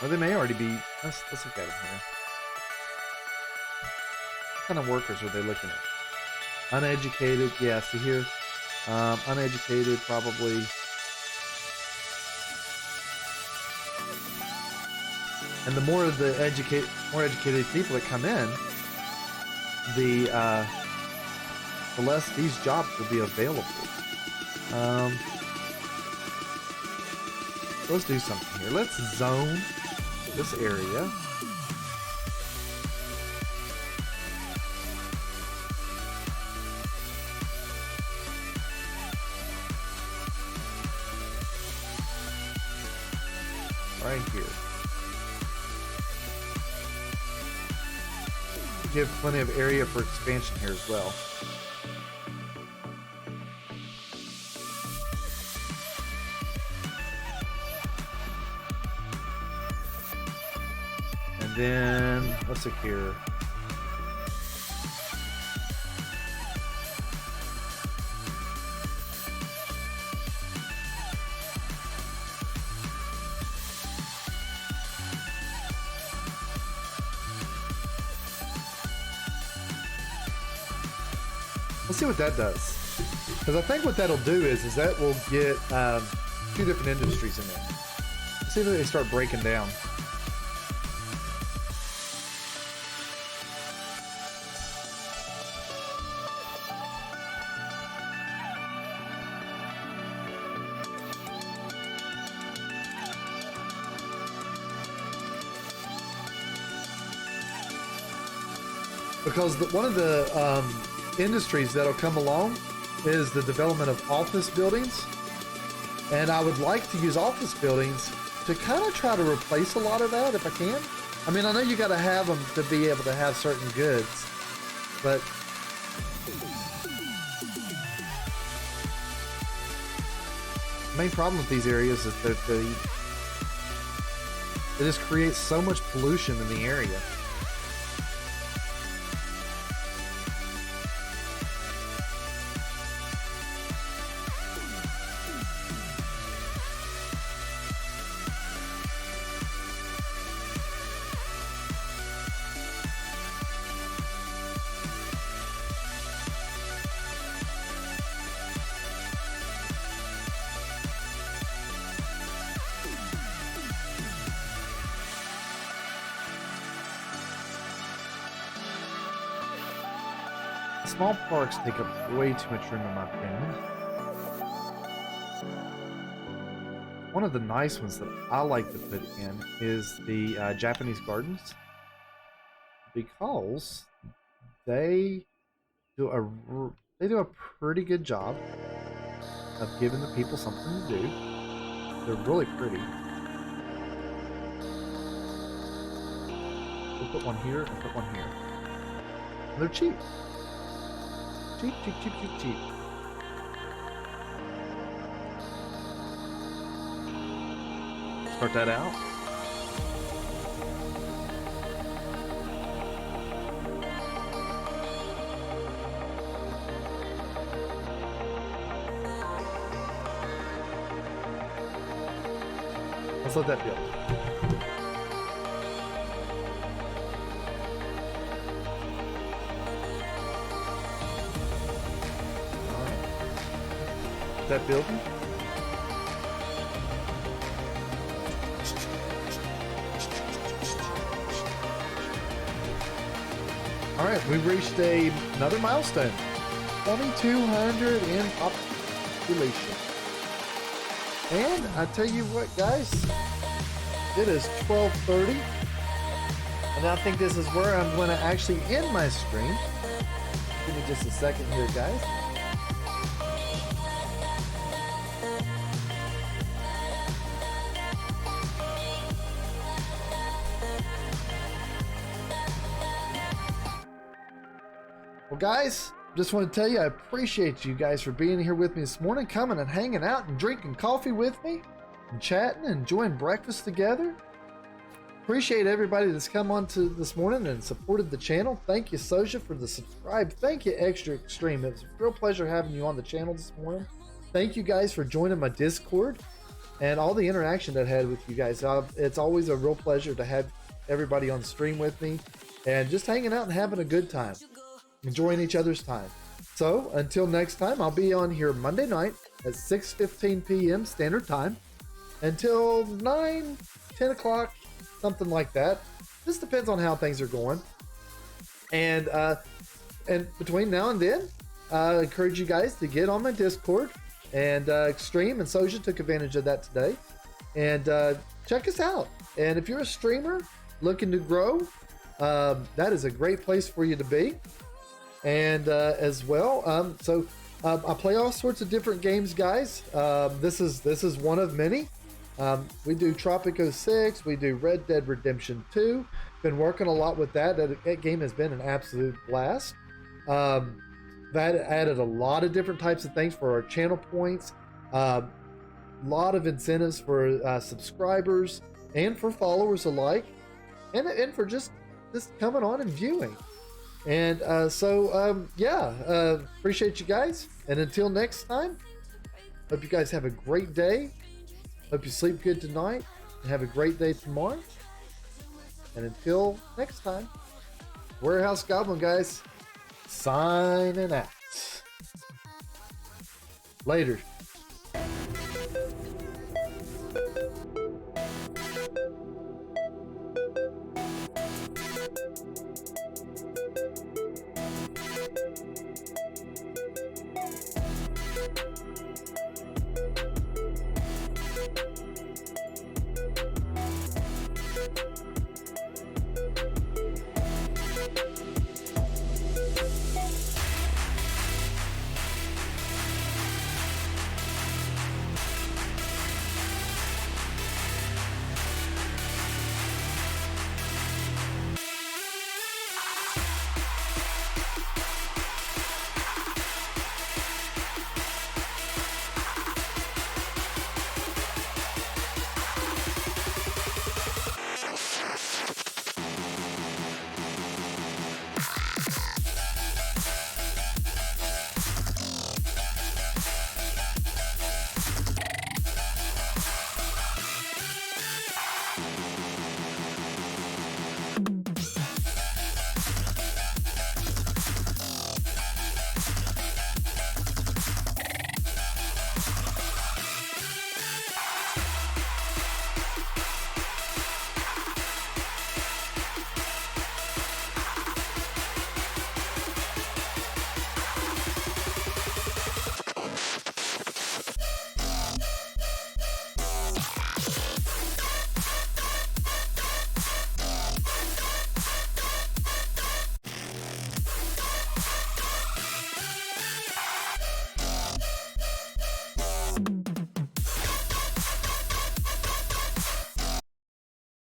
Or they may already be, let's look at them here. What kind of workers are they looking at? Uneducated, yeah, see here. Uneducated, probably. And the more of the more educated people that come in, the less these jobs will be available. Let's do something here. Let's zone this area. Right here. Give plenty of area for expansion here as well. And then let's look here. Let's see what that does, because I think what that'll do is that will get two different industries in there. Let's see if they start breaking down. because one of the industries that'll come along is the development of office buildings. And I would like to use office buildings to kind of try to replace a lot of that if I can. I mean, I know you got to have them to be able to have certain goods, but the main problem with these areas is that they just create so much pollution in the area. Small parks take up way too much room in my opinion. One of the nice ones that I like to put in is the Japanese gardens, because they do a pretty good job of giving the people something to do. They're really pretty. We'll put one here and put one here. And they're cheap. Cheap, cheap, cheap, cheap, cheap. Start that out. Let's let that build. That building. All right, we've reached another milestone. 2,200 in population. And I tell you what, guys, it is 12:30, and I think this is where I'm going to actually end my stream. Give me just a second here, guys. Well, guys, just want to tell you I appreciate you guys for being here with me this morning, coming and hanging out and drinking coffee with me and chatting and enjoying breakfast together. Appreciate everybody that's come on to this morning and supported the channel. Thank you, Soja, for the subscribe. Thank you, Extra Extreme. It was a real pleasure having you on the channel this morning. Thank you guys for joining my Discord and all the interaction that I had with you guys. It's always a real pleasure to have everybody on stream with me and just hanging out and having a good time. Enjoying each other's time. So until next time, I'll be on here Monday night at 6:15 p.m. Standard Time until 9, 10 o'clock, something like that. This depends on how things are going. And between now and then, I encourage you guys to get on my Discord. And Extreme and Soja took advantage of that today. And check us out. And if you're a streamer looking to grow, that is a great place for you to be. And as well, I play all sorts of different games, guys. This is one of many. We do Tropico 6, we do Red Dead Redemption 2. Been working a lot with that. That game has been an absolute blast. That added a lot of different types of things for our channel points. Lot of incentives for subscribers and for followers alike, and for just coming on and viewing. And appreciate you guys. And until next time, hope you guys have a great day. Hope you sleep good tonight and have a great day tomorrow. And until next time, Warehouse Goblin, guys, signing out. Later.